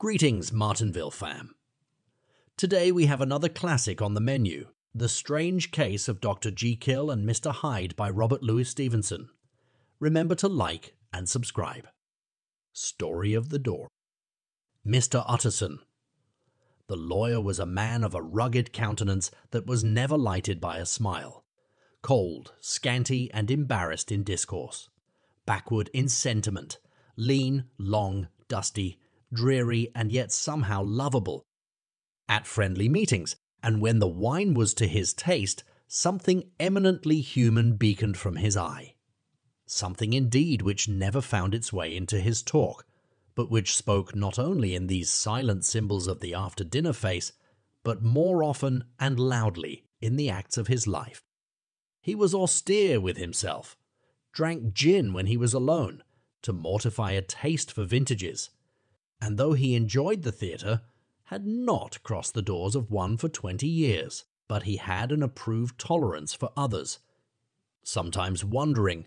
Greetings, Martinville fam. Today we have another classic on the menu, The Strange Case of Dr. Jekyll and Mr. Hyde by Robert Louis Stevenson. Remember to like and subscribe. Story of the Door. Mr. Utterson. The lawyer was a man of a rugged countenance that was never lighted by a smile, cold, scanty, and embarrassed in discourse, backward in sentiment, lean, long, dusty, dreary, and yet somehow lovable. At friendly meetings, and when the wine was to his taste, something eminently human beaconed from his eye. Something indeed which never found its way into his talk, but which spoke not only in these silent symbols of the after-dinner face, but more often and loudly in the acts of his life. He was austere with himself, drank gin when he was alone, to mortify a taste for vintages, and though he enjoyed the theatre, had not crossed the doors of one for 20 years, but he had an approved tolerance for others, sometimes wondering,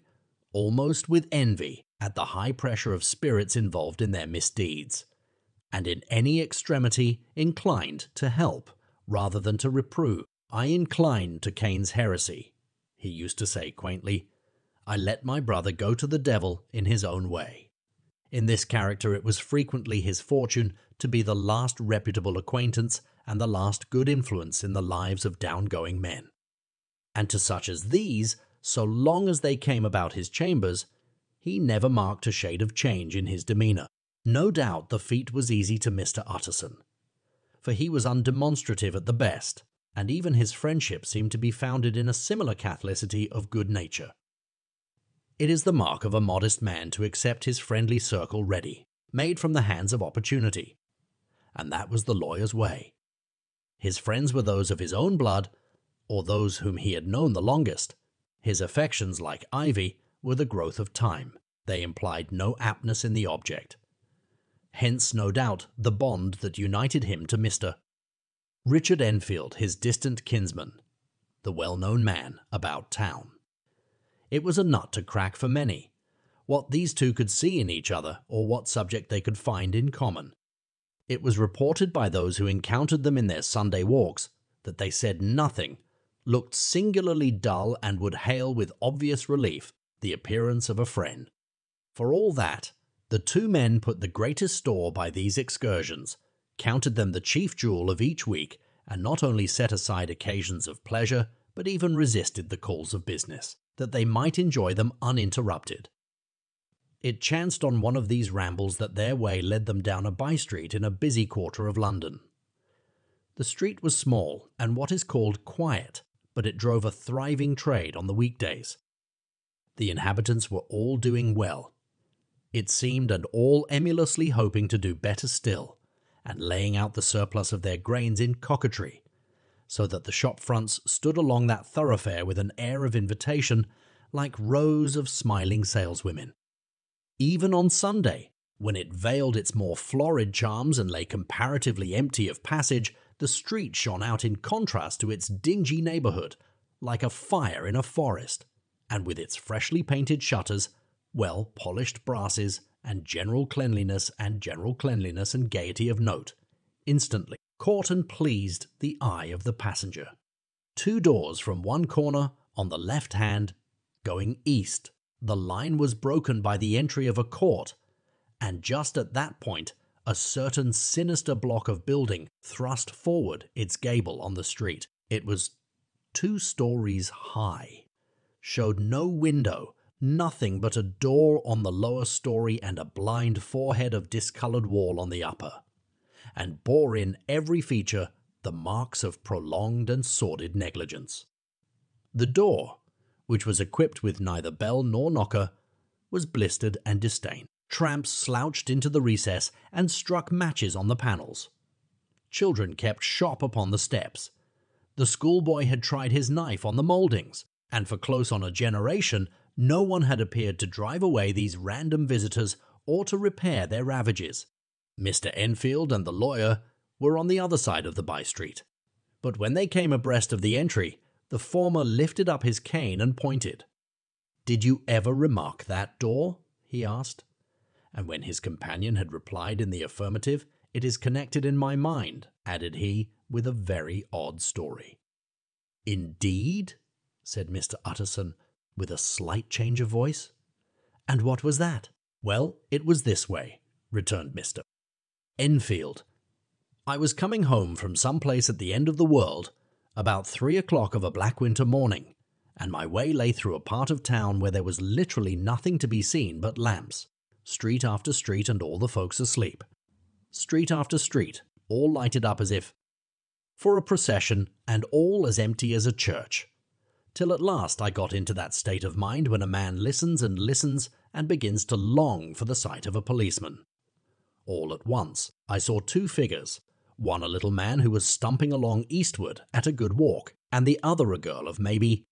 almost with envy, at the high pressure of spirits involved in their misdeeds, and in any extremity inclined to help rather than to reprove. "I incline to Cain's heresy," he used to say quaintly. "I let my brother go to the devil in his own way." In this character it was frequently his fortune to be the last reputable acquaintance and the last good influence in the lives of down-going men. And to such as these, so long as they came about his chambers, he never marked a shade of change in his demeanour. No doubt the feat was easy to Mr. Utterson, for he was undemonstrative at the best, and even his friendship seemed to be founded in a similar catholicity of good nature. It is the mark of a modest man to accept his friendly circle ready, made from the hands of opportunity. And that was the lawyer's way. His friends were those of his own blood, or those whom he had known the longest. His affections, like ivy, were the growth of time. They implied no aptness in the object. Hence, no doubt, the bond that united him to Mr. Richard Enfield, his distant kinsman, the well-known man about town. It was a nut to crack for many, what these two could see in each other or what subject they could find in common. It was reported by those who encountered them in their Sunday walks that they said nothing, looked singularly dull, and would hail with obvious relief the appearance of a friend. For all that, the two men put the greatest store by these excursions, counted them the chief jewel of each week, and not only set aside occasions of pleasure, but even resisted the calls of business, that they might enjoy them uninterrupted. It chanced on one of these rambles that their way led them down a by-street in a busy quarter of London. The street was small and what is called quiet, but it drove a thriving trade on the weekdays. The inhabitants were all doing well, it seemed, and all emulously hoping to do better still, and laying out the surplus of their grains in coquetry, so that the shop fronts stood along that thoroughfare with an air of invitation, like rows of smiling saleswomen. Even on Sunday, when it veiled its more florid charms and lay comparatively empty of passage, the street shone out in contrast to its dingy neighbourhood, like a fire in a forest, and with its freshly painted shutters, well-polished brasses, and general cleanliness and gaiety of note, instantly caught and pleased the eye of the passenger. Two doors from one corner, on the left hand, going east, the line was broken by the entry of a court, and just at that point a certain sinister block of building thrust forward its gable on the street. It was 2 stories high, showed no window, nothing but a door on the lower story and a blind forehead of discoloured wall on the upper, and bore in every feature the marks of prolonged and sordid negligence. The door, which was equipped with neither bell nor knocker, was blistered and disdained. Tramps slouched into the recess and struck matches on the panels. Children kept shop upon the steps. The schoolboy had tried his knife on the mouldings, and for close on a generation no one had appeared to drive away these random visitors or to repair their ravages. Mr. Enfield and the lawyer were on the other side of the by-street, but when they came abreast of the entry, the former lifted up his cane and pointed. "Did you ever remark that door?" he asked. And when his companion had replied in the affirmative, it is connected in my mind," added he, with a very odd story. "Indeed?" said Mr. Utterson, with a slight change of voice. "And what was that?" "Well, it was this way," returned Mr. Enfield. "I was coming home from some place at the end of the world about 3 o'clock of a black winter morning, and my way lay through a part of town where there was literally nothing to be seen but lamps, street after street, and all the folks asleep. Street after street, all lighted up as if for a procession, and all as empty as a church. Till at last I got into that state of mind when a man listens and listens and begins to long for the sight of a policeman. All at once I saw two figures, one a little man who was stumping along eastward at a good walk, and the other a girl of maybe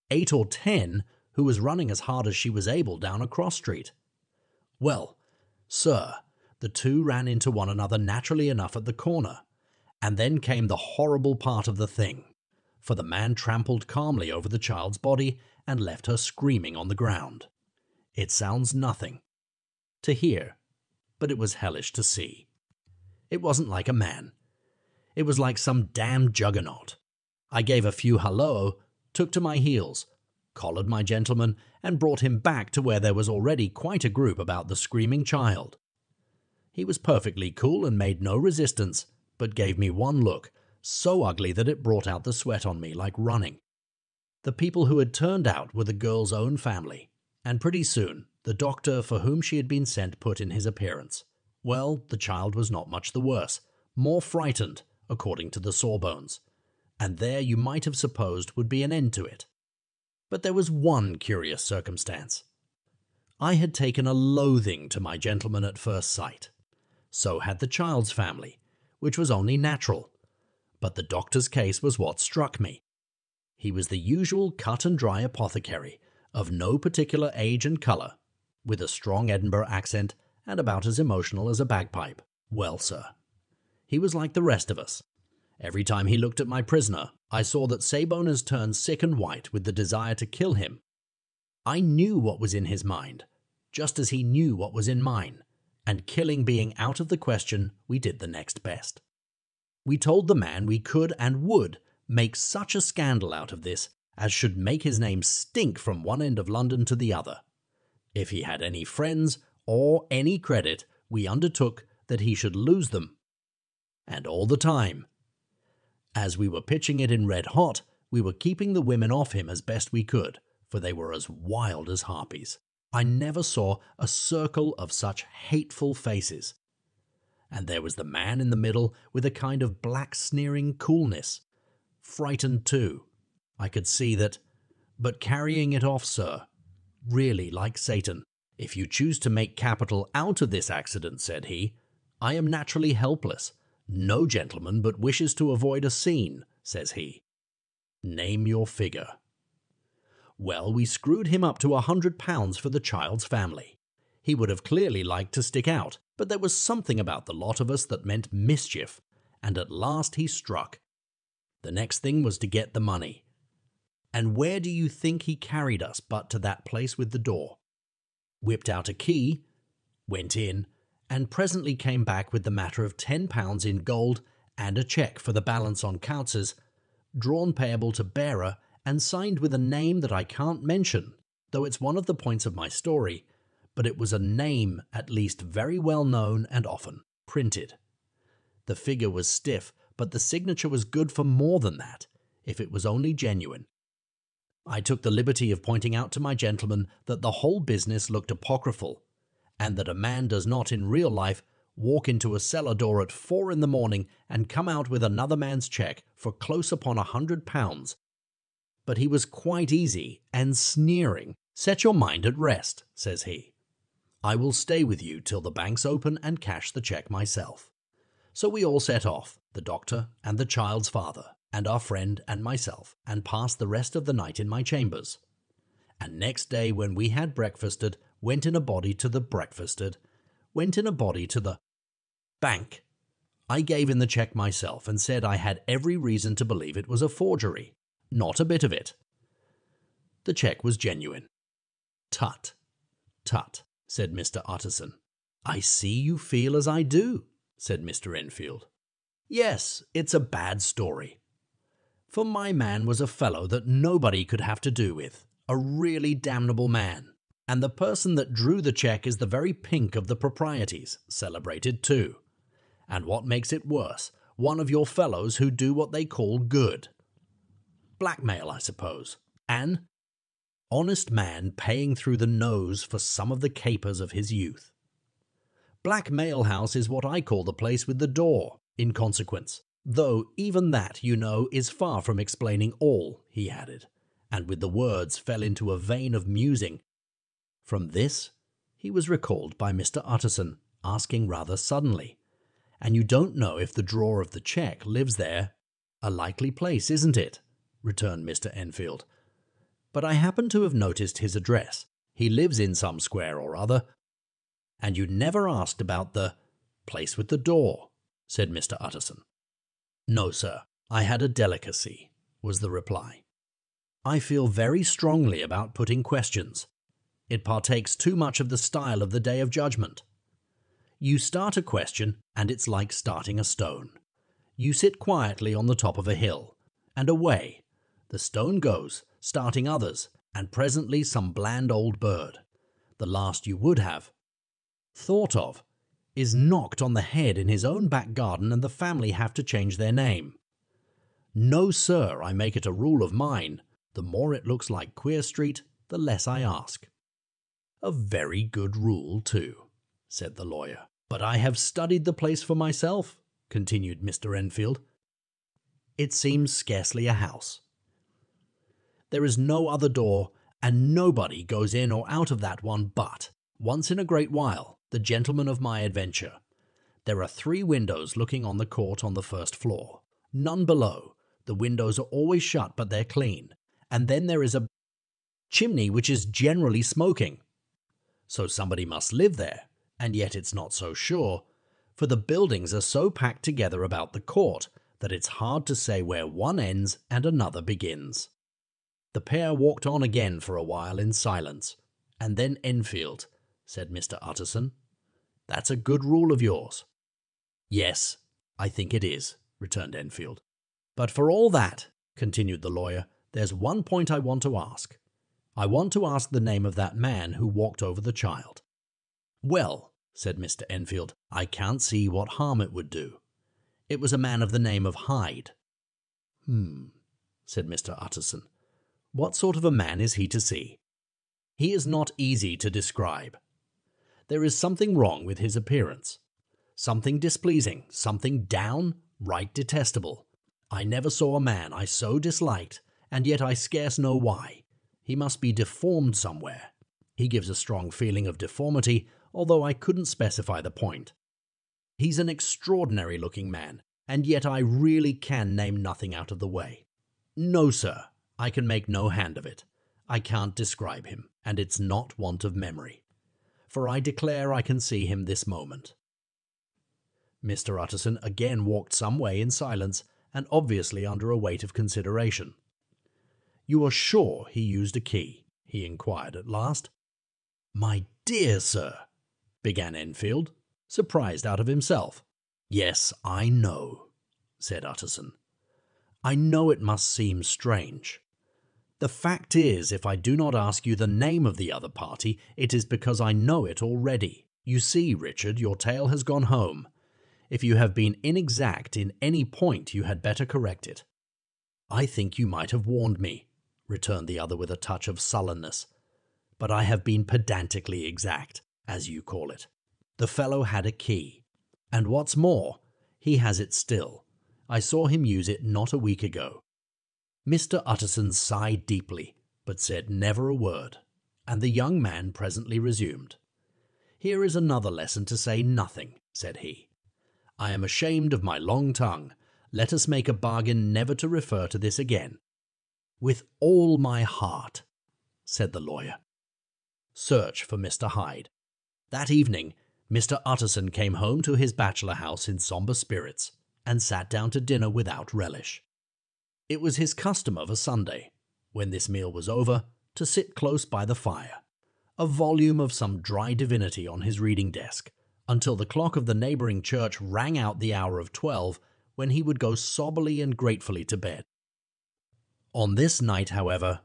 8 or 10 who was running as hard as she was able down a cross street. Well, sir, the two ran into one another naturally enough at the corner, and then came the horrible part of the thing, for the man trampled calmly over the child's body and left her screaming on the ground. It sounds nothing to hear, but it was hellish to see. It wasn't like a man. It was like some damned juggernaut. I gave a few hallo, took to my heels, collared my gentleman, and brought him back to where there was already quite a group about the screaming child. He was perfectly cool and made no resistance, but gave me one look, so ugly that it brought out the sweat on me like running. The people who had turned out were the girl's own family, and pretty soon the doctor for whom she had been sent put in his appearance. Well, the child was not much the worse, more frightened, according to the sawbones, and there you might have supposed would be an end to it. But there was one curious circumstance. I had taken a loathing to my gentleman at first sight. So had the child's family, which was only natural. But the doctor's case was what struck me. He was the usual cut-and-dry apothecary, of no particular age and colour, with a strong Edinburgh accent and about as emotional as a bagpipe. Well, sir, he was like the rest of us. Every time he looked at my prisoner, I saw that Sayboners turned sick and white with the desire to kill him. I knew what was in his mind, just as he knew what was in mine, and killing being out of the question, we did the next best. We told the man we could and would make such a scandal out of this as should make his name stink from one end of London to the other. If he had any friends or any credit, we undertook that he should lose them. And all the time, as we were pitching it in red hot, we were keeping the women off him as best we could, for they were as wild as harpies. I never saw a circle of such hateful faces. And there was the man in the middle with a kind of black sneering coolness. Frightened too. I could see that, but carrying it off, sir, really like Satan. If you choose to make capital out of this accident, said he, I am naturally helpless. No gentleman but wishes to avoid a scene, says he. Name your figure. Well, we screwed him up to £100 for the child's family. He would have clearly liked to stick out, but there was something about the lot of us that meant mischief, and at last he struck. The next thing was to get the money. And where do you think he carried us but to that place with the door? Whipped out a key, went in, and presently came back with the matter of £10 in gold and a cheque for the balance on Coutz's, drawn payable to bearer and signed with a name that I can't mention, though it's one of the points of my story, but it was a name at least very well known and often printed. The figure was stiff, but the signature was good for more than that, if it was only genuine. I took the liberty of pointing out to my gentleman that the whole business looked apocryphal, and that a man does not in real life walk into a cellar door at 4 in the morning and come out with another man's cheque for close upon £100. But he was quite easy and sneering. Set your mind at rest, says he. I will stay with you till the banks open and cash the cheque myself. So we all set off, the doctor and the child's father, and our friend and myself, and passed the rest of the night in my chambers. And next day when we had breakfasted, went in a body to the bank. I gave in the cheque myself and said I had every reason to believe it was a forgery. Not a bit of it. The cheque was genuine. Tut, tut, said Mr. Utterson. I see you feel as I do, said Mr. Enfield. "Yes, it's a bad story. For my man was a fellow that nobody could have to do with, a really damnable man. And the person that drew the cheque is the very pink of the proprieties, celebrated too. And what makes it worse, one of your fellows who do what they call good. Blackmail, I suppose. An honest man paying through the nose for some of the capers of his youth. Blackmail House is what I call the place with the door, in consequence. Though even that, you know, is far from explaining all," he added, and with the words fell into a vein of musing. From this, he was recalled by Mr. Utterson, asking rather suddenly, "And you don't know if the drawer of the cheque lives there?" "A likely place, isn't it?" returned Mr. Enfield. "But I happen to have noticed his address. He lives in some square or other." "And you never asked about the place with the door?" said Mr. Utterson. "No, sir. I had a delicacy," was the reply. "I feel very strongly about putting questions. It partakes too much of the style of the Day of Judgment. You start a question, and it's like starting a stone. You sit quietly on the top of a hill, and away the stone goes, starting others, and presently some bland old bird, the last you would have thought of, is knocked on the head in his own back garden, and the family have to change their name. No, sir, I make it a rule of mine, the more it looks like Queer Street, the less I ask." "A very good rule, too," said the lawyer. "But I have studied the place for myself," continued Mr. Enfield. "It seems scarcely a house. There is no other door, and nobody goes in or out of that one but, once in a great while, the gentleman of my adventure. There are 3 windows looking on the court on the first floor. None below. The windows are always shut, but they're clean. And then there is a chimney which is generally smoking. So somebody must live there, and yet it's not so sure, for the buildings are so packed together about the court that it's hard to say where one ends and another begins." The pair walked on again for a while in silence, and then Enfield said, "Mr. Utterson, that's a good rule of yours." "Yes, I think it is," returned Enfield. "But for all that," continued the lawyer, "there's one point I want to ask. I want to ask the name of that man who walked over the child." "Well," said Mr. Enfield, "I can't see what harm it would do. It was a man of the name of Hyde." Said Mr. Utterson. "What sort of a man is he to see?" "He is not easy to describe. There is something wrong with his appearance. Something displeasing, something downright detestable. I never saw a man I so disliked, and yet I scarce know why. He must be deformed somewhere. He gives a strong feeling of deformity, although I couldn't specify the point. He's an extraordinary-looking man, and yet I really can name nothing out of the way. No, sir, I can make no hand of it. I can't describe him, and it's not want of memory. For I declare I can see him this moment." Mr. Utterson again walked some way in silence, and obviously under a weight of consideration. "You are sure he used a key?" he inquired at last. "My dear sir," began Enfield, surprised out of himself. "Yes, I know," said Utterson. "I know it must seem strange. The fact is, if I do not ask you the name of the other party, it is because I know it already. You see, Richard, your tale has gone home. If you have been inexact in any point, you had better correct it." "I think you might have warned me," returned the other with a touch of sullenness. "But I have been pedantically exact, as you call it. The fellow had a key. And what's more, he has it still. I saw him use it not a week ago." Mr. Utterson sighed deeply, but said never a word, and the young man presently resumed. "Here is another lesson to say nothing," said he. "I am ashamed of my long tongue. Let us make a bargain never to refer to this again." "With all my heart," said the lawyer. Search for Mr. Hyde. That evening, Mr. Utterson came home to his bachelor house in sombre spirits, and sat down to dinner without relish. It was his custom of a Sunday, when this meal was over, to sit close by the fire, a volume of some dry divinity on his reading desk, until the clock of the neighboring church rang out the hour of 12, when he would go soberly and gratefully to bed. On this night, however,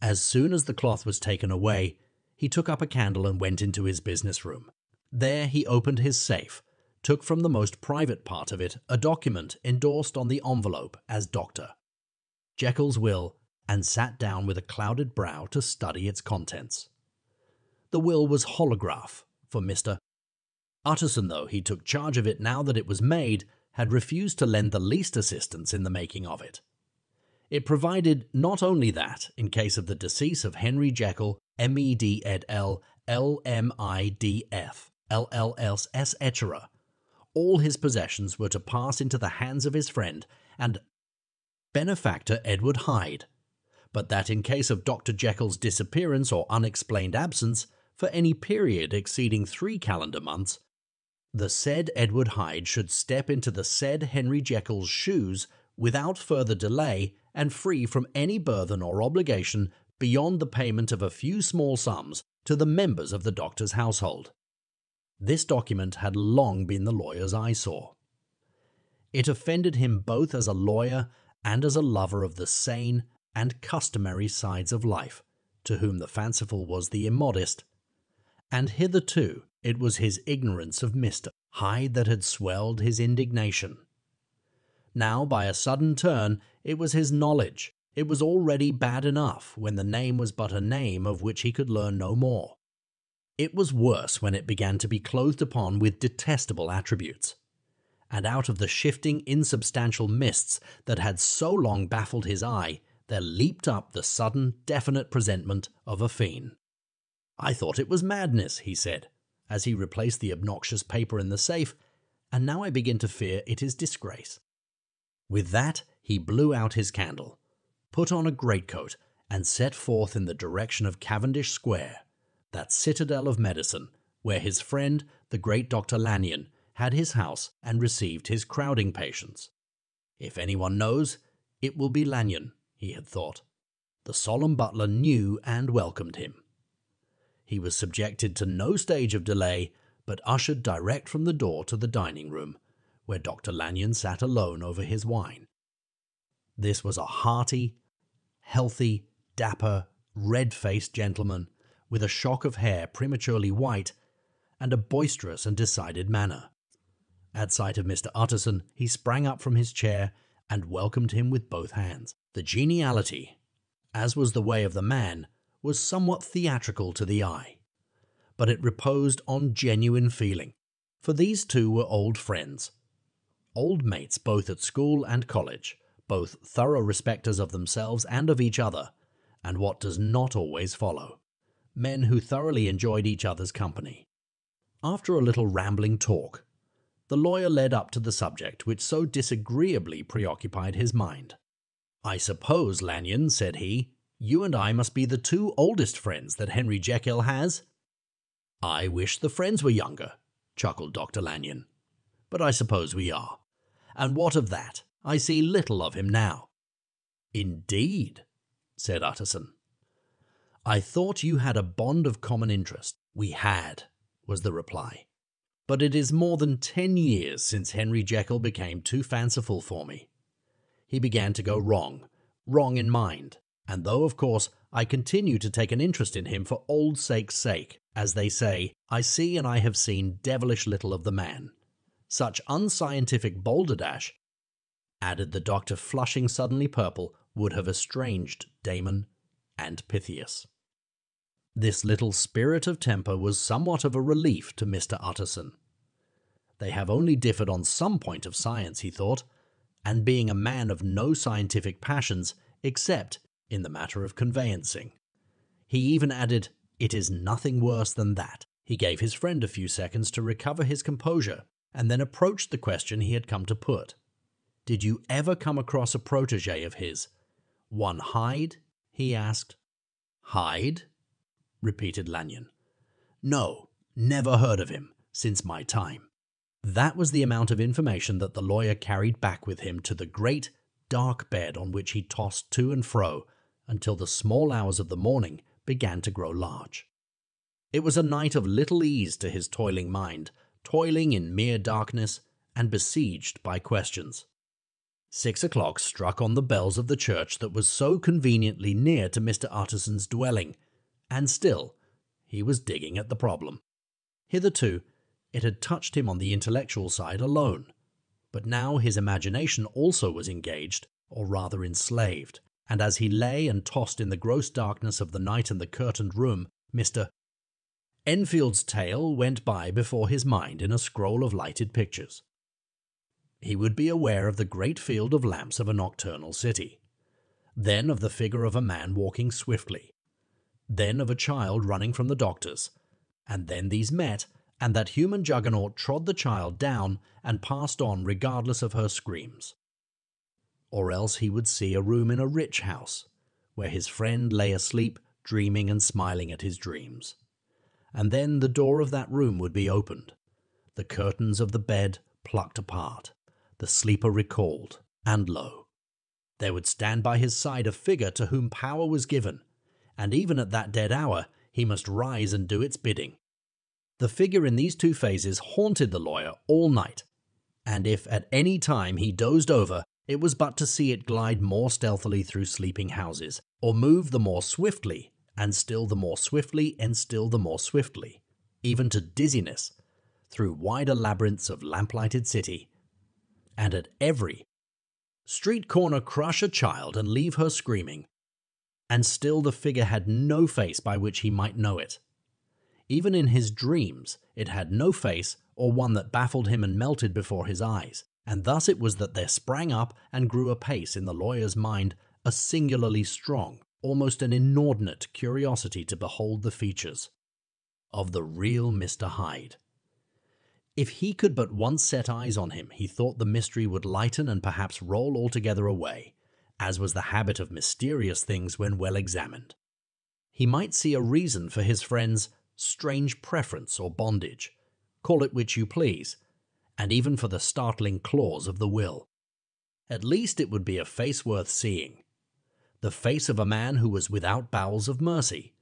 as soon as the cloth was taken away, he took up a candle and went into his business room. There he opened his safe, took from the most private part of it a document endorsed on the envelope as Dr. Jekyll's will, and sat down with a clouded brow to study its contents. The will was holograph for Mr. Utterson, though he took charge of it now that it was made, had refused to lend the least assistance in the making of it. It provided not only that, in case of the decease of Henry Jekyll, M.E.D. ed. L. L.M.I.D.F. LLS etc., all his possessions were to pass into the hands of his friend and benefactor Edward Hyde, but that in case of Dr. Jekyll's disappearance or unexplained absence for any period exceeding 3 calendar months, the said Edward Hyde should step into the said Henry Jekyll's shoes without further delay and free from any burthen or obligation beyond the payment of a few small sums to the members of the doctor's household. This document had long been the lawyer's eyesore. It offended him both as a lawyer and as a lover of the sane and customary sides of life, to whom the fanciful was the immodest, and hitherto it was his ignorance of Mr. Hyde that had swelled his indignation. Now, by a sudden turn, it was his knowledge. It was already bad enough when the name was but a name of which he could learn no more. It was worse when it began to be clothed upon with detestable attributes. And out of the shifting, insubstantial mists that had so long baffled his eye, there leaped up the sudden, definite presentment of a fiend. "I thought it was madness," he said, as he replaced the obnoxious paper in the safe, "and now I begin to fear it is disgrace." With that, he blew out his candle, put on a greatcoat, and set forth in the direction of Cavendish Square, that citadel of medicine, where his friend, the great Dr. Lanyon, had his house and received his crowding patients. If anyone knows, it will be Lanyon, he had thought. The solemn butler knew and welcomed him. He was subjected to no stage of delay, but ushered direct from the door to the dining room, where Dr. Lanyon sat alone over his wine. This was a hearty, healthy, dapper, red-faced gentleman, with a shock of hair prematurely white, and a boisterous and decided manner. At sight of Mr. Utterson, he sprang up from his chair and welcomed him with both hands. The geniality, as was the way of the man, was somewhat theatrical to the eye, but it reposed on genuine feeling, for these two were old friends, old mates both at school and college, both thorough respecters of themselves and of each other, and what does not always follow, men who thoroughly enjoyed each other's company. After a little rambling talk, the lawyer led up to the subject which so disagreeably preoccupied his mind. "I suppose, Lanyon," said he, "you and I must be the 2 oldest friends that Henry Jekyll has?" "I wish the friends were younger," chuckled Dr. Lanyon, "but I suppose we are. And what of that? I see little of him now." "Indeed," said Utterson. "I thought you had a bond of common interest." "We had," was the reply. "But it is more than 10 years since Henry Jekyll became too fanciful for me. He began to go wrong in mind, and though, of course, I continue to take an interest in him for old sake's sake, as they say, I see and I have seen devilish little of the man. Such unscientific balderdash," added the doctor, flushing suddenly purple, "would have estranged Damon and Pythias." This little spirit of temper was somewhat of a relief to Mr. Utterson. They have only differed on some point of science, he thought, and being a man of no scientific passions, except in the matter of conveyancing. He even added, "It is nothing worse than that." He gave his friend a few seconds to recover his composure, and then approached the question he had come to put. "Did you ever come across a protégé of his? One Hyde?" he asked. "Hyde?" repeated Lanyon. "No, never heard of him, since my time." That was the amount of information that the lawyer carried back with him to the great, dark bed on which he tossed to and fro until the small hours of the morning began to grow large. It was a night of little ease to his toiling mind, toiling in mere darkness and besieged by questions. 6 o'clock struck on the bells of the church that was so conveniently near to Mr. Utterson's dwelling, and still he was digging at the problem. Hitherto, it had touched him on the intellectual side alone, but now his imagination also was engaged, or rather enslaved, and as he lay and tossed in the gross darkness of the night in the curtained room, Mr. Enfield's tale went by before his mind in a scroll of lighted pictures. He would be aware of the great field of lamps of a nocturnal city, then of the figure of a man walking swiftly, then of a child running from the doctor's, and then these met, and that human juggernaut trod the child down and passed on regardless of her screams. Or else he would see a room in a rich house, where his friend lay asleep, dreaming and smiling at his dreams. And then the door of that room would be opened, the curtains of the bed plucked apart, the sleeper recalled, and lo, there would stand by his side a figure to whom power was given, and even at that dead hour he must rise and do its bidding. The figure in these two phases haunted the lawyer all night, and if at any time he dozed over, it was but to see it glide more stealthily through sleeping houses, or move the more swiftly, and still the more swiftly, and still the more swiftly, even to dizziness, through wider labyrinths of lamplighted city, and at every street corner crush a child and leave her screaming, and still the figure had no face by which he might know it. Even in his dreams, it had no face or one that baffled him and melted before his eyes, and thus it was that there sprang up and grew apace in the lawyer's mind a singularly strong, almost an inordinate curiosity to behold the features of the real Mr. Hyde. If he could but once set eyes on him, he thought the mystery would lighten and perhaps roll altogether away, as was the habit of mysterious things when well examined. He might see a reason for his friend's strange preference or bondage, call it which you please, and even for the startling clause of the will. At least it would be a face worth seeing. The face of a man who was without bowels of mercy,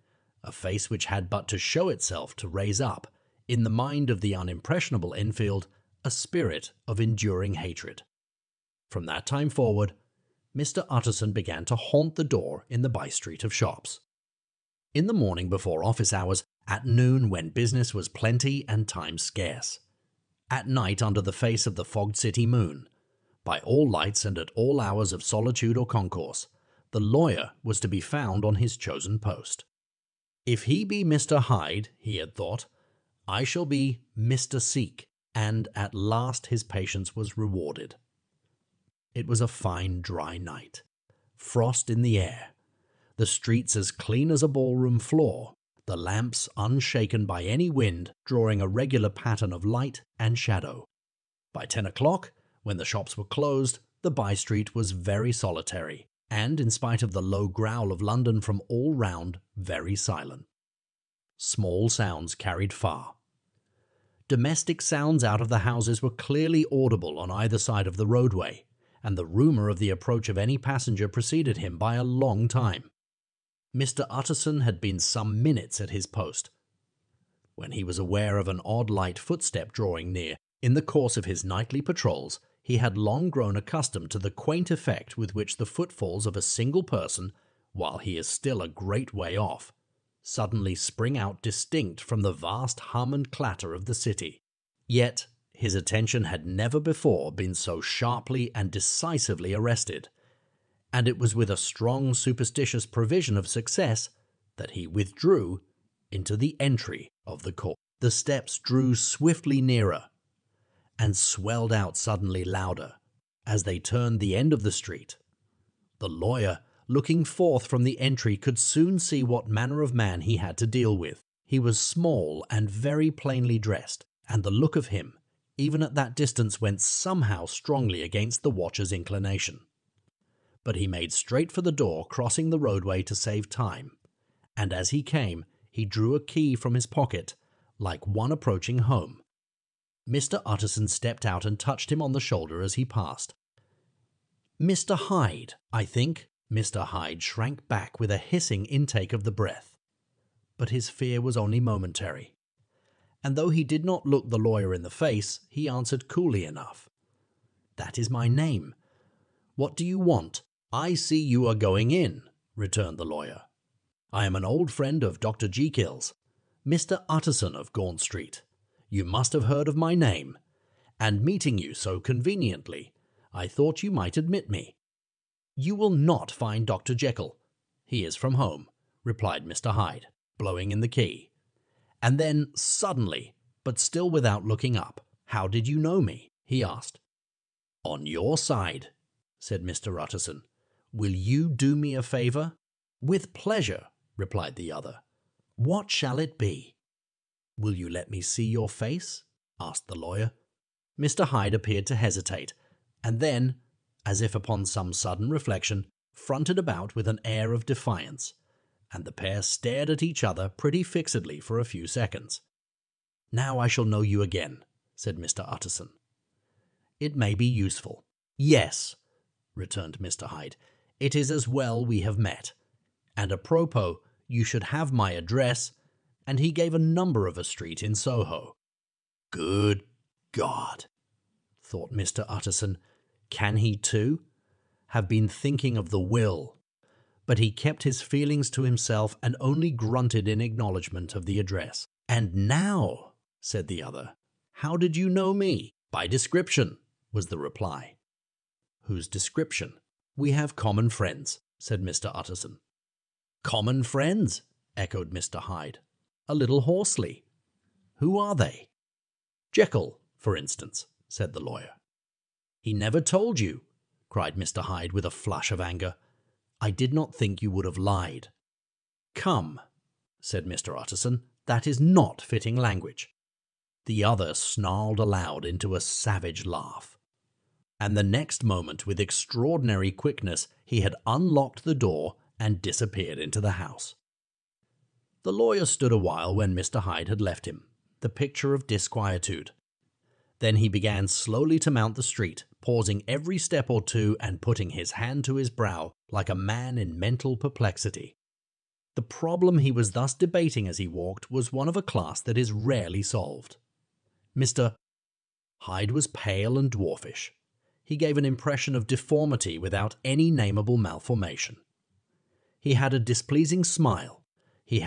a face which had but to show itself to raise up, in the mind of the unimpressionable Enfield, a spirit of enduring hatred. From that time forward, Mr. Utterson began to haunt the door in the by-street of shops. In the morning before office hours, at noon when business was plenty and time scarce, at night under the face of the fogged city moon, by all lights and at all hours of solitude or concourse, the lawyer was to be found on his chosen post. If he be Mr. Hyde, he had thought, I shall be Mr. Seek, and at last his patience was rewarded. It was a fine dry night, frost in the air, the streets as clean as a ballroom floor, the lamps unshaken by any wind, drawing a regular pattern of light and shadow. By 10 o'clock, when the shops were closed, the by-street was very solitary, and, in spite of the low growl of London from all round, very silent. Small sounds carried far. Domestic sounds out of the houses were clearly audible on either side of the roadway, and the rumour of the approach of any passenger preceded him by a long time. Mr. Utterson had been some minutes at his post, when he was aware of an odd light footstep drawing near. In the course of his nightly patrols, he had long grown accustomed to the quaint effect with which the footfalls of a single person, while he is still a great way off, suddenly spring out distinct from the vast hum and clatter of the city. Yet his attention had never before been so sharply and decisively arrested, and it was with a strong superstitious prevision of success that he withdrew into the entry of the court. The steps drew swiftly nearer, and swelled out suddenly louder, as they turned the end of the street. The lawyer, looking forth from the entry, could soon see what manner of man he had to deal with. He was small and very plainly dressed, and the look of him, even at that distance, went somehow strongly against the watcher's inclination. But he made straight for the door, crossing the roadway to save time, and as he came, he drew a key from his pocket, like one approaching home. Mr. Utterson stepped out and touched him on the shoulder as he passed. "Mr. Hyde, I think." Mr. Hyde shrank back with a hissing intake of the breath, but his fear was only momentary. and though he did not look the lawyer in the face, he answered coolly enough. "That is my name. What do you want?" "I see you are going in," returned the lawyer. "I am an old friend of Dr. Jekyl's, Mr. Utterson of Gaunt Street. You must have heard of my name, and meeting you so conveniently, I thought you might admit me." "You will not find Dr. Jekyll. He is from home," replied Mr. Hyde, blowing in the key. And then, suddenly, but still without looking up, "How did you know me?" he asked. "On your side," said Mr. Utterson. "Will you do me a favor?" "With pleasure," replied the other. "What shall it be?" "Will you let me see your face?" asked the lawyer. Mr. Hyde appeared to hesitate, and then, as if upon some sudden reflection, fronted about with an air of defiance, and the pair stared at each other pretty fixedly for a few seconds. "Now I shall know you again," said Mr. Utterson. "It may be useful." "Yes," returned Mr. Hyde, "it is as well we have met. And apropos, you should have my address," and he gave a number of a street in Soho. "Good God," thought Mr. Utterson, "can he too have been thinking of the will?" But he kept his feelings to himself and only grunted in acknowledgment of the address. "And now," said the other, "how did you know me?" "By description," was the reply. "Whose description?" "We have common friends," said Mr. Utterson. "Common friends?" echoed Mr. Hyde, a little hoarsely. "Who are they?" "Jekyll, for instance," said the lawyer. "He never told you," cried Mr. Hyde with a flush of anger. "I did not think you would have lied." "Come," said Mr. Utterson, "that is not fitting language." The other snarled aloud into a savage laugh, and the next moment, with extraordinary quickness, he had unlocked the door and disappeared into the house. The lawyer stood a while when Mr. Hyde had left him, the picture of disquietude. Then he began slowly to mount the street, pausing every step or two and putting his hand to his brow like a man in mental perplexity. The problem he was thus debating as he walked was one of a class that is rarely solved. Mr. Hyde was pale and dwarfish. He gave an impression of deformity without any nameable malformation. He had a displeasing smile. He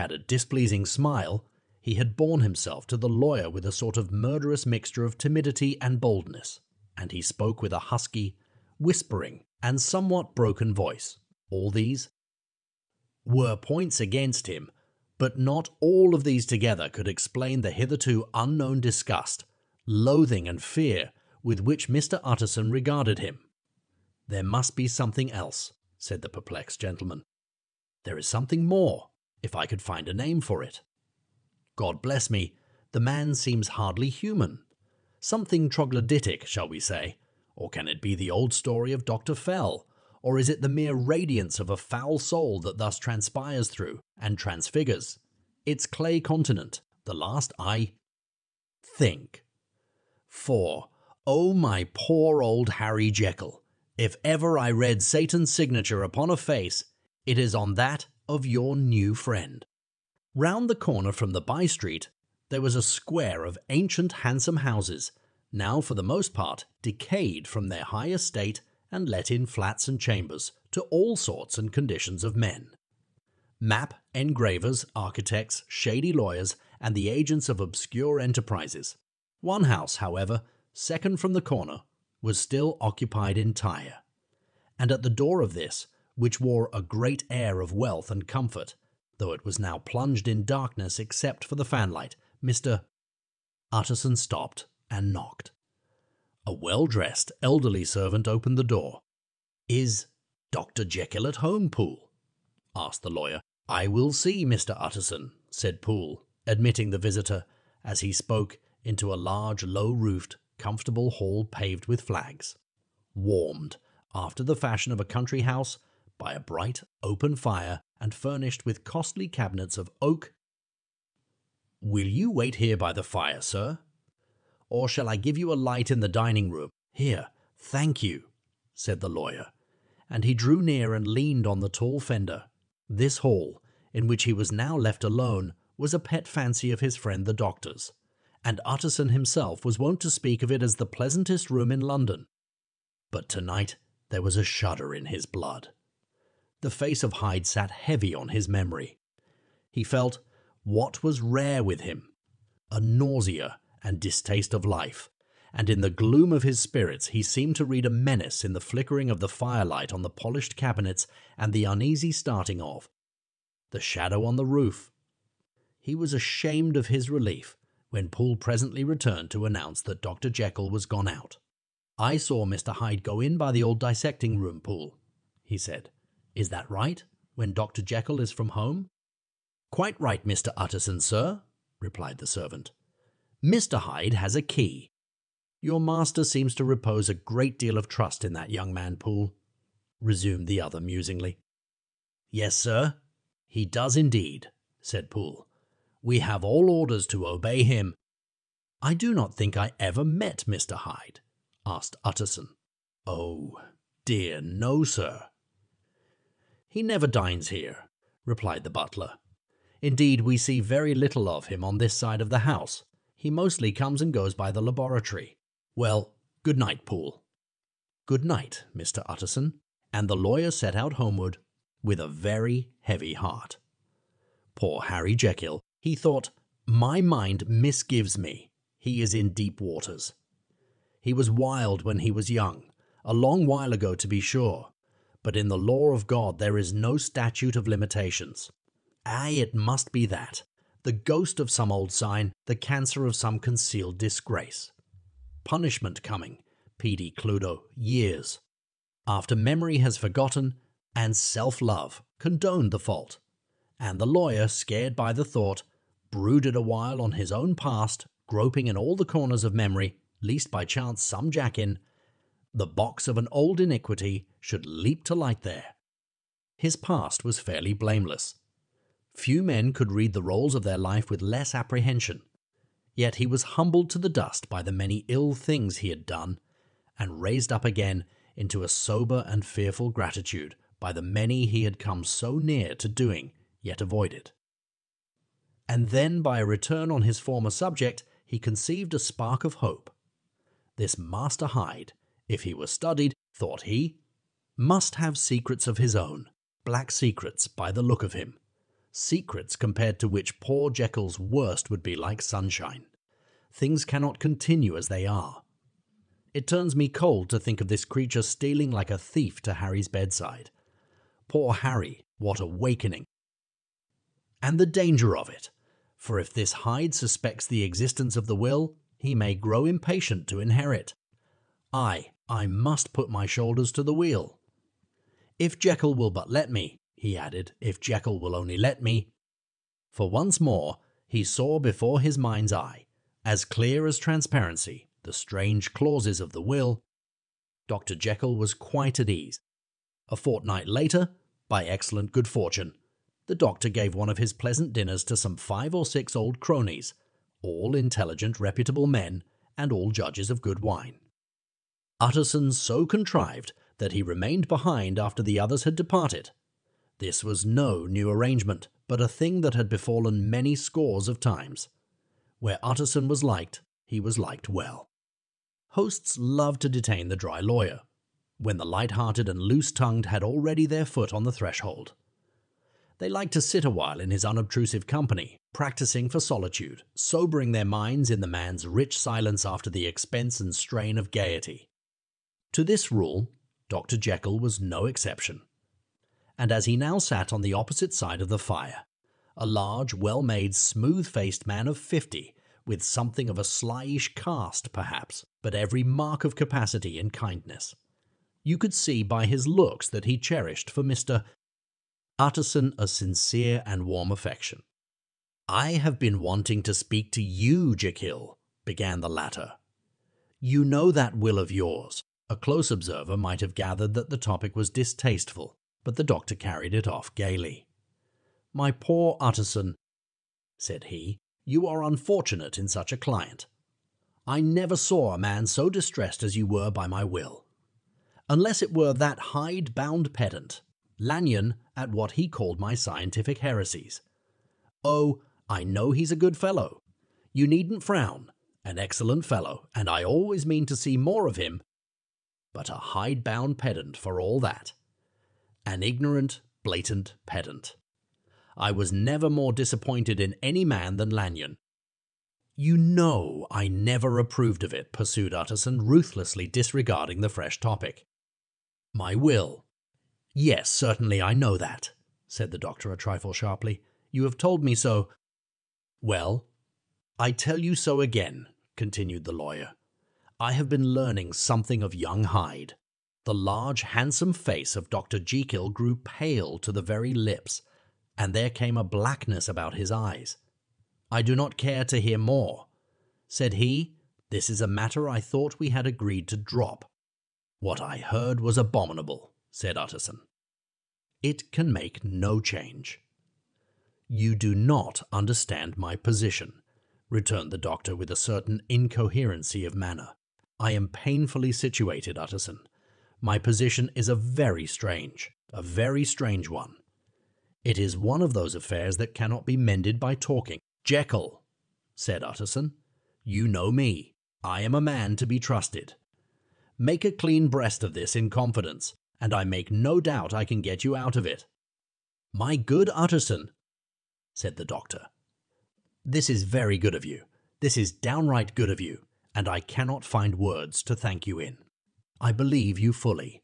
had borne himself to the lawyer with a sort of murderous mixture of timidity and boldness, and he spoke with a husky, whispering, and somewhat broken voice. All these were points against him, but not all of these together could explain the hitherto unknown disgust, loathing, and fear with which Mr. Utterson regarded him. "There must be something else," said the perplexed gentleman. "There is something more, if I could find a name for it. God bless me, the man seems hardly human. Something troglodytic, shall we say? Or can it be the old story of Dr. Fell? Or is it the mere radiance of a foul soul that thus transpires through and transfigures its clay continent, the last think? For, oh my poor old Harry Jekyll, if ever I read Satan's signature upon a face, it is on that of your new friend." Round the corner from the by-street there was a square of ancient handsome houses, now for the most part decayed from their high estate and let in flats and chambers to all sorts and conditions of men. Map engravers, architects, shady lawyers, and the agents of obscure enterprises. One house, however, second from the corner, was still occupied entire, and at the door of this, which wore a great air of wealth and comfort, though it was now plunged in darkness except for the fanlight, Mr. Utterson stopped and knocked. A well-dressed, elderly servant opened the door. "Is Dr. Jekyll at home, Poole?" asked the lawyer. "I will see Mr. Utterson," said Poole, admitting the visitor, as he spoke, into a large, low-roofed, comfortable hall paved with flags, warmed, after the fashion of a country house, by a bright, open fire and furnished with costly cabinets of oak. "Will you wait here by the fire, sir? Or shall I give you a light in the dining room?" "Here, thank you," said the lawyer, and he drew near and leaned on the tall fender. This hall, in which he was now left alone, was a pet fancy of his friend the doctor's, and Utterson himself was wont to speak of it as the pleasantest room in London. But tonight there was a shudder in his blood. The face of Hyde sat heavy on his memory. He felt what was rare with him, a nausea and distaste of life, and in the gloom of his spirits he seemed to read a menace in the flickering of the firelight on the polished cabinets and the uneasy starting of the shadow on the roof. He was ashamed of his relief when Poole presently returned to announce that Dr. Jekyll was gone out. "I saw Mr. Hyde go in by the old dissecting room, Poole," he said. "Is that right, when Dr. Jekyll is from home?" "Quite right, Mr. Utterson, sir," replied the servant. "Mr. Hyde has a key. Your master seems to repose a great deal of trust in that young man, Poole," resumed the other musingly. "Yes, sir, he does indeed," said Poole. "We have all orders to obey him." "I do not think I ever met Mr. Hyde," asked Utterson. "Oh, dear, no, sir." "He never dines here," replied the butler. "Indeed, we see very little of him on this side of the house. He mostly comes and goes by the laboratory. Well, good night, Poole." "Good night, Mr. Utterson," and the lawyer set out homeward with a very heavy heart. Poor Harry Jekyll, he thought, "My mind misgives me. He is in deep waters. He was wild when he was young, a long while ago to be sure, but in the law of God there is no statute of limitations. Aye, it must be that, the ghost of some old sign, the cancer of some concealed disgrace. Punishment coming, P.D. Cludo, years, after memory has forgotten and self-love condoned the fault, and the lawyer, scared by the thought, brooded a while on his own past, groping in all the corners of memory, lest by chance some jack-in, the box of an old iniquity, should leap to light there. His past was fairly blameless. Few men could read the rolls of their life with less apprehension, yet he was humbled to the dust by the many ill things he had done, and raised up again into a sober and fearful gratitude by the many he had come so near to doing, yet avoided. And then, by a return on his former subject, he conceived a spark of hope. This Master Hyde, if he were studied, thought he, must have secrets of his own, black secrets by the look of him, secrets compared to which poor Jekyll's worst would be like sunshine. Things cannot continue as they are. It turns me cold to think of this creature stealing like a thief to Harry's bedside. Poor Harry, what awakening! And the danger of it, for if this Hyde suspects the existence of the will, he may grow impatient to inherit. I must put my shoulders to the wheel. If Jekyll will but let me, he added, if Jekyll will only let me. For once more he saw before his mind's eye, as clear as transparency, the strange clauses of the will. Dr. Jekyll was quite at ease. A fortnight later, by excellent good fortune, the doctor gave one of his pleasant dinners to some 5 or 6 old cronies, all intelligent, reputable men, and all judges of good wine. Utterson so contrived that he remained behind after the others had departed. This was no new arrangement, but a thing that had befallen many scores of times. Where Utterson was liked, he was liked well. Hosts loved to detain the dry lawyer, when the light-hearted and loose-tongued had already their foot on the threshold. They liked to sit a while in his unobtrusive company, practicing for solitude, sobering their minds in the man's rich silence after the expense and strain of gaiety. To this rule, Dr. Jekyll was no exception. And as he now sat on the opposite side of the fire, a large, well-made, smooth-faced man of 50, with something of a slyish cast, perhaps, but every mark of capacity and kindness, you could see by his looks that he cherished for Mr. Utterson a sincere and warm affection. "I have been wanting to speak to you, Jekyll," began the latter. "You know that will of yours." A close observer might have gathered that the topic was distasteful, but the doctor carried it off gaily. "My poor Utterson," said he, "you are unfortunate in such a client. I never saw a man so distressed as you were by my will. Unless it were that hide-bound pedant, Lanyon, at what he called my scientific heresies. Oh, I know he's a good fellow. You needn't frown. An excellent fellow, and I always mean to see more of him, but a hide-bound pedant for all that. An ignorant, blatant pedant. I was never more disappointed in any man than Lanyon. You know I never approved of it, pursued Utterson, ruthlessly disregarding the fresh topic. My will. Yes, certainly I know that, said the doctor a trifle sharply. You have told me so. Well, I tell you so again, continued the lawyer. I have been learning something of young Hyde. The large, handsome face of Dr. Jekyll grew pale to the very lips, and there came a blackness about his eyes. I do not care to hear more. Said he, this is a matter I thought we had agreed to drop. What I heard was abominable, said Utterson. It can make no change. You do not understand my position, returned the doctor with a certain incoherency of manner. I am painfully situated, Utterson. My position is a very strange one. It is one of those affairs that cannot be mended by talking. Jekyll, said Utterson, you know me. I am a man to be trusted. Make a clean breast of this in confidence, and I make no doubt I can get you out of it. My good Utterson, said the doctor, this is very good of you. This is downright good of you, and I cannot find words to thank you in. I believe you fully.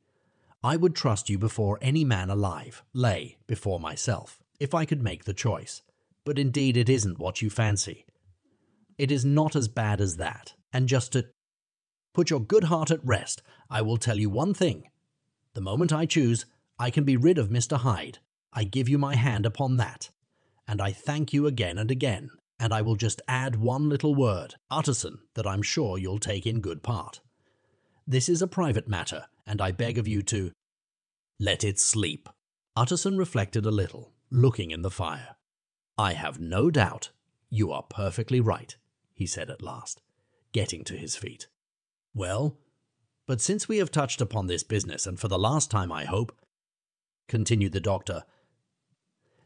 I would trust you before any man alive, lay before myself, if I could make the choice. But indeed it isn't what you fancy. It is not as bad as that, and just to put your good heart at rest, I will tell you one thing. The moment I choose, I can be rid of Mr. Hyde. I give you my hand upon that. And I thank you again and again, and I will just add one little word, Utterson, that I'm sure you'll take in good part. This is a private matter, and I beg of you to let it sleep. Utterson reflected a little, looking in the fire. I have no doubt you are perfectly right, he said at last, getting to his feet. Well, but since we have touched upon this business, and for the last time I hope, continued the doctor,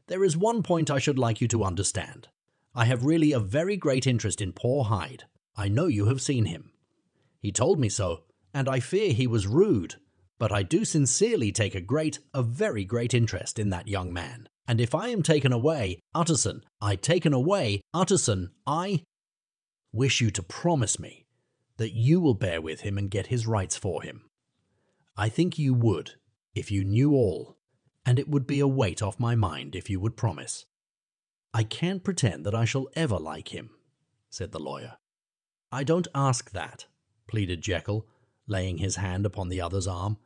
there is one point I should like you to understand. I have really a very great interest in poor Hyde. I know you have seen him. He told me so, and I fear he was rude, but I do sincerely take a very great interest in that young man. And if I am taken away, Utterson, I wish you to promise me that you will bear with him and get his rights for him. I think you would, if you knew all, and it would be a weight off my mind if you would promise. I can't pretend that I shall ever like him, said the lawyer. I don't ask that, pleaded Jekyll, laying his hand upon the other's arm.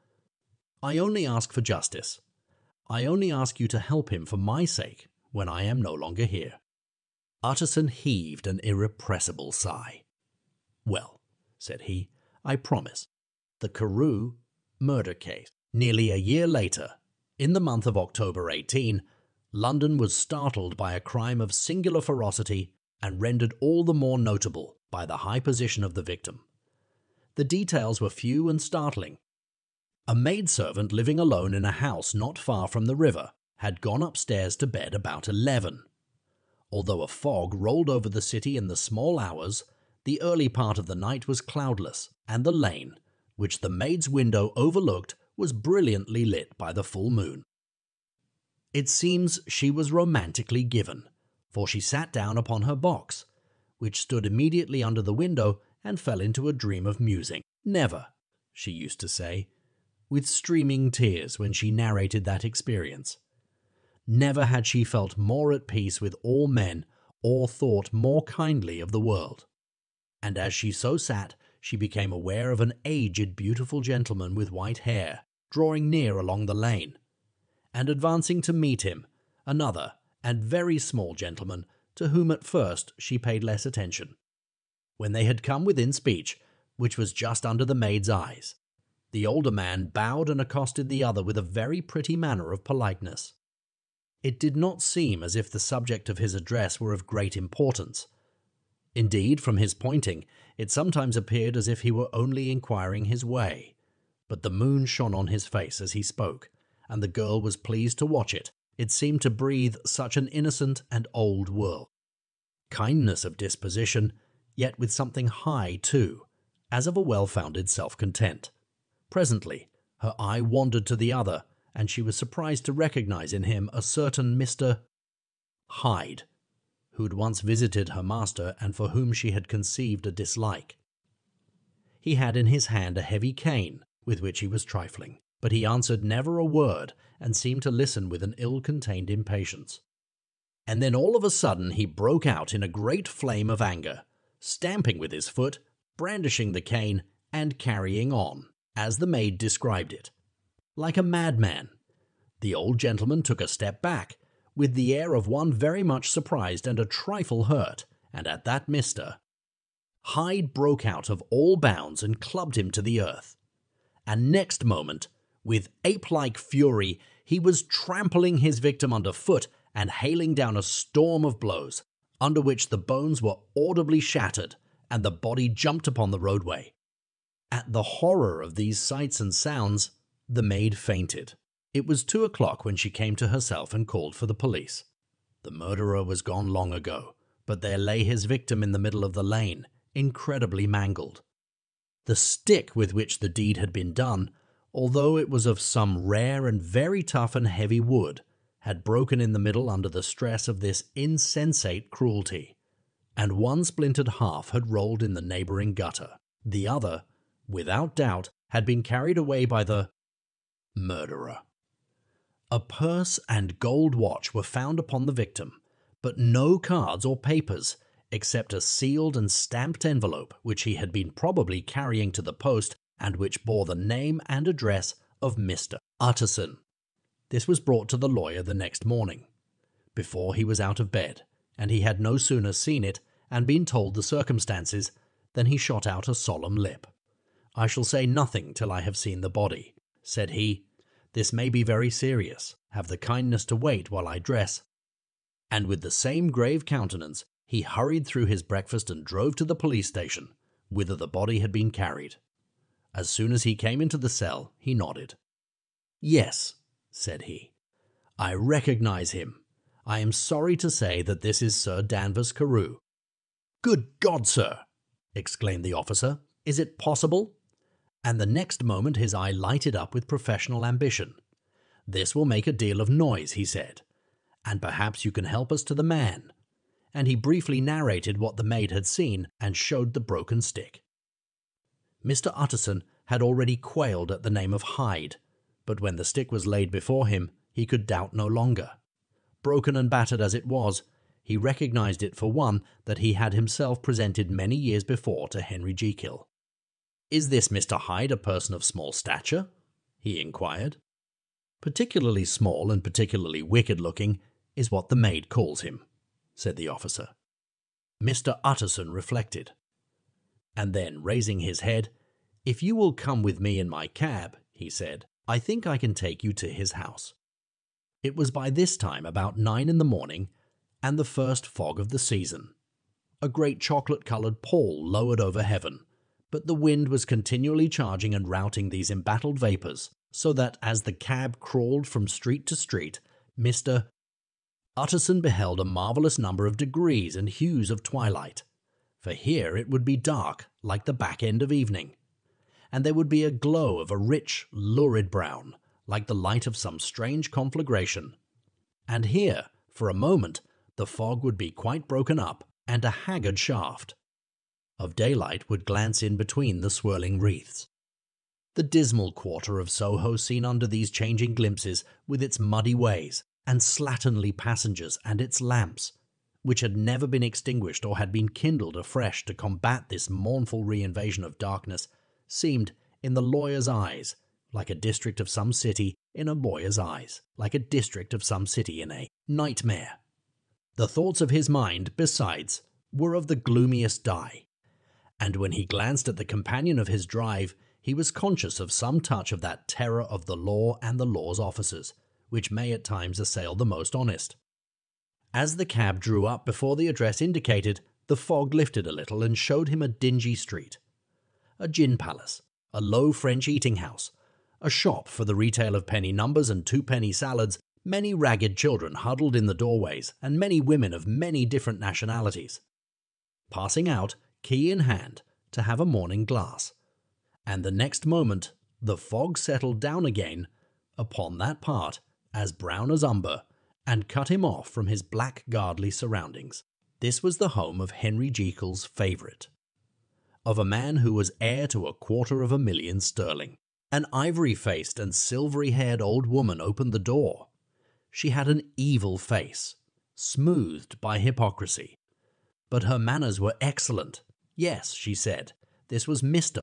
I only ask for justice. I only ask you to help him for my sake when I am no longer here. Utterson heaved an irrepressible sigh. Well, said he, I promise. The Carew murder case. Nearly a year later, in the month of October 18, London was startled by a crime of singular ferocity and rendered all the more notable by the high position of the victim. The details were few and startling. A maidservant living alone in a house not far from the river had gone upstairs to bed about 11. Although a fog rolled over the city in the small hours, the early part of the night was cloudless, and the lane, which the maid's window overlooked, was brilliantly lit by the full moon. It seems she was romantically given, for she sat down upon her box, which stood immediately under the window, and fell into a dream of musing. Never, she used to say, with streaming tears when she narrated that experience. Never had she felt more at peace with all men or thought more kindly of the world. And as she so sat, she became aware of an aged, beautiful gentleman with white hair drawing near along the lane, and advancing to meet him, another and very small gentleman to whom at first she paid less attention. When they had come within speech, which was just under the maid's eyes, the older man bowed and accosted the other with a very pretty manner of politeness. It did not seem as if the subject of his address were of great importance. Indeed, from his pointing, it sometimes appeared as if he were only inquiring his way. But the moon shone on his face as he spoke, and the girl was pleased to watch it. It seemed to breathe such an innocent and old world. Kindness of disposition, yet with something high too, as of a well-founded self-content. Presently, her eye wandered to the other, and she was surprised to recognize in him a certain Mr. Hyde, who had once visited her master and for whom she had conceived a dislike. He had in his hand a heavy cane with which he was trifling, but he answered never a word and seemed to listen with an ill-contained impatience. And then all of a sudden he broke out in a great flame of anger, stamping with his foot, brandishing the cane, and carrying on, as the maid described it, like a madman. The old gentleman took a step back, with the air of one very much surprised and a trifle hurt, and at that Mr. Hyde broke out of all bounds and clubbed him to the earth. And next moment, with ape-like fury, he was trampling his victim underfoot and hailing down a storm of blows, under which the bones were audibly shattered, and the body jumped upon the roadway. At the horror of these sights and sounds, the maid fainted. It was 2 o'clock when she came to herself and called for the police. The murderer was gone long ago, but there lay his victim in the middle of the lane, incredibly mangled. The stick with which the deed had been done, although it was of some rare and very tough and heavy wood, had broken in the middle under the stress of this insensate cruelty, and one splintered half had rolled in the neighboring gutter. The other, without doubt, had been carried away by the murderer. A purse and gold watch were found upon the victim, but no cards or papers, except a sealed and stamped envelope which he had been probably carrying to the post and which bore the name and address of Mr. Utterson. This was brought to the lawyer the next morning, before he was out of bed, and he had no sooner seen it and been told the circumstances than he shot out a solemn lip. "I shall say nothing till I have seen the body," said he. "This may be very serious. Have the kindness to wait while I dress." And with the same grave countenance, he hurried through his breakfast and drove to the police station, whither the body had been carried. As soon as he came into the cell, he nodded. "Yes," said he, "I recognize him. I am sorry to say that this is Sir Danvers Carew." "Good God, sir!" exclaimed the officer. "Is it possible?" And the next moment his eye lighted up with professional ambition. "This will make a deal of noise," he said, "and perhaps you can help us to the man." And he briefly narrated what the maid had seen and showed the broken stick. Mr. Utterson had already quailed at the name of Hyde, but when the stick was laid before him, he could doubt no longer. Broken and battered as it was, he recognized it for one that he had himself presented many years before to Henry Jekyll. "Is this Mr. Hyde a person of small stature?" he inquired. "Particularly small and particularly wicked-looking is what the maid calls him," said the officer. Mr. Utterson reflected, and then, raising his head, "If you will come with me in my cab," he said, "I think I can take you to his house." It was by this time about 9 in the morning, and the first fog of the season. A great chocolate-coloured pall lowered over heaven, but the wind was continually charging and routing these embattled vapours, so that as the cab crawled from street to street, Mr. Utterson beheld a marvellous number of degrees and hues of twilight. For here it would be dark like the back end of evening, and there would be a glow of a rich, lurid brown, like the light of some strange conflagration. And here, for a moment, the fog would be quite broken up, and a haggard shaft of daylight would glance in between the swirling wreaths. The dismal quarter of Soho seen under these changing glimpses, with its muddy ways and slatternly passengers and its lamps, which had never been extinguished or had been kindled afresh to combat this mournful reinvasion of darkness, seemed, in the lawyer's eyes, like a district of some city in a lawyer's eyes, like a district of some city in a nightmare. The thoughts of his mind, besides, were of the gloomiest dye, and when he glanced at the companion of his drive, he was conscious of some touch of that terror of the law and the law's officers, which may at times assail the most honest. As the cab drew up before the address indicated, the fog lifted a little and showed him a dingy street, a gin palace, a low French eating house, a shop for the retail of penny numbers and twopenny salads, many ragged children huddled in the doorways, and many women of many different nationalities. Passing out, key in hand, to have a morning glass, and the next moment the fog settled down again upon that part as brown as umber and cut him off from his blackguardly surroundings. This was the home of Henry Jekyll's favourite, of a man who was heir to £250,000 sterling. An ivory-faced and silvery-haired old woman opened the door. She had an evil face, smoothed by hypocrisy, but her manners were excellent. Yes, she said, this was Mr.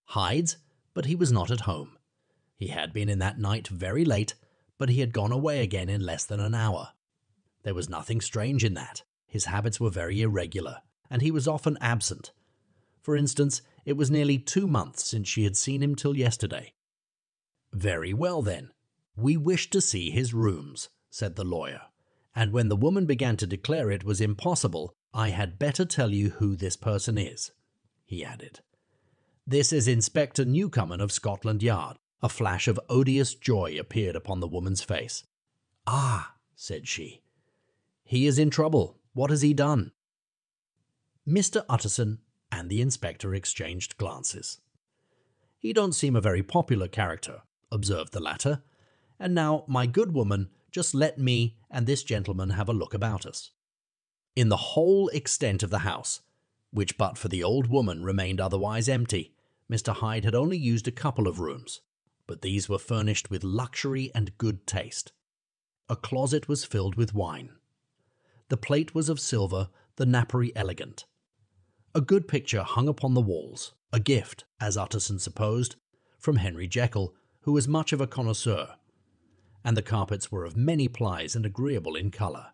Hyde's, but he was not at home. He had been in that night very late, but he had gone away again in less than an hour. There was nothing strange in that. His habits were very irregular, and he was often absent. For instance, it was nearly 2 months since she had seen him till yesterday. Very well then, we wish to see his rooms, said the lawyer, and when the woman began to declare it was impossible, I had better tell you who this person is, he added. This is Inspector Newcomen of Scotland Yard. A flash of odious joy appeared upon the woman's face. Ah, said she, he is in trouble. What has he done? Mr. Utterson and the inspector exchanged glances. He don't seem a very popular character, observed the latter, and now, my good woman, just let me and this gentleman have a look about us. In the whole extent of the house, which but for the old woman remained otherwise empty, Mr. Hyde had only used a couple of rooms, but these were furnished with luxury and good taste. A closet was filled with wine. The plate was of silver, the napery elegant. A good picture hung upon the walls, a gift, as Utterson supposed, from Henry Jekyll, who was much of a connoisseur, and the carpets were of many plies and agreeable in colour.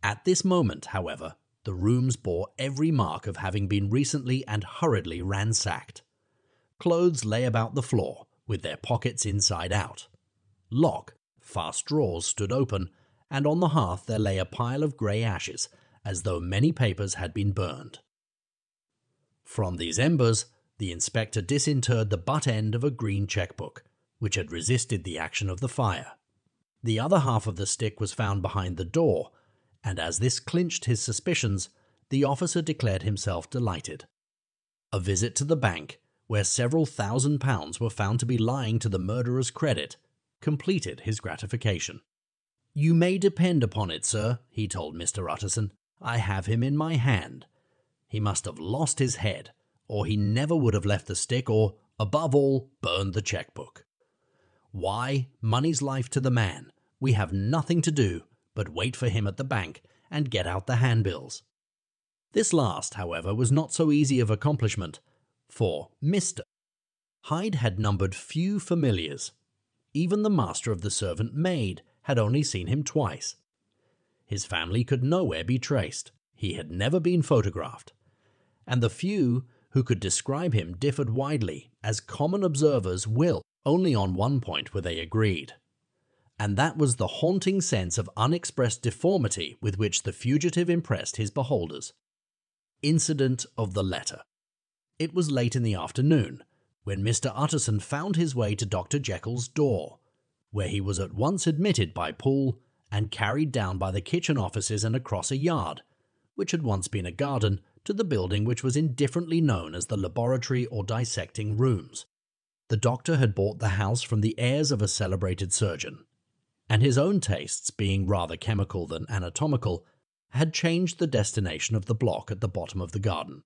At this moment, however, the rooms bore every mark of having been recently and hurriedly ransacked. Clothes lay about the floor, with their pockets inside out. Fast drawers stood open, and on the hearth there lay a pile of grey ashes, as though many papers had been burned. From these embers, the inspector disinterred the butt end of a green cheque-book, which had resisted the action of the fire. The other half of the stick was found behind the door, and as this clinched his suspicions, the officer declared himself delighted. A visit to the bank, where several £1,000s were found to be lying to the murderer's credit, completed his gratification. You may depend upon it, sir, he told Mr. Utterson, I have him in my hand. He must have lost his head, or he never would have left the stick or, above all, burned the cheque-book. Why, money's life to the man. We have nothing to do but wait for him at the bank and get out the handbills. This last, however, was not so easy of accomplishment, for Mr. Hyde had numbered few familiars. Even the master of the servant maid had only seen him twice. His family could nowhere be traced. He had never been photographed. And the few who could describe him differed widely, as common observers will. Only on one point were they agreed, and that was the haunting sense of unexpressed deformity with which the fugitive impressed his beholders. Incident of the letter. It was late in the afternoon, when Mr. Utterson found his way to Dr. Jekyll's door, where he was at once admitted by Poole and carried down by the kitchen offices and across a yard, which had once been a garden, to the building which was indifferently known as the laboratory or dissecting rooms. The doctor had bought the house from the heirs of a celebrated surgeon, and his own tastes, being rather chemical than anatomical, had changed the destination of the block at the bottom of the garden.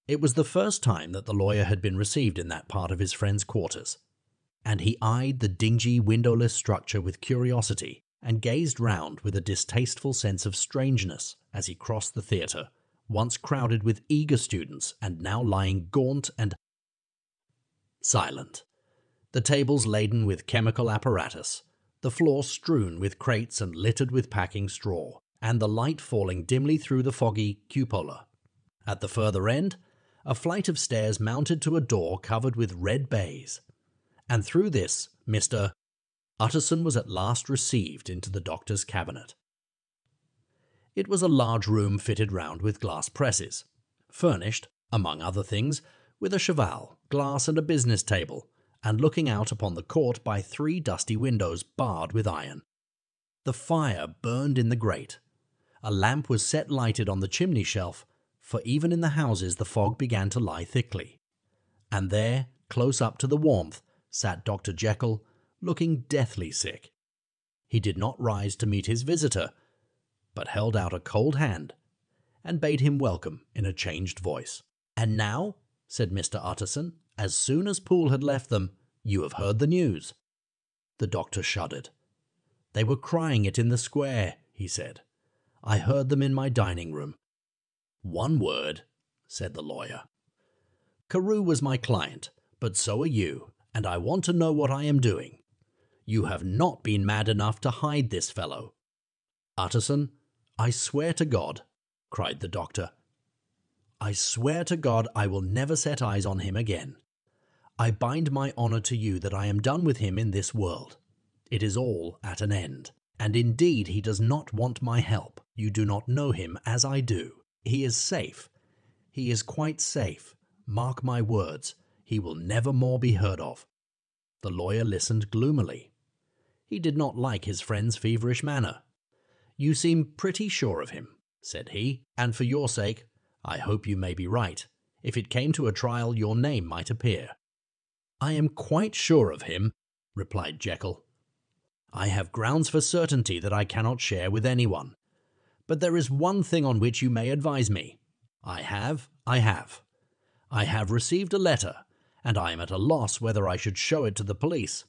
It was the first time that the lawyer had been received in that part of his friend's quarters, and he eyed the dingy, windowless structure with curiosity and gazed round with a distasteful sense of strangeness as he crossed the theatre, once crowded with eager students and now lying gaunt and silent, the tables laden with chemical apparatus, the floor strewn with crates and littered with packing straw, and the light falling dimly through the foggy cupola. At the further end, a flight of stairs mounted to a door covered with red baize, and through this Mr. Utterson was at last received into the doctor's cabinet. It was a large room fitted round with glass presses, furnished, among other things, with a cheval, glass and a business table, and looking out upon the court by 3 dusty windows barred with iron. The fire burned in the grate. A lamp was set lighted on the chimney shelf, for even in the houses the fog began to lie thickly. And there, close up to the warmth, sat Dr. Jekyll, looking deathly sick. He did not rise to meet his visitor, but held out a cold hand and bade him welcome in a changed voice. "And now," said Mr. Utterson, as soon as Poole had left them, "you have heard the news." The doctor shuddered. "They were crying it in the square," he said. "I heard them in my dining room." "One word," said the lawyer. "Carew was my client, but so are you, and I want to know what I am doing. You have not been mad enough to hide this fellow." "Utterson, I swear to God," cried the doctor, "I swear to God I will never set eyes on him again. I bind my honor to you that I am done with him in this world. It is all at an end. And indeed he does not want my help. You do not know him as I do. He is safe. He is quite safe. Mark my words, he will never more be heard of." The lawyer listened gloomily. He did not like his friend's feverish manner. "You seem pretty sure of him," said he, "and for your sake, I hope you may be right. If it came to a trial, your name might appear." "I am quite sure of him," replied Jekyll. "I have grounds for certainty that I cannot share with anyone. But there is one thing on which you may advise me. I have received a letter, and I am at a loss whether I should show it to the police.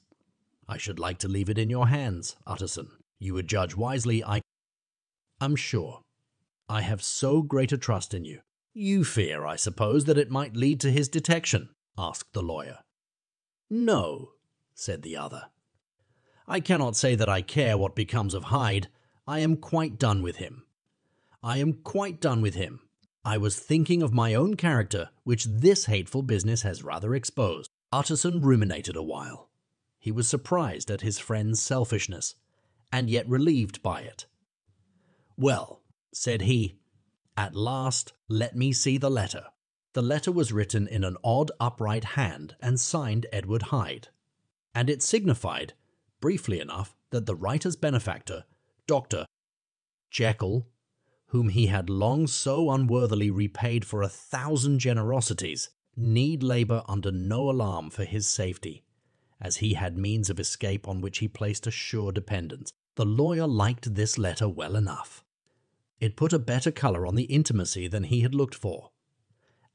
I should like to leave it in your hands, Utterson. You would judge wisely, I'm sure. I have so great a trust in you." "You fear, I suppose, that it might lead to his detection?" asked the lawyer. "No," said the other. "I cannot say that I care what becomes of Hyde. I am quite done with him. I was thinking of my own character, which this hateful business has rather exposed." Utterson ruminated a while. He was surprised at his friend's selfishness, and yet relieved by it. "Well," said he, "at last let me see the letter." The letter was written in an odd upright hand and signed Edward Hyde, and it signified, briefly enough, that the writer's benefactor, Dr. Jekyll, whom he had long so unworthily repaid for 1,000 generosities, need labour under no alarm for his safety, as he had means of escape on which he placed a sure dependence. The lawyer liked this letter well enough. It put a better colour on the intimacy than he had looked for,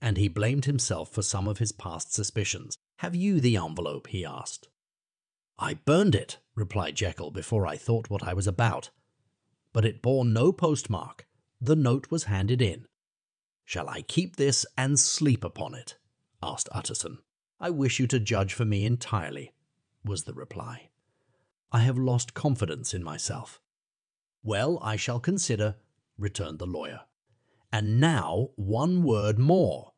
and he blamed himself for some of his past suspicions. "Have you the envelope?" he asked. "I burned it," replied Jekyll, "before I thought what I was about. But it bore no postmark. The note was handed in." "Shall I keep this and sleep upon it?" asked Utterson. "I wish you to judge for me entirely," was the reply. "I have lost confidence in myself." "Well, I shall consider," returned the lawyer. "And now one word more.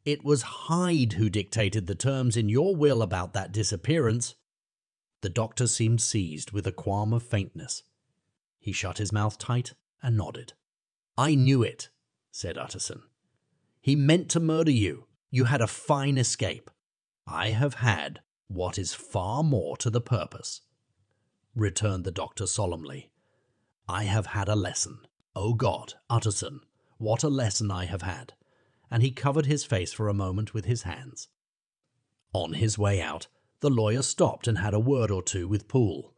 It was Hyde who dictated the terms in your will about that disappearance." The doctor seemed seized with a qualm of faintness. He shut his mouth tight and nodded. "I knew it," said Utterson. "He meant to murder you. You had a fine escape. I have had what is far more to the purpose," returned the doctor solemnly. "I have had a lesson. Oh God, Utterson, what a lesson I have had!" And he covered his face for a moment with his hands. On his way out, the lawyer stopped and had a word or two with Poole.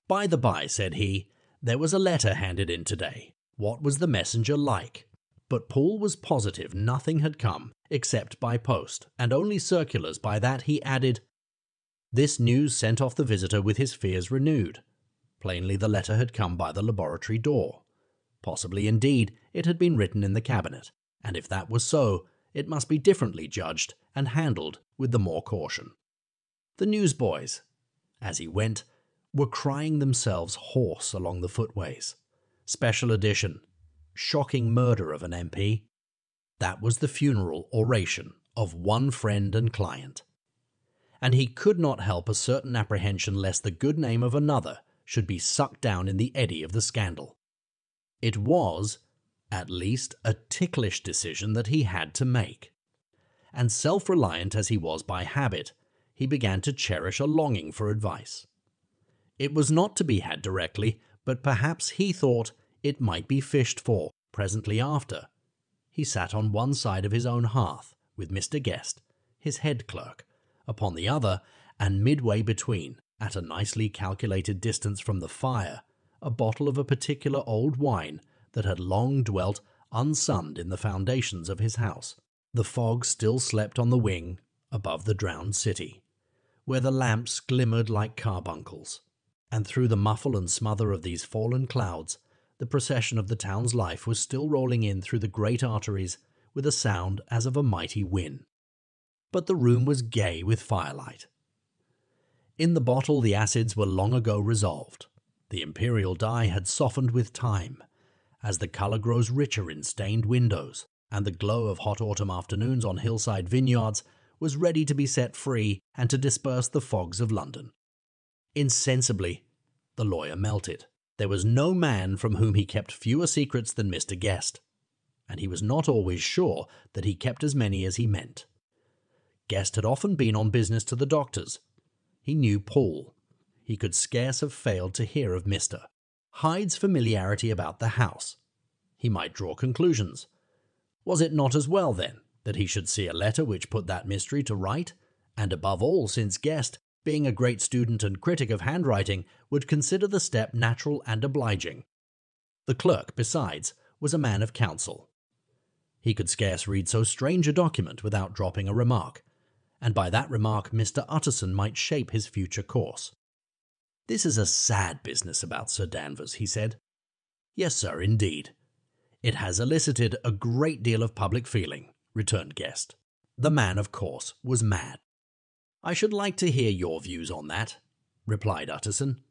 "By the by," said he, "there was a letter handed in today. What was the messenger like?" But Poole was positive nothing had come, except by post, and only circulars. By that he added, "This news sent off the visitor with his fears renewed. Plainly the letter had come by the laboratory door. Possibly, indeed, it had been written in the cabinet, and if that was so, it must be differently judged and handled with the more caution." The newsboys, as he went, were crying themselves hoarse along the footways. Special edition. Shocking murder of an MP. That was the funeral oration of one friend and client. And he could not help a certain apprehension lest the good name of another should be sucked down in the eddy of the scandal. It was, at least, a ticklish decision that he had to make. And self-reliant as he was by habit, he began to cherish a longing for advice. It was not to be had directly, but perhaps he thought it might be fished for presently after. He sat on one side of his own hearth, with Mr. Guest, his head clerk, upon the other, and midway between, at a nicely calculated distance from the fire, a bottle of a particular old wine that had long dwelt unsunned in the foundations of his house. The fog still slept on the wing above the drowned city, where the lamps glimmered like carbuncles, and through the muffle and smother of these fallen clouds, the procession of the town's life was still rolling in through the great arteries with a sound as of a mighty wind. But the room was gay with firelight. In the bottle the acids were long ago resolved. The imperial dye had softened with time, as the colour grows richer in stained windows, and the glow of hot autumn afternoons on hillside vineyards was ready to be set free and to disperse the fogs of London. Insensibly, the lawyer melted. There was no man from whom he kept fewer secrets than Mr. Guest, and he was not always sure that he kept as many as he meant. Guest had often been on business to the doctor's. He knew Paul. He could scarce have failed to hear of Mr. Hyde's familiarity about the house. He might draw conclusions. Was it not as well, then, that he should see a letter which put that mystery to right, and above all, since Guest, being a great student and critic of handwriting, would consider the step natural and obliging? The clerk, besides, was a man of counsel. He could scarce read so strange a document without dropping a remark, and by that remark Mr. Utterson might shape his future course. "This is a sad business about Sir Danvers," he said. "Yes, sir, indeed. It has elicited a great deal of public feeling," returned Guest. "The man, of course, was mad." "I should like to hear your views on that," replied Utterson.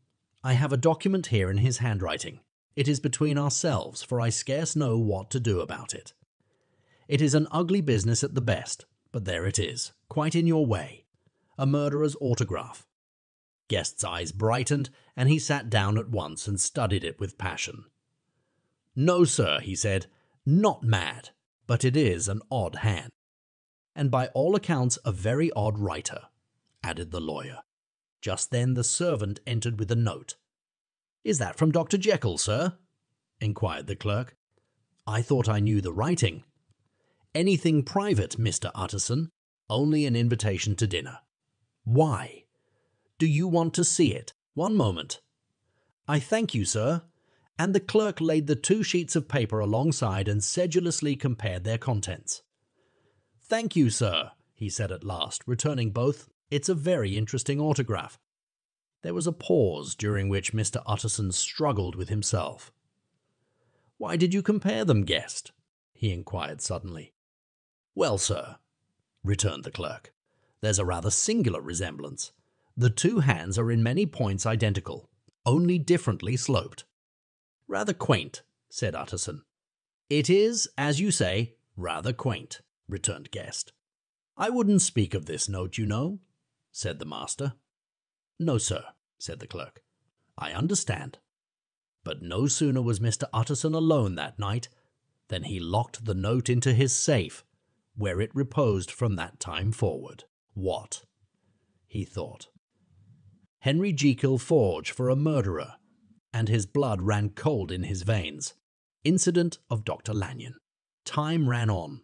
"I have a document here in his handwriting. It is between ourselves, for I scarce know what to do about it. It is an ugly business at the best, but there it is, quite in your way. A murderer's autograph." Guest's eyes brightened, and he sat down at once and studied it with passion. "No, sir," he said, "not mad, but it is an odd hand. And by all accounts a very odd writer," added the lawyer. Just then the servant entered with a note. "Is that from Dr. Jekyll, sir?" inquired the clerk. "I thought I knew the writing." "Anything private, Mr. Utterson, only an invitation to dinner." "Why?" "Do you want to see it? One moment." "I thank you, sir." And the clerk laid the 2 sheets of paper alongside and sedulously compared their contents. "Thank you, sir," he said at last, returning both. "It's a very interesting autograph." There was a pause, during which Mr. Utterson struggled with himself. "Why did you compare them, Guest?" he inquired suddenly. "Well, sir," returned the clerk, "there's a rather singular resemblance. The 2 hands are in many points identical, only differently sloped." "Rather quaint," said Utterson. "It is, as you say, rather quaint," returned Guest. "I wouldn't speak of this note, you know," said the master. "No, sir," said the clerk. "I understand." But no sooner was Mr. Utterson alone that night than he locked the note into his safe, where it reposed from that time forward. What? He thought. Henry Jekyll forged for a murderer, and his blood ran cold in his veins. Incident of Dr. Lanyon. Time ran on.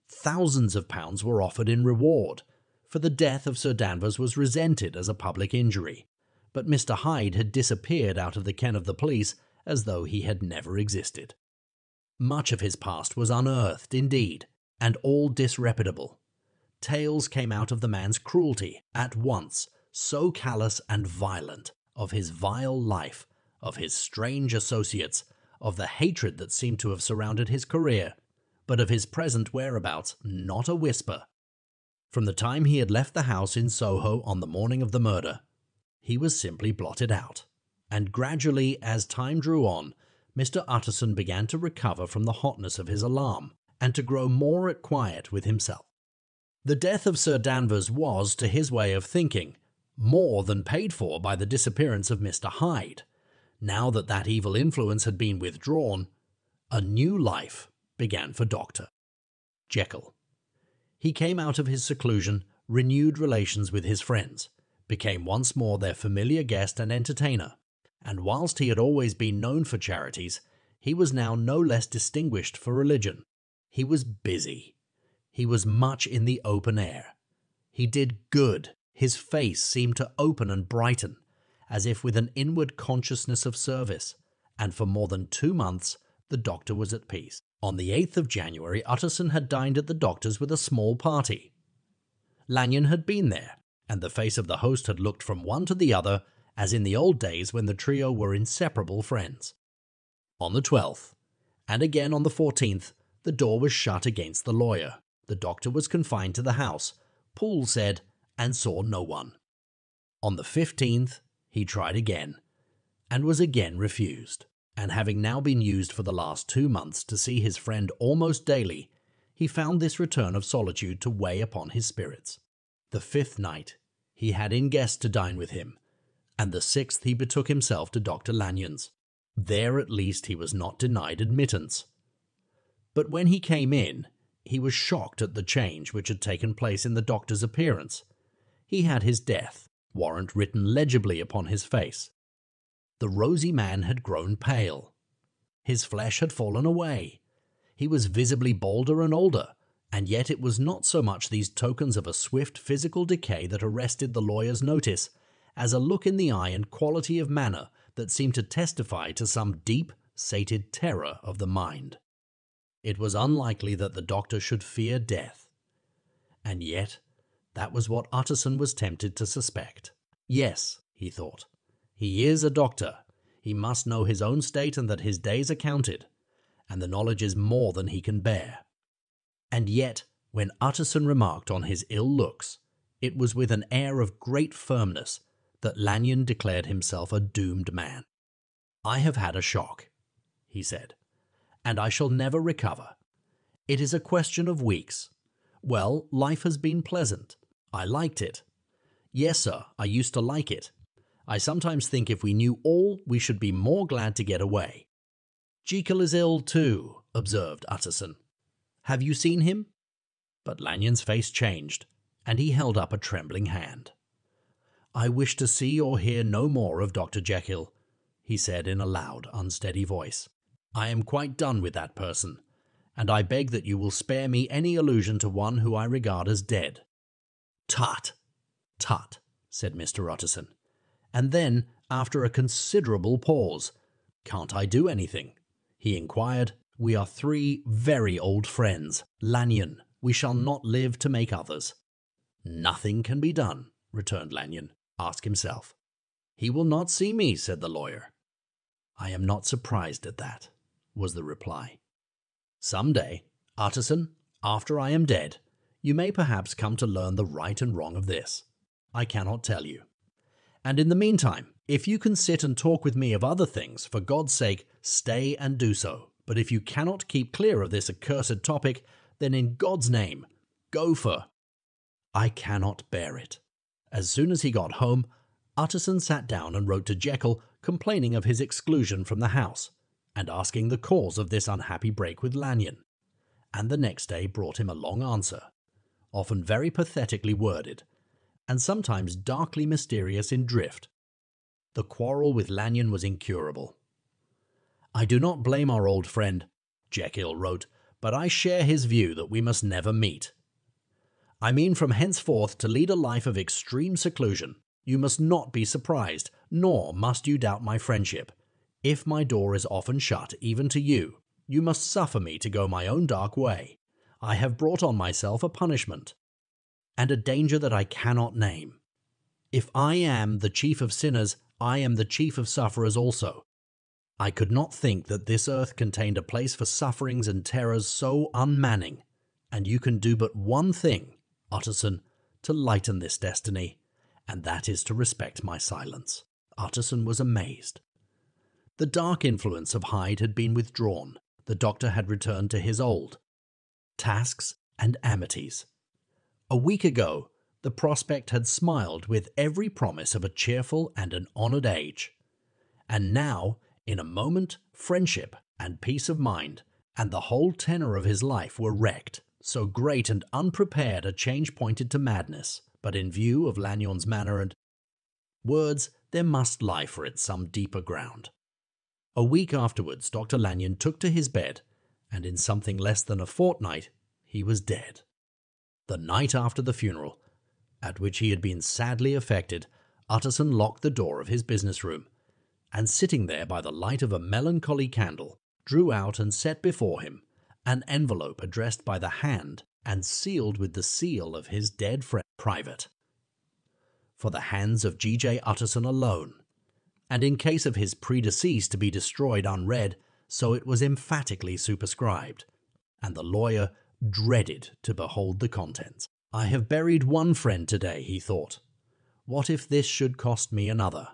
Thousands of pounds were offered in reward, for the death of Sir Danvers was resented as a public injury, but Mr. Hyde had disappeared out of the ken of the police as though he had never existed. Much of his past was unearthed, indeed, and all disreputable. Tales came out of the man's cruelty, at once so callous and violent, of his vile life, of his strange associates, of the hatred that seemed to have surrounded his career, but of his present whereabouts not a whisper. From the time he had left the house in Soho on the morning of the murder, he was simply blotted out, and gradually, as time drew on, Mr. Utterson began to recover from the hotness of his alarm, and to grow more at quiet with himself. The death of Sir Danvers was, to his way of thinking, more than paid for by the disappearance of Mr. Hyde. Now that that evil influence had been withdrawn, a new life began for Dr. Jekyll. He came out of his seclusion, renewed relations with his friends, became once more their familiar guest and entertainer, and whilst he had always been known for charities, he was now no less distinguished for religion. He was busy. He was much in the open air. He did good. His face seemed to open and brighten, as if with an inward consciousness of service, and for more than 2 months the doctor was at peace. On the 8th of January, Utterson had dined at the doctor's with a small party. Lanyon had been there, and the face of the host had looked from one to the other, as in the old days when the trio were inseparable friends. On the 12th, and again on the 14th, the door was shut against the lawyer. The doctor was confined to the house, Poole said, and saw no one. On the 15th, he tried again, and was again refused, and having now been used for the last 2 months to see his friend almost daily, he found this return of solitude to weigh upon his spirits. The 5th night, he had in guests to dine with him, and the 6th he betook himself to Dr. Lanyon's. There at least he was not denied admittance. But when he came in, he was shocked at the change which had taken place in the doctor's appearance. He had his death warrant written legibly upon his face. The rosy man had grown pale. His flesh had fallen away. He was visibly balder and older, and yet it was not so much these tokens of a swift physical decay that arrested the lawyer's notice, as a look in the eye and quality of manner that seemed to testify to some deep, sated terror of the mind. It was unlikely that the doctor should fear death. And yet, that was what Utterson was tempted to suspect. Yes, he thought, he is a doctor. He must know his own state and that his days are counted, and the knowledge is more than he can bear. And yet, when Utterson remarked on his ill looks, it was with an air of great firmness that Lanyon declared himself a doomed man. "I have had a shock," he said, "and I shall never recover. It is a question of weeks. Well, life has been pleasant. I liked it. Yes, sir, I used to like it. I sometimes think if we knew all, we should be more glad to get away." "Jekyll is ill too," observed Utterson. "Have you seen him?" But Lanyon's face changed, and he held up a trembling hand. "I wish to see or hear no more of Dr. Jekyll," he said in a loud, unsteady voice. "I am quite done with that person, and I beg that you will spare me any allusion to one who I regard as dead." "Tut, tut," said Mr. Utterson, and then, after a considerable pause, "Can't I do anything?" he inquired. "We are 3 very old friends. Lanyon, we shall not live to make others." "Nothing can be done," returned Lanyon. "Ask himself." "He will not see me," said the lawyer. "I am not surprised at that," was the reply. "Some day, Utterson, after I am dead, you may perhaps come to learn the right and wrong of this. I cannot tell you. And in the meantime, if you can sit and talk with me of other things, for God's sake, stay and do so. But if you cannot keep clear of this accursed topic, then in God's name, go for—" "I cannot bear it." As soon as he got home, Utterson sat down and wrote to Jekyll, complaining of his exclusion from the house, and asking the cause of this unhappy break with Lanyon, and the next day brought him a long answer, often very pathetically worded, and sometimes darkly mysterious in drift. The quarrel with Lanyon was incurable. "I do not blame our old friend," Jekyll wrote, "but I share his view that we must never meet. I mean from henceforth to lead a life of extreme seclusion. You must not be surprised, nor must you doubt my friendship. If my door is often shut, even to you, you must suffer me to go my own dark way. I have brought on myself a punishment, and a danger that I cannot name. If I am the chief of sinners, I am the chief of sufferers also. I could not think that this earth contained a place for sufferings and terrors so unmanning, and you can do but one thing, Utterson, to lighten this destiny, and that is to respect my silence." Utterson was amazed. The dark influence of Hyde had been withdrawn. The doctor had returned to his old tasks and amities. A week ago, the prospect had smiled with every promise of a cheerful and an honoured age. And now, in a moment, friendship and peace of mind and the whole tenor of his life were wrecked. So great and unprepared a change pointed to madness, but in view of Lanyon's manner and words, there must lie for it some deeper ground. A week afterwards, Dr. Lanyon took to his bed and in something less than a fortnight he was dead. The night after the funeral, at which he had been sadly affected, Utterson locked the door of his business room, and sitting there by the light of a melancholy candle, drew out and set before him an envelope addressed by the hand and sealed with the seal of his dead friend, private, for the hands of G.J. Utterson alone, and in case of his predecease to be destroyed unread, so it was emphatically superscribed, and the lawyer dreaded to behold the contents. "I have buried one friend today," he thought. "What if this should cost me another?"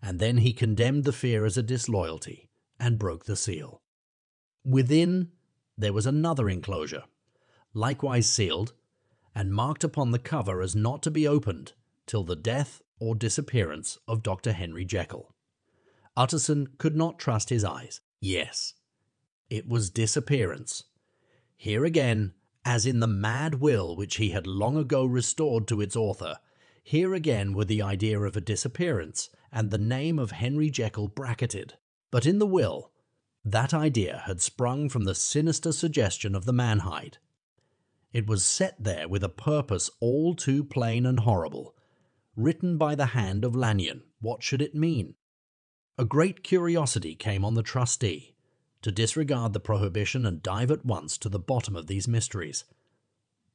And then he condemned the fear as a disloyalty, and broke the seal. Within there was another enclosure, likewise sealed, and marked upon the cover as not to be opened till the death or disappearance of Dr. Henry Jekyll. Utterson could not trust his eyes. Yes, it was disappearance. Here again, as in the mad will which he had long ago restored to its author, here again were the idea of a disappearance and the name of Henry Jekyll bracketed. But in the will, that idea had sprung from the sinister suggestion of the man-hide. It was set there with a purpose all too plain and horrible. Written by the hand of Lanyon, what should it mean? A great curiosity came on the trustee to disregard the prohibition and dive at once to the bottom of these mysteries.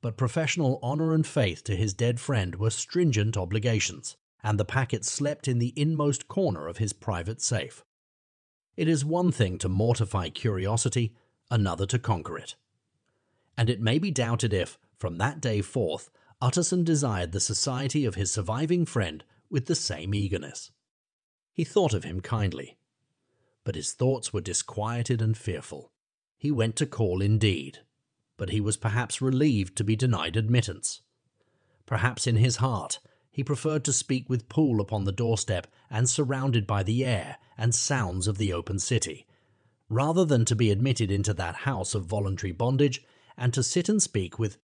But professional honor and faith to his dead friend were stringent obligations, and the packet slept in the inmost corner of his private safe. It is one thing to mortify curiosity, another to conquer it. And it may be doubted if, from that day forth, Utterson desired the society of his surviving friend with the same eagerness. He thought of him kindly, but his thoughts were disquieted and fearful. He went to call indeed, but he was perhaps relieved to be denied admittance. Perhaps in his heart he preferred to speak with Poole upon the doorstep and surrounded by the air and sounds of the open city, rather than to be admitted into that house of voluntary bondage and to sit and speak with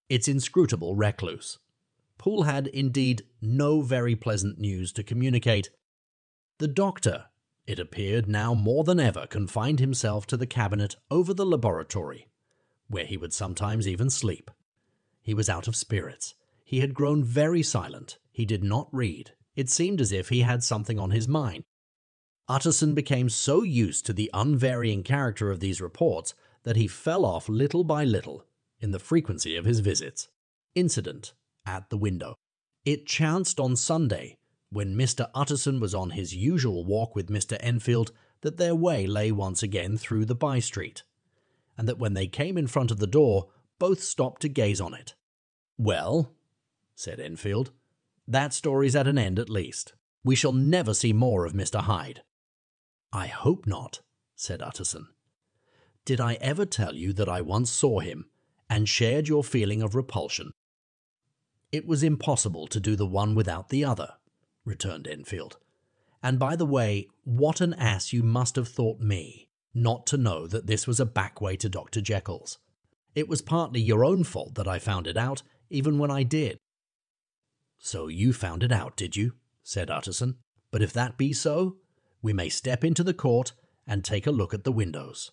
its inscrutable recluse. Poole had, indeed, no very pleasant news to communicate. The doctor, it appeared, now more than ever confined himself to the cabinet over the laboratory, where he would sometimes even sleep. He was out of spirits. He had grown very silent. He did not read. It seemed as if he had something on his mind. Utterson became so used to the unvarying character of these reports that he fell off little by little in the frequency of his visits. Incident at the window. It chanced on Sunday, when Mr. Utterson was on his usual walk with Mr. Enfield, that their way lay once again through the by-street, and that when they came in front of the door, both stopped to gaze on it. "Well," said Enfield, "that story's at an end at least. We shall never see more of Mr. Hyde." "I hope not," said Utterson. "Did I ever tell you that I once saw him and shared your feeling of repulsion?" "It was impossible to do the one without the other," returned Enfield. "And by the way, what an ass you must have thought me, not to know that this was a back way to Dr. Jekyll's. It was partly your own fault that I found it out, even when I did." "So you found it out, did you?" said Utterson. "But if that be so, we may step into the court and take a look at the windows.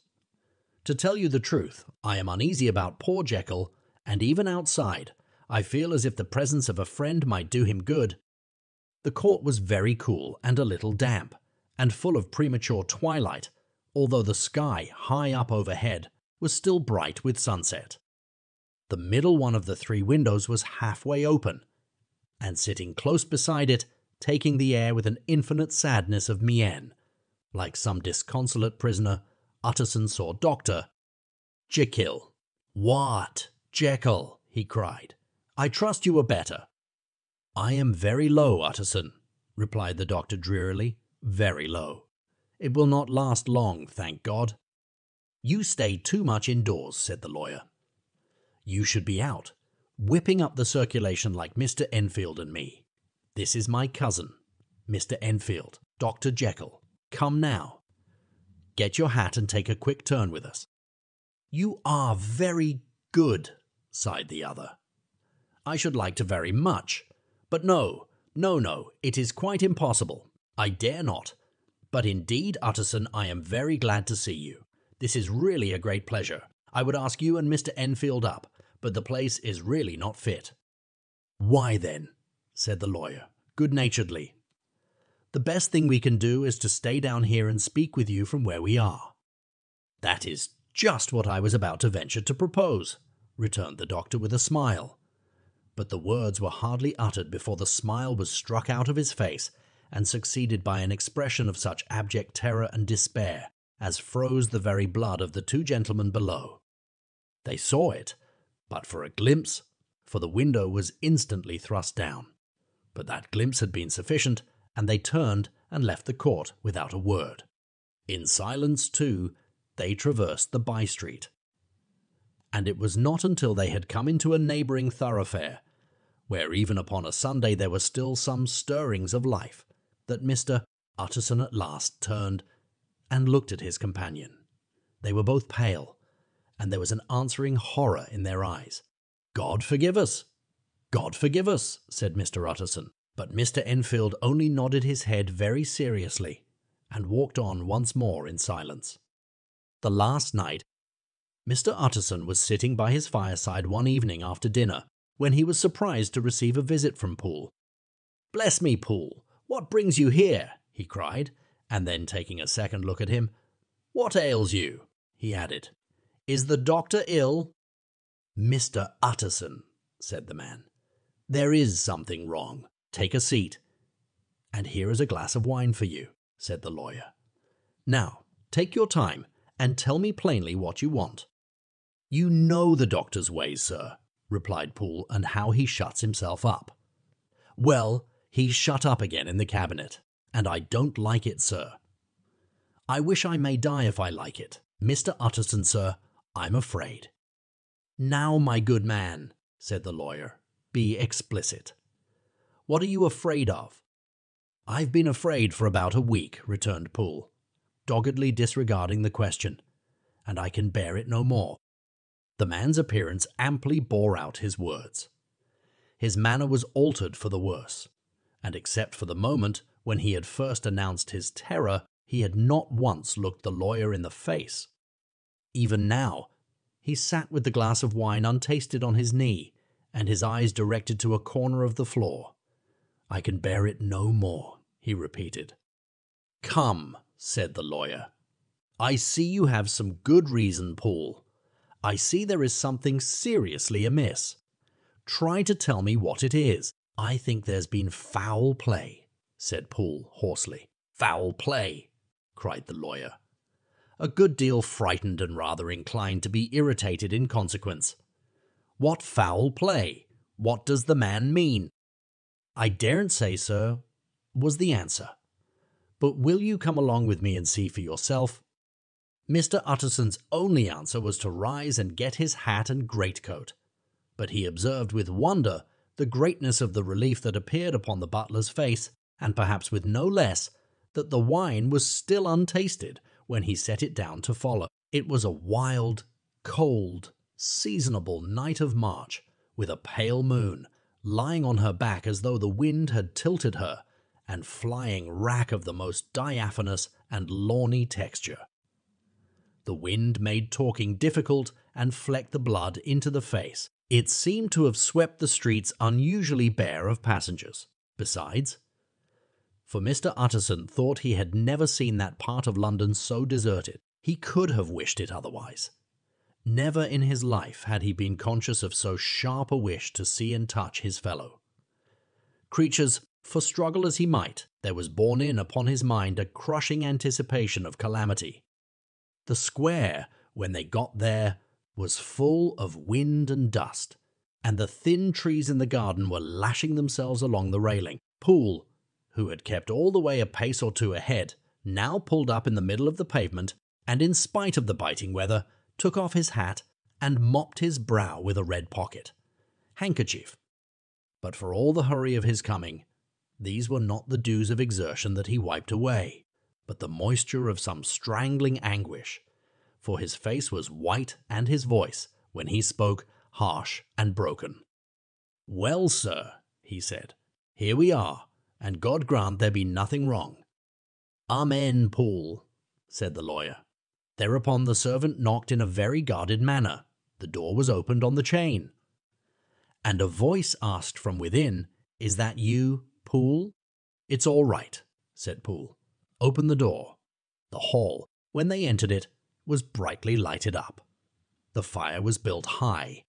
To tell you the truth, I am uneasy about poor Jekyll, and even outside, I feel as if the presence of a friend might do him good." The court was very cool and a little damp, and full of premature twilight, although the sky, high up overhead, was still bright with sunset. The middle one of the three windows was halfway open, and sitting close beside it, taking the air with an infinite sadness of mien, like some disconsolate prisoner, Utterson saw Dr. Jekyll. "What, Jekyll?" he cried. "I trust you are better." "I am very low, Utterson," replied the doctor drearily, "very low. It will not last long, thank God." "You stay too much indoors," said the lawyer. "You should be out, whipping up the circulation like Mr. Enfield and me. This is my cousin, Mr. Enfield, Dr. Jekyll. Come now. Get your hat and take a quick turn with us." "You are very good," sighed the other. "I should like to very much. But no, it is quite impossible. I dare not. But indeed, Utterson, I am very glad to see you. This is really a great pleasure. I would ask you and Mr. Enfield up, but the place is really not fit." "Why then?" said the lawyer, good-naturedly. "The best thing we can do is to stay down here and speak with you from where we are." "That is just what I was about to venture to propose," returned the doctor with a smile. But the words were hardly uttered before the smile was struck out of his face and succeeded by an expression of such abject terror and despair as froze the very blood of the two gentlemen below. They saw it, but for a glimpse, for the window was instantly thrust down. But that glimpse had been sufficient, and they turned and left the court without a word. In silence, too, they traversed the by-street. And it was not until they had come into a neighbouring thoroughfare, where even upon a Sunday there were still some stirrings of life, that Mr. Utterson at last turned and looked at his companion. They were both pale, and there was an answering horror in their eyes. "God forgive us! God forgive us!" said Mr. Utterson, but Mr. Enfield only nodded his head very seriously and walked on once more in silence. The last night, Mr. Utterson was sitting by his fireside one evening after dinner when he was surprised to receive a visit from Poole. "Bless me, Poole, what brings you here?" he cried, and then taking a second look at him, "What ails you?" he added. "Is the doctor ill?" "Mr. Utterson," said the man, "there is something wrong. Take a seat." "And here is a glass of wine for you," said the lawyer. "Now, take your time and tell me plainly what you want." "You know the doctor's ways, sir," replied Poole, "and how he shuts himself up." "Well, he's shut up again in the cabinet, and I don't like it, sir. I wish I may die if I like it. Mr. Utterson, sir, I'm afraid." "Now, my good man," said the lawyer, "be explicit. What are you afraid of?" "I've been afraid for about a week," returned Poole, doggedly disregarding the question, "and I can bear it no more." The man's appearance amply bore out his words. His manner was altered for the worse, and except for the moment when he had first announced his terror, he had not once looked the lawyer in the face. Even now, he sat with the glass of wine untasted on his knee, and his eyes directed to a corner of the floor. "I can bear it no more," he repeated. "Come," said the lawyer. "I see you have some good reason, Poole. I see there is something seriously amiss. Try to tell me what it is." "I think there's been foul play," said Poole hoarsely. "Foul play!" cried the lawyer, a good deal frightened and rather inclined to be irritated in consequence. "What foul play? What does the man mean?" "I daren't say, sir," was the answer. "But will you come along with me and see for yourself?" Mr. Utterson's only answer was to rise and get his hat and greatcoat, but he observed with wonder the greatness of the relief that appeared upon the butler's face, and perhaps with no less, that the wine was still untasted when he set it down to follow. It was a wild, cold, seasonable night of March, with a pale moon, lying on her back as though the wind had tilted her, and flying wrack of the most diaphanous and lawny texture. The wind made talking difficult and flecked the blood into the face. It seemed to have swept the streets unusually bare of passengers. Besides, for Mr. Utterson thought he had never seen that part of London so deserted. He could have wished it otherwise. Never in his life had he been conscious of so sharp a wish to see and touch his fellow creatures. For struggle as he might, there was borne in upon his mind a crushing anticipation of calamity. The square, when they got there, was full of wind and dust, and the thin trees in the garden were lashing themselves along the railing. Poole, who had kept all the way a pace or two ahead, now pulled up in the middle of the pavement, and in spite of the biting weather, took off his hat and mopped his brow with a red handkerchief. But for all the hurry of his coming, these were not the dews of exertion that he wiped away, but the moisture of some strangling anguish, for his face was white and his voice, when he spoke, harsh and broken. "Well, sir," he said, "here we are, and God grant there be nothing wrong." "Amen, Poole," said the lawyer. Thereupon the servant knocked in a very guarded manner. The door was opened on the chain. And a voice asked from within, "Is that you, Poole?" "It's all right," said Poole. "Open the door." The hall, when they entered it, was brightly lighted up. The fire was built high,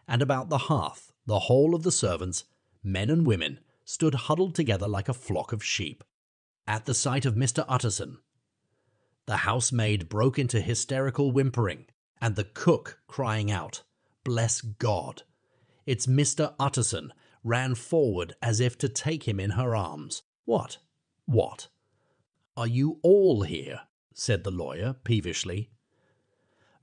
and about the hearth the whole of the servants, men and women, stood huddled together like a flock of sheep. At the sight of Mr. Utterson, the housemaid broke into hysterical whimpering, and the cook, crying out, "Bless God! It's Mr. Utterson," ran forward as if to take him in her arms. "What? What? Are you all here?" said the lawyer peevishly.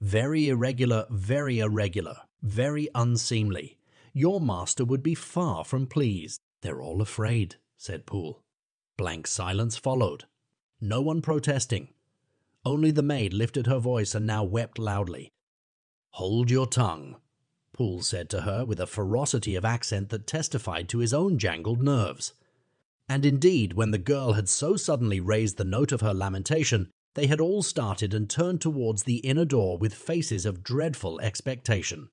"Very irregular, very unseemly. Your master would be far from pleased." "They're all afraid," said Poole. Blank silence followed, no one protesting. Only the maid lifted her voice and now wept loudly. "Hold your tongue," Poole said to her with a ferocity of accent that testified to his own jangled nerves. And indeed, when the girl had so suddenly raised the note of her lamentation, they had all started and turned towards the inner door with faces of dreadful expectation.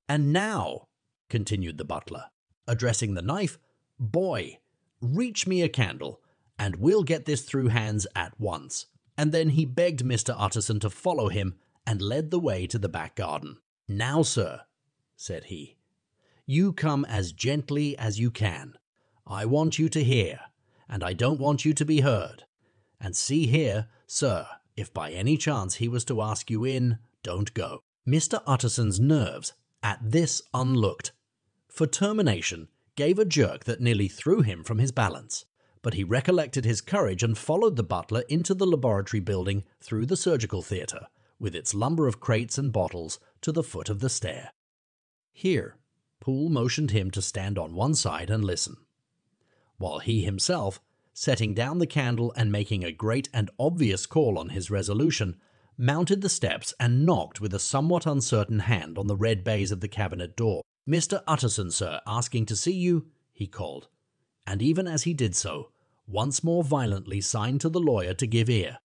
"And now," continued the butler, addressing the knife, "boy, reach me a candle, and we'll get this through hands at once." And then he begged Mr. Utterson to follow him and led the way to the back garden. "Now, sir," said he, "you come as gently as you can. I want you to hear, and I don't want you to be heard. And see here, sir, if by any chance he was to ask you in, don't go." Mr. Utterson's nerves, at this unlooked for termination, gave a jerk that nearly threw him from his balance. But he recollected his courage and followed the butler into the laboratory building through the surgical theatre, with its lumber of crates and bottles, to the foot of the stair. Here, Poole motioned him to stand on one side and listen, while he himself, setting down the candle and making a great and obvious call on his resolution, mounted the steps and knocked with a somewhat uncertain hand on the red baize of the cabinet door. "Mr. Utterson, sir, asking to see you," he called, and even as he did so, once more violently signed to the lawyer to give ear.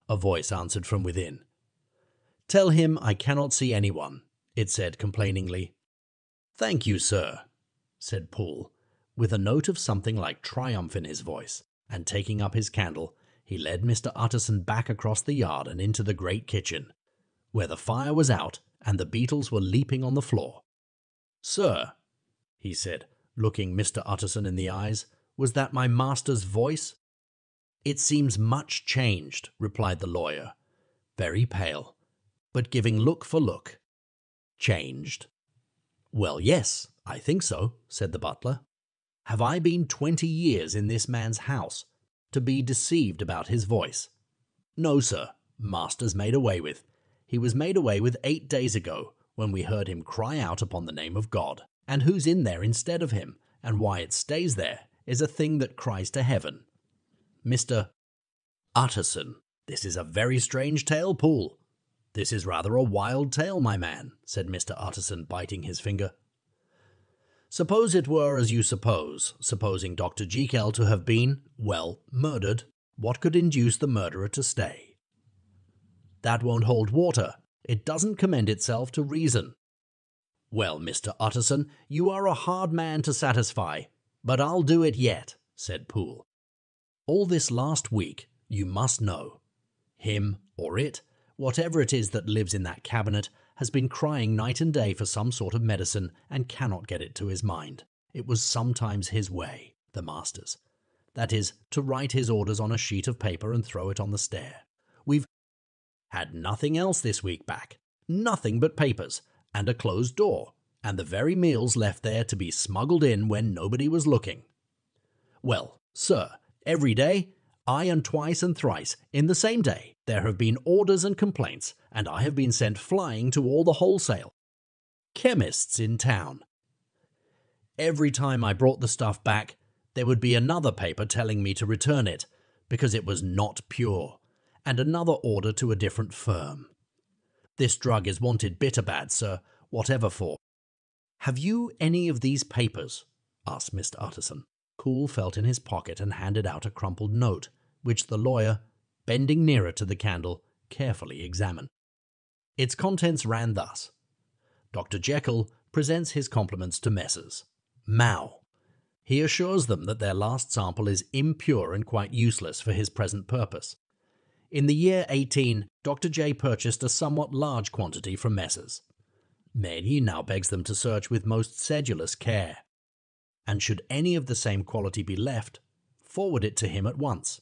A voice answered from within. "Tell him I cannot see anyone," it said complainingly. "Thank you, sir," said Poole, with a note of something like triumph in his voice, and taking up his candle, he led Mr. Utterson back across the yard and into the great kitchen, where the fire was out and the beetles were leaping on the floor. "Sir," he said, looking Mr. Utterson in the eyes, "was that my master's voice?" "It seems much changed," replied the lawyer, very pale, but giving look for look. "Changed?" "Well, yes, I think so," said the butler. "Have I been 20 years in this man's house to be deceived about his voice? No, sir, master's made away with. He was made away with 8 days ago, when we heard him cry out upon the name of God. And who's in there instead of him, and why it stays there, is a thing that cries to heaven. Mr. Utterson, this is a very strange tale, Poole." "This is rather a wild tale, my man," said Mr. Utterson, biting his finger. "Suppose it were as you suppose, supposing Dr. Jekyll to have been, well, murdered, what could induce the murderer to stay?" "That won't hold water. It doesn't commend itself to reason." "Well, Mr. Utterson, you are a hard man to satisfy, but I'll do it yet," said Poole. "All this last week, you must know, him or it, whatever it is that lives in that cabinet, has been crying night and day for some sort of medicine and cannot get it to his mind. It was sometimes his way, the master's. That is, to write his orders on a sheet of paper and throw it on the stair. We've had nothing else this week back, nothing but papers, and a closed door, and the very meals left there to be smuggled in when nobody was looking. Well, sir, every day, aye, and twice and thrice, in the same day, there have been orders and complaints, and I have been sent flying to all the wholesale chemists in town. Every time I brought the stuff back, there would be another paper telling me to return it, because it was not pure, and another order to a different firm. This drug is wanted bitter bad, sir, whatever for." "Have you any of these papers?" asked Mr. Utterson. Poole felt in his pocket and handed out a crumpled note, which the lawyer, bending nearer to the candle, carefully examine. Its contents ran thus. Dr. Jekyll presents his compliments to Messrs. Mao. He assures them that their last sample is impure and quite useless for his present purpose. In the year 18, Dr. J purchased a somewhat large quantity from Messrs. He now begs them to search with most sedulous care, and should any of the same quality be left, forward it to him at once.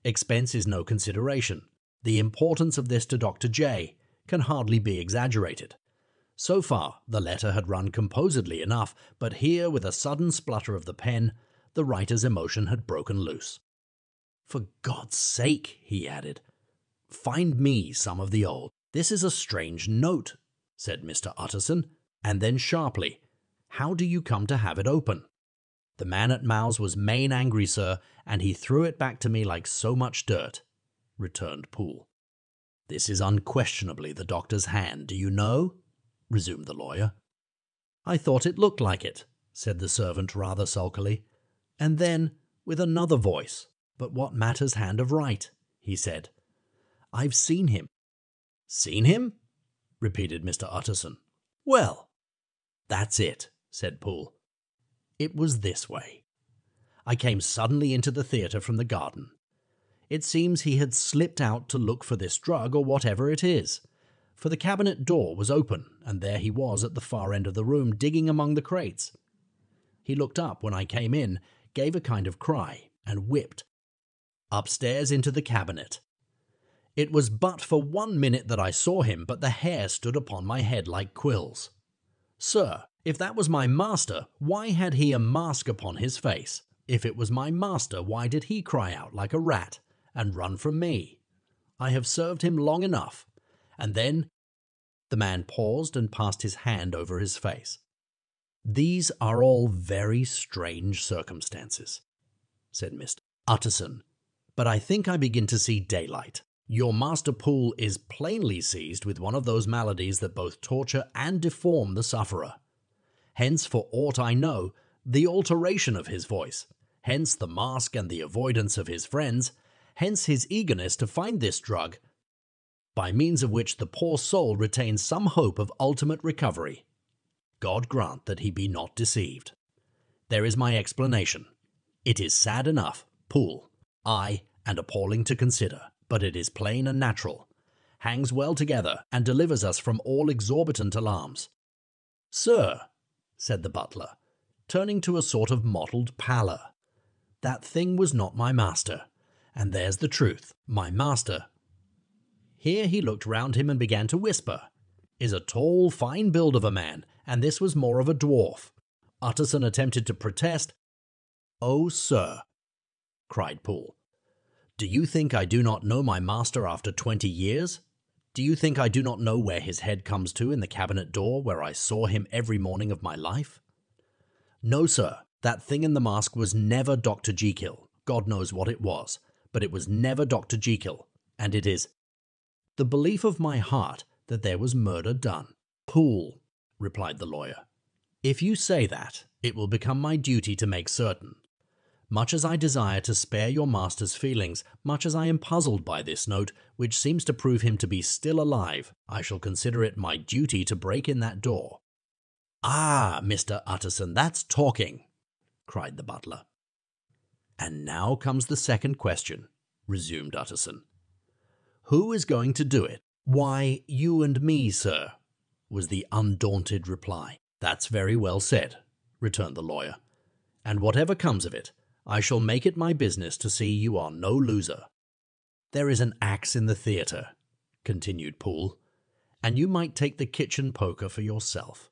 Expense is no consideration. The importance of this to Dr. J can hardly be exaggerated. So far, the letter had run composedly enough, but here, with a sudden splutter of the pen, the writer's emotion had broken loose. "For God's sake," he added, "find me some of the old." "This is a strange note," said Mr. Utterson, and then sharply, "How do you come to have it open?" "The man at Mao's was main angry, sir, and he threw it back to me like so much dirt," returned Poole. "This is unquestionably the doctor's hand, do you know?" resumed the lawyer. "I thought it looked like it," said the servant rather sulkily. And then, with another voice, "But what matters hand of right?" he said. "I've seen him." "Seen him?" repeated Mr. Utterson. "Well, that's it," said Poole. "It was this way. I came suddenly into the theatre from the garden. It seems he had slipped out to look for this drug or whatever it is, for the cabinet door was open, and there he was at the far end of the room digging among the crates. He looked up when I came in, gave a kind of cry, and whipped upstairs into the cabinet. It was but for 1 minute that I saw him, but the hair stood upon my head like quills. Sir, if that was my master, why had he a mask upon his face? If it was my master, why did he cry out like a rat and run from me? I have served him long enough. And then—" The man paused and passed his hand over his face. "These are all very strange circumstances," said Mr. Utterson, "but I think I begin to see daylight. Your master Poole is plainly seized with one of those maladies that both torture and deform the sufferer. Hence, for aught I know, the alteration of his voice, hence the mask and the avoidance of his friends, hence his eagerness to find this drug, by means of which the poor soul retains some hope of ultimate recovery. God grant that he be not deceived. There is my explanation. It is sad enough, Poole, aye, and appalling to consider, but it is plain and natural, hangs well together, and delivers us from all exorbitant alarms." "Sir," said the butler, turning to a sort of mottled pallor, "that thing was not my master, and there's the truth. My master—" Here he looked round him and began to whisper, "is a tall, fine build of a man, and this was more of a dwarf." Utterson attempted to protest. "Oh, sir," cried Poole, "do you think I do not know my master after 20 years? Do you think I do not know where his head comes to in the cabinet door, where I saw him every morning of my life? No, sir, that thing in the mask was never Dr. Jekyll. God knows what it was, but it was never Dr. Jekyll, and it is the belief of my heart that there was murder done." "Poole," replied the lawyer, "if you say that, it will become my duty to make certain. Much as I desire to spare your master's feelings, much as I am puzzled by this note, which seems to prove him to be still alive, I shall consider it my duty to break in that door." "Ah, Mr. Utterson, that's talking," cried the butler. "And now comes the second question," resumed Utterson. "Who is going to do it?" "Why, you and me, sir," was the undaunted reply. "That's very well said," returned the lawyer, "and whatever comes of it, I shall make it my business to see you are no loser. There is an axe in the theatre," continued Poole, "and you might take the kitchen poker for yourself."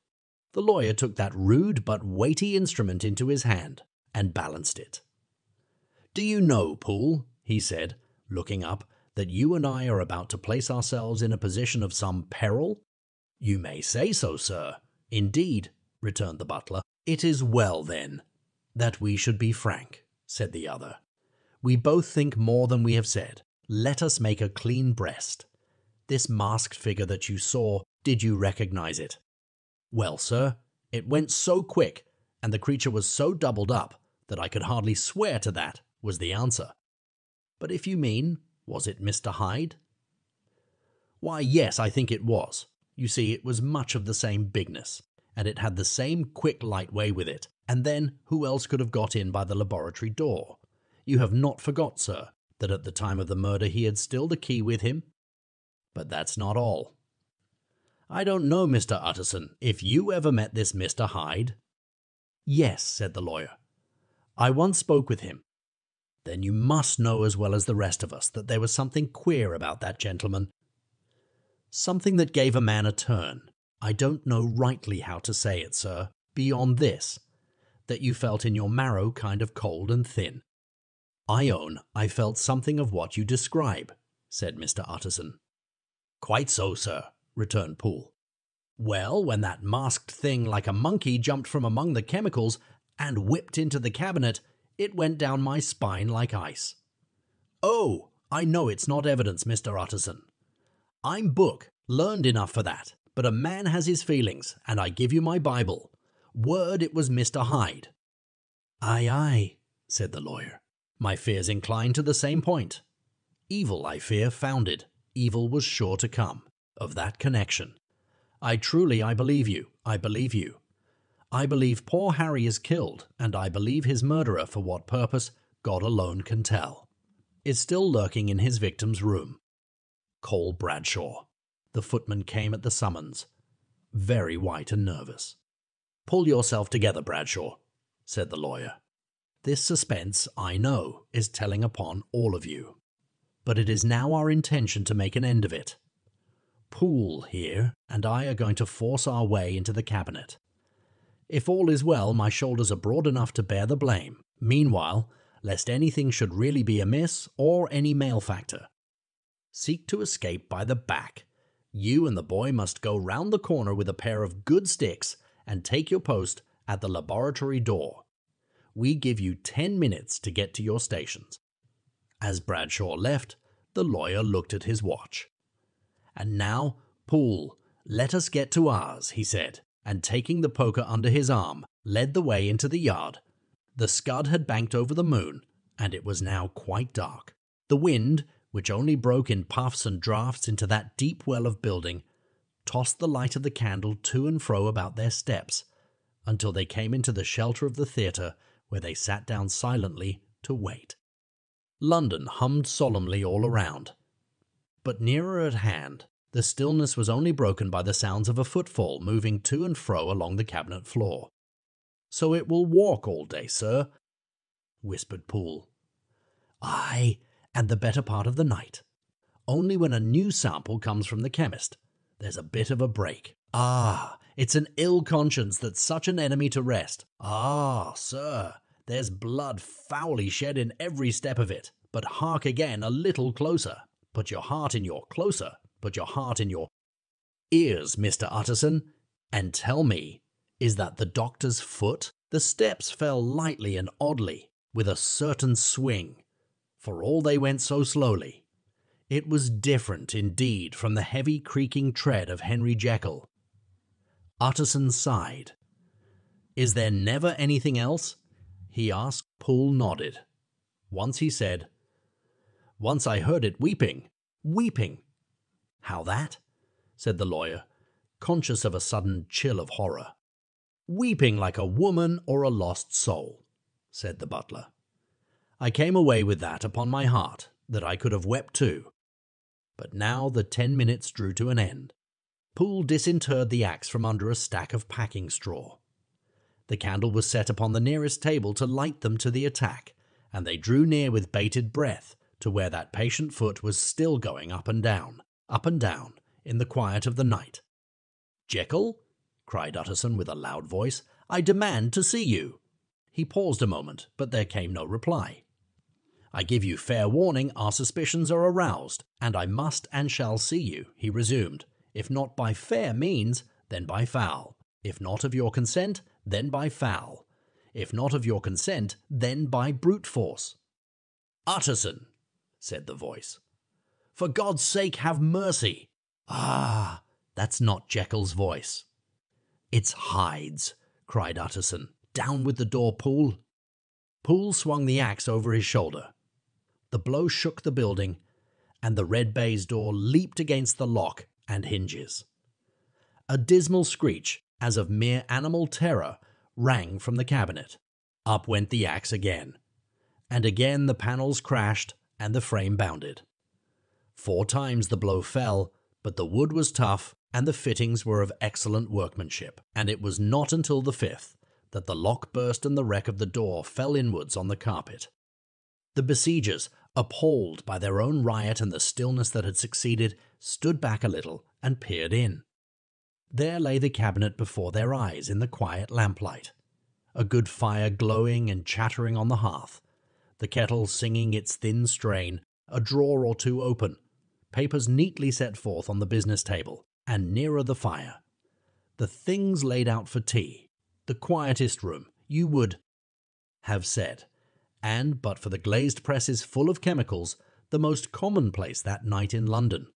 The lawyer took that rude but weighty instrument into his hand and balanced it. "Do you know, Poole," he said, looking up, "that you and I are about to place ourselves in a position of some peril?" "You may say so, sir. Indeed," returned the butler. "It is well, then, that we should be frank," said the other. "We both think more than we have said. Let us make a clean breast. This masked figure that you saw, did you recognize it?" "Well, sir, it went so quick, and the creature was so doubled up, that I could hardly swear to that," was the answer. "But if you mean, was it Mr. Hyde?" Why, yes, I think it was. You see, it was much of the same bigness, and it had the same quick, light way with it. And then, who else could have got in by the laboratory door? You have not forgot, sir, that at the time of the murder he had still the key with him? But that's not all. I don't know, Mr. Utterson, if you ever met this Mr. Hyde? Yes, said the lawyer. I once spoke with him. Then you must know as well as the rest of us that there was something queer about that gentleman. Something that gave a man a turn. I don't know rightly how to say it, sir, beyond this, that you felt in your marrow kind of cold and thin. I own I felt something of what you describe, said Mr. Utterson. Quite so, sir, returned Poole. Well, when that masked thing like a monkey jumped from among the chemicals and whipped into the cabinet, it went down my spine like ice. Oh, I know it's not evidence, Mr. Utterson. I'm book, learned enough for that, but a man has his feelings, and I give you my Bible. Word it was Mr. Hyde. Aye, aye, said the lawyer. My fears incline to the same point. Evil, I fear, founded. Evil was sure to come. Of that connection. I believe you. I believe you. I believe poor Harry is killed, and I believe his murderer, for what purpose, God alone can tell, is still lurking in his victim's room. Call Bradshaw. The footman came at the summons, very white and nervous. Pull yourself together, Bradshaw, said the lawyer. This suspense, I know, is telling upon all of you. But it is now our intention to make an end of it. Poole here and I are going to force our way into the cabinet. If all is well, my shoulders are broad enough to bear the blame. Meanwhile, lest anything should really be amiss or any malefactor, seek to escape by the back. You and the boy must go round the corner with a pair of good sticks and take your post at the laboratory door. We give you 10 minutes to get to your stations. As Bradshaw left, the lawyer looked at his watch. And now, Poole, let us get to ours, he said, and taking the poker under his arm, led the way into the yard. The scud had banked over the moon, and it was now quite dark. The wind, which only broke in puffs and draughts into that deep well of building, tossed the light of the candle to and fro about their steps, until they came into the shelter of the theatre, where they sat down silently to wait. London hummed solemnly all around. But nearer at hand, the stillness was only broken by the sounds of a footfall moving to and fro along the cabinet floor. So it will walk all day, sir, whispered Poole. Aye, and the better part of the night. Only when a new sample comes from the chemist, there's a bit of a break. Ah, it's an ill conscience that's such an enemy to rest. Ah, sir, there's blood foully shed in every step of it. But hark again a little closer. Put your heart in your closer. Put your heart in your ears, Mr. Utterson, and tell me, is that the doctor's foot? The steps fell lightly and oddly, with a certain swing, for all they went so slowly. It was different, indeed, from the heavy creaking tread of Henry Jekyll. Utterson sighed. Is there never anything else? He asked. Poole nodded. Once he said, Once I heard it weeping. Weeping. How that? Said the lawyer, conscious of a sudden chill of horror. Weeping like a woman or a lost soul, said the butler. I came away with that upon my heart, that I could have wept too. But now the 10 minutes drew to an end. Poole disinterred the axe from under a stack of packing straw. The candle was set upon the nearest table to light them to the attack, and they drew near with bated breath to where that patient foot was still going up and down, in the quiet of the night. Jekyll, cried Utterson with a loud voice, I demand to see you. He paused a moment, but there came no reply. I give you fair warning, our suspicions are aroused, and I must and shall see you, he resumed, if not by fair means, then by foul. If not of your consent, then by foul. If not of your consent, then by brute force. Utterson, said the voice, for God's sake have mercy. Ah, that's not Jekyll's voice. It's Hyde's, cried Utterson. Down with the door, Poole. Poole swung the axe over his shoulder. The blow shook the building, and the red baize door leaped against the lock and hinges. A dismal screech, as of mere animal terror, rang from the cabinet. Up went the axe again, and again the panels crashed and the frame bounded. 4 times the blow fell, but the wood was tough and the fittings were of excellent workmanship, and it was not until the 5th that the lock burst and the wreck of the door fell inwards on the carpet. The besiegers, appalled by their own riot and the stillness that had succeeded, stood back a little and peered in. There lay the cabinet before their eyes in the quiet lamplight, a good fire glowing and chattering on the hearth, the kettle singing its thin strain, a drawer or two open, papers neatly set forth on the business table, and nearer the fire, the things laid out for tea, the quietest room, you would have said, and but for the glazed presses full of chemicals, the most commonplace that night in London.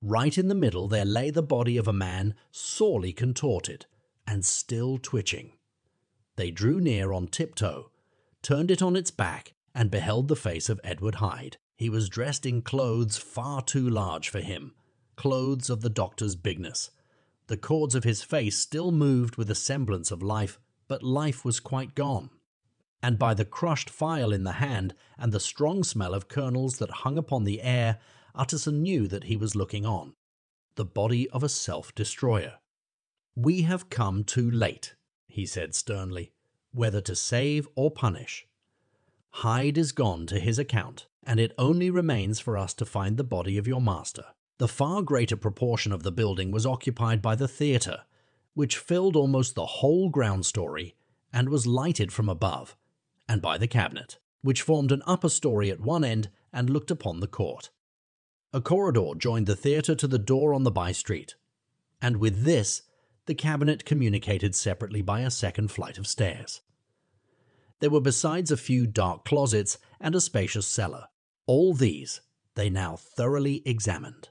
Right in the middle there lay the body of a man sorely contorted and still twitching. They drew near on tiptoe, turned it on its back, and beheld the face of Edward Hyde. He was dressed in clothes far too large for him, clothes of the doctor's bigness. The cords of his face still moved with a semblance of life, but life was quite gone. And by the crushed file in the hand and the strong smell of kernels that hung upon the air, Utterson knew that he was looking on the body of a self-destroyer. "We have come too late," he said sternly, "whether to save or punish. Hyde is gone to his account, and it only remains for us to find the body of your master." The far greater proportion of the building was occupied by the theatre, which filled almost the whole ground story and was lighted from above, and by the cabinet, which formed an upper story at one end and looked upon the court. A corridor joined the theatre to the door on the by-street, and with this the cabinet communicated separately by a second flight of stairs. There were besides a few dark closets and a spacious cellar. All these they now thoroughly examined.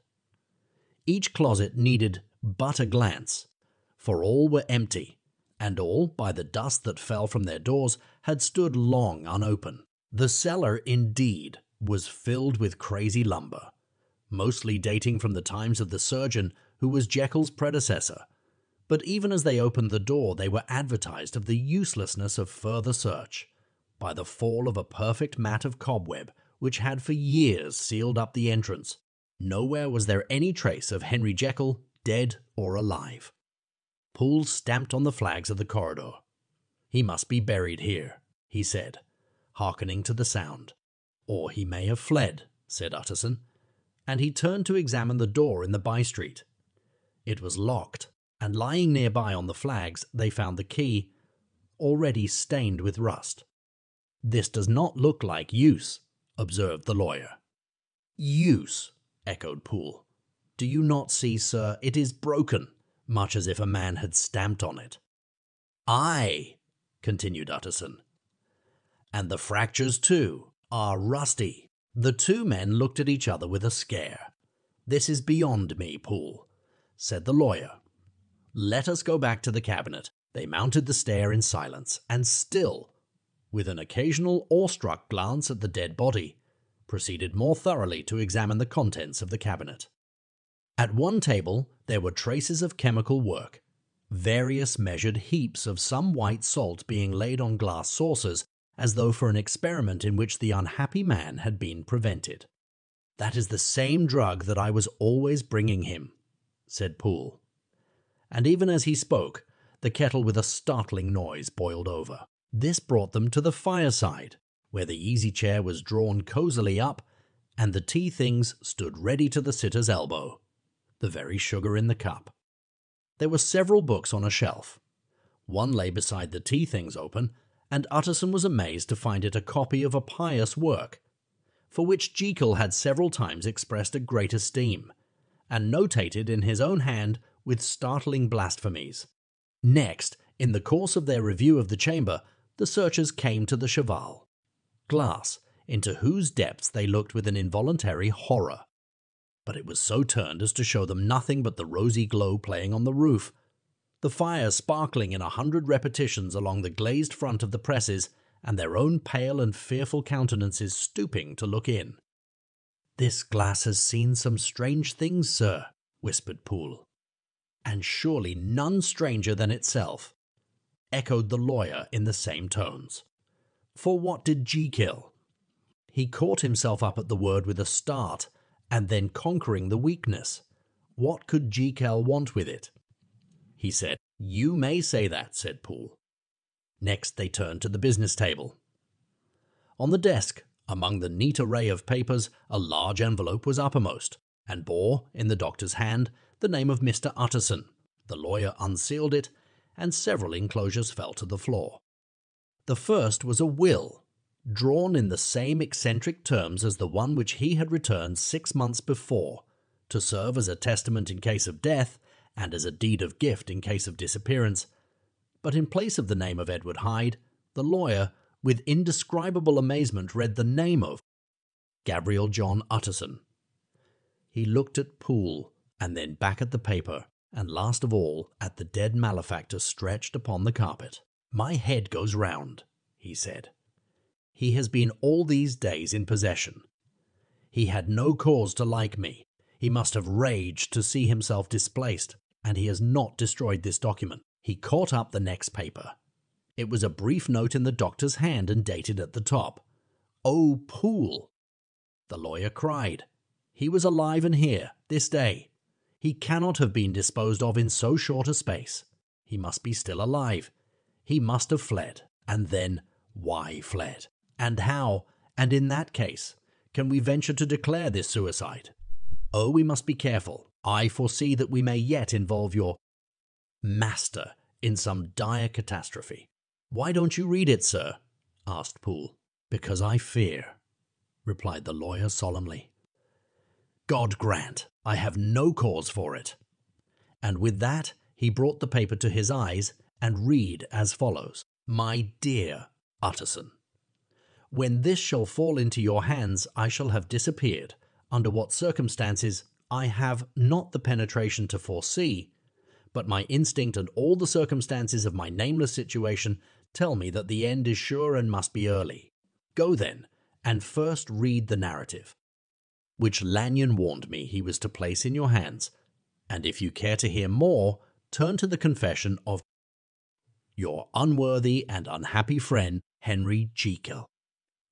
Each closet needed but a glance, for all were empty, and all, by the dust that fell from their doors, had stood long unopened. The cellar, indeed, was filled with crazy lumber, mostly dating from the times of the surgeon who was Jekyll's predecessor, but even as they opened the door they were advertised of the uselessness of further search by the fall of a perfect mat of cobweb which had for years sealed up the entrance. Nowhere was there any trace of Henry Jekyll, dead or alive. Poole stamped on the flags of the corridor. "He must be buried here," he said, hearkening to the sound. "Or he may have fled," said Utterson, and he turned to examine the door in the by-street. It was locked, and lying nearby on the flags they found the key, already stained with rust. "This does not look like use," observed the lawyer. "Use," echoed Poole. "Do you not see, sir, it is broken, much as if a man had stamped on it." "Aye," continued Utterson, "and the fractures, too, are rusty." The 2 men looked at each other with a scare. "This is beyond me, Poole," said the lawyer. "Let us go back to the cabinet." They mounted the stair in silence, and still, with an occasional awestruck glance at the dead body, proceeded more thoroughly to examine the contents of the cabinet. At one table there were traces of chemical work, various measured heaps of some white salt being laid on glass saucers, as though for an experiment in which the unhappy man had been prevented. "That is the same drug that I was always bringing him," said Poole. And even as he spoke, the kettle with a startling noise boiled over. This brought them to the fireside, where the easy-chair was drawn cosily up, and the tea things stood ready to the sitter's elbow, the very sugar in the cup. There were several books on a shelf. One lay beside the tea things open, and Utterson was amazed to find it a copy of a pious work, for which Jekyll had several times expressed a great esteem, and notated in his own hand with startling blasphemies. Next, in the course of their review of the chamber, the searchers came to the cheval, glass, into whose depths they looked with an involuntary horror. But it was so turned as to show them nothing but the rosy glow playing on the roof, the fire sparkling in 100 repetitions along the glazed front of the presses, and their own pale and fearful countenances stooping to look in. "This glass has seen some strange things, sir," whispered Poole. "And surely none stranger than itself," echoed the lawyer in the same tones. "For what did Jekyll—" He caught himself up at the word with a start, and then conquering the weakness. What could Jekyll want with it? He said, "You may say that," said Poole. Next they turned to the business table. On the desk, among the neat array of papers, a large envelope was uppermost, and bore, in the doctor's hand, the name of Mr. Utterson. The lawyer unsealed it, and several enclosures fell to the floor. The first was a will, drawn in the same eccentric terms as the one which he had returned 6 months before, to serve as a testament in case of death and as a deed of gift in case of disappearance. But in place of the name of Edward Hyde, the lawyer, with indescribable amazement, read the name of Gabriel John Utterson. He looked at Poole, and then back at the paper, and last of all at the dead malefactor stretched upon the carpet. "My head goes round," he said. "He has been all these days in possession. He had no cause to like me. He must have raged to see himself displaced, and he has not destroyed this document." He caught up the next paper. It was a brief note in the doctor's hand and dated at the top. "Oh, Poole!" The lawyer cried. He was alive and here, this day. He cannot have been disposed of in so short a space. He must be still alive. He must have fled. And then, why fled? And how, and in that case, can we venture to declare this suicide? Oh, we must be careful. I foresee that we may yet involve your master in some dire catastrophe. "Why don't you read it, sir?" asked Poole. "Because I fear," replied the lawyer solemnly. "God grant I have no cause for it." And with that he brought the paper to his eyes and read as follows. "My dear Utterson, when this shall fall into your hands, I shall have disappeared. Under what circumstances I have not the penetration to foresee, but my instinct and all the circumstances of my nameless situation tell me that the end is sure and must be early. Go then, and first read the narrative, which Lanyon warned me he was to place in your hands, and if you care to hear more, turn to the confession of your unworthy and unhappy friend, Henry Jekyll."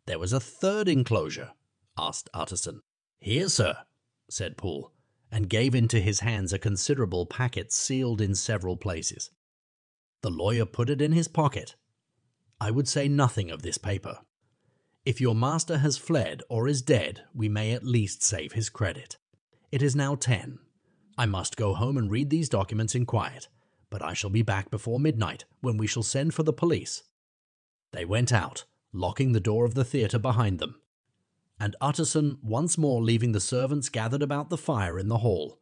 "There was a third enclosure?" asked Utterson. "Here, sir," said Poole, and gave into his hands a considerable packet sealed in several places. The lawyer put it in his pocket. "I would say nothing of this paper. If your master has fled or is dead, we may at least save his credit. It is now 10. I must go home and read these documents in quiet, but I shall be back before midnight, when we shall send for the police." They went out, locking the door of the theatre behind them, and Utterson, once more leaving the servants gathered about the fire in the hall,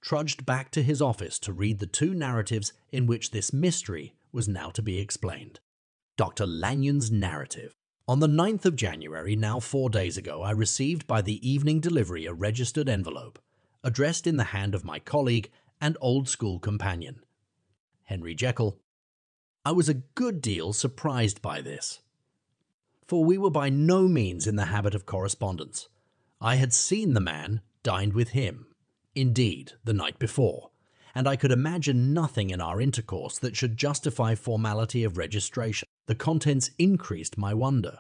trudged back to his office to read the 2 narratives in which this mystery was now to be explained. Dr. Lanyon's narrative. On the 9th of January, now 4 days ago, I received by the evening delivery a registered envelope, addressed in the hand of my colleague and old school companion, Henry Jekyll. I was a good deal surprised by this, for we were by no means in the habit of correspondence. I had seen the man, dined with him, indeed, the night before, and I could imagine nothing in our intercourse that should justify formality of registration. The contents increased my wonder,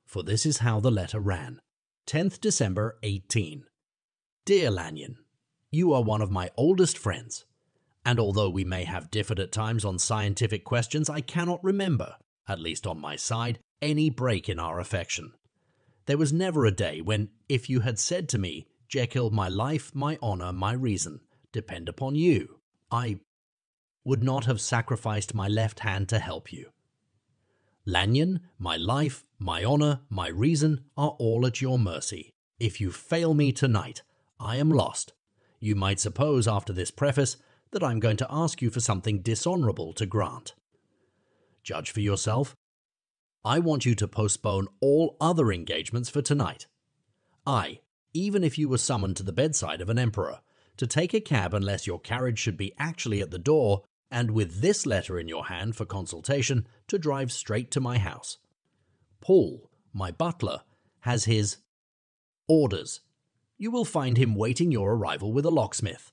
for this is how the letter ran. 10th December, 18. Dear Lanyon, you are one of my oldest friends, and although we may have differed at times on scientific questions, I cannot remember, at least on my side, any break in our affection. There was never a day when, if you had said to me, "Jekyll, my life, my honor, my reason depend upon you," I would not have sacrificed my left hand to help you. Lanyon, my life, my honor, my reason are all at your mercy. If you fail me tonight, I am lost. You might suppose after this preface that I am going to ask you for something dishonorable to grant. Judge for yourself. I want you to postpone all other engagements for tonight. Even if you were summoned to the bedside of an emperor, to take a cab unless your carriage should be actually at the door, and with this letter in your hand for consultation, to drive straight to my house. Paul, my butler, has his orders you will find him waiting your arrival with a locksmith.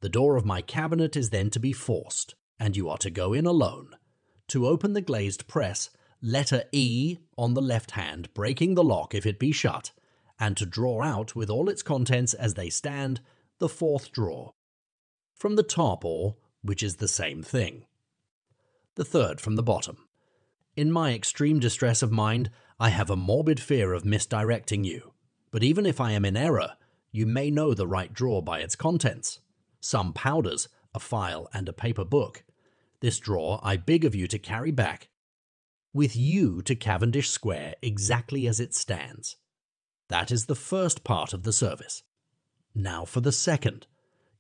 The door of my cabinet is then to be forced, and you are to go in alone. To open the glazed press, letter E on the left hand, breaking the lock if it be shut, and to draw out, with all its contents as they stand, the fourth drawer. From the top or, which is the same thing. The third from the bottom. In my extreme distress of mind, I have a morbid fear of misdirecting you, but even if I am in error, you may know the right drawer by its contents. Some powders, a file, and a paper book. This drawer I beg of you to carry back, with you to Cavendish Square exactly as it stands. That is the first part of the service. Now for the second.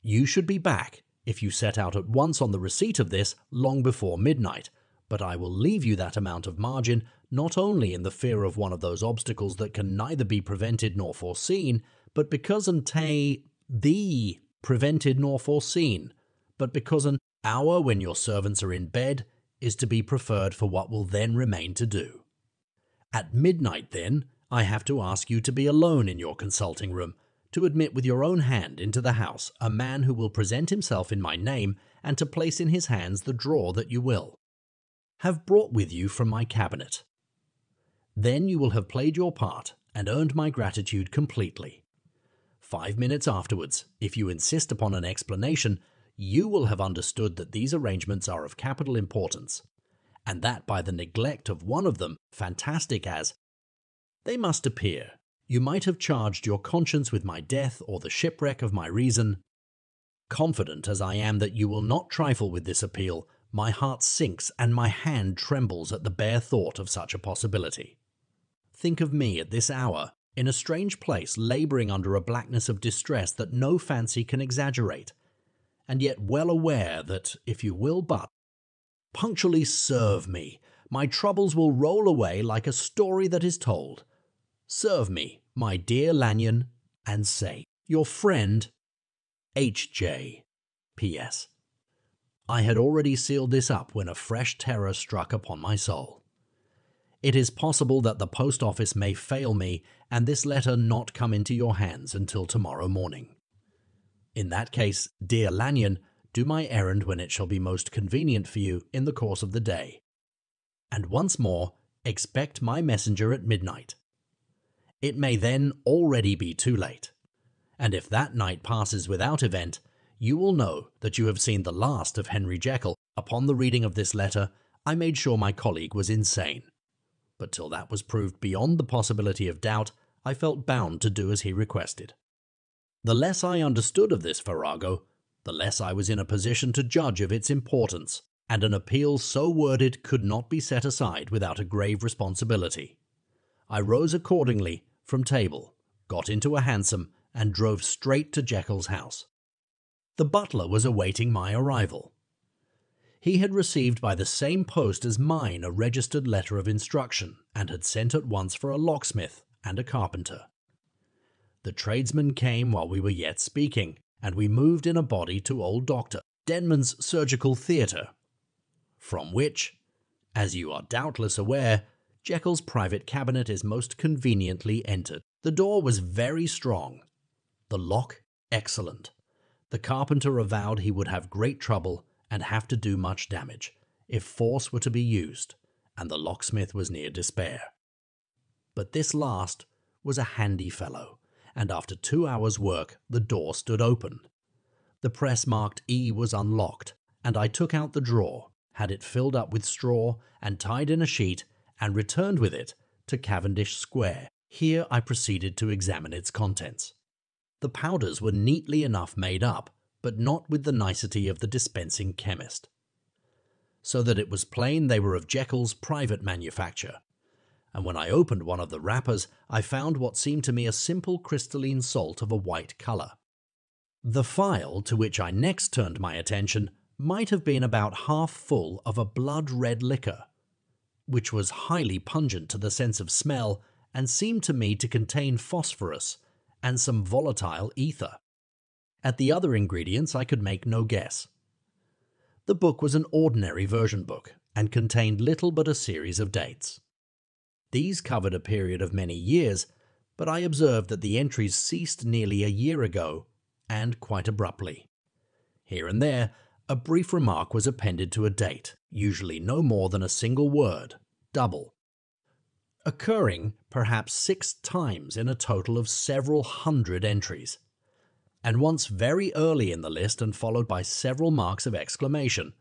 You should be back, if you set out at once on the receipt of this, long before midnight, but I will leave you that amount of margin, not only in the fear of one of those obstacles that can neither be prevented nor foreseen, but because the prevented nor foreseen, but because an hour when your servants are in bed is to be preferred for what will then remain to do. At midnight, then, I have to ask you to be alone in your consulting room, to admit with your own hand into the house a man who will present himself in my name, and to place in his hands the drawer that you will have brought with you from my cabinet. Then you will have played your part and earned my gratitude completely. 5 minutes afterwards, if you insist upon an explanation, you will have understood that these arrangements are of capital importance, and that by the neglect of one of them, fantastic as they must appear, you might have charged your conscience with my death or the shipwreck of my reason. Confident as I am that you will not trifle with this appeal, my heart sinks and my hand trembles at the bare thought of such a possibility. Think of me at this hour, in a strange place, labouring under a blackness of distress that no fancy can exaggerate, and yet well aware that, if you will but punctually serve me, my troubles will roll away like a story that is told. Serve me, my dear Lanyon, and say, your friend, H.J. P.S. I had already sealed this up when a fresh terror struck upon my soul. It is possible that the post office may fail me and this letter not come into your hands until tomorrow morning. In that case, dear Lanyon, do my errand when it shall be most convenient for you in the course of the day. And once more, expect my messenger at midnight. It may then already be too late, and if that night passes without event, you will know that you have seen the last of Henry Jekyll. Upon the reading of this letter, I made sure my colleague was insane, but till that was proved beyond the possibility of doubt, I felt bound to do as he requested. The less I understood of this farrago, the less I was in a position to judge of its importance, and an appeal so worded could not be set aside without a grave responsibility. I rose accordingly from table, got into a hansom, and drove straight to Jekyll's house. The butler was awaiting my arrival. He had received by the same post as mine a registered letter of instruction, and had sent at once for a locksmith and a carpenter. The tradesmen came while we were yet speaking, and we moved in a body to old Dr. Denman's surgical theatre, from which, as you are doubtless aware, Jekyll's private cabinet is most conveniently entered. The door was very strong, the lock excellent. The carpenter avowed he would have great trouble and have to do much damage if force were to be used, and the locksmith was near despair. But this last was a handy fellow, and after 2 hours' work the door stood open. The press marked E was unlocked, and I took out the drawer, had it filled up with straw and tied in a sheet, and returned with it to Cavendish Square. Here I proceeded to examine its contents. The powders were neatly enough made up, but not with the nicety of the dispensing chemist, so that it was plain they were of Jekyll's private manufacture, and when I opened one of the wrappers, I found what seemed to me a simple crystalline salt of a white colour. The phial to which I next turned my attention might have been about half full of a blood-red liquor, which was highly pungent to the sense of smell, and seemed to me to contain phosphorus and some volatile ether. At the other ingredients I could make no guess. The book was an ordinary version book, and contained little but a series of dates. These covered a period of many years, but I observed that the entries ceased nearly a year ago, and quite abruptly. Here and there, a brief remark was appended to a date, usually no more than a single word, double, occurring perhaps 6 times in a total of several hundred entries, and once very early in the list and followed by several marks of exclamation.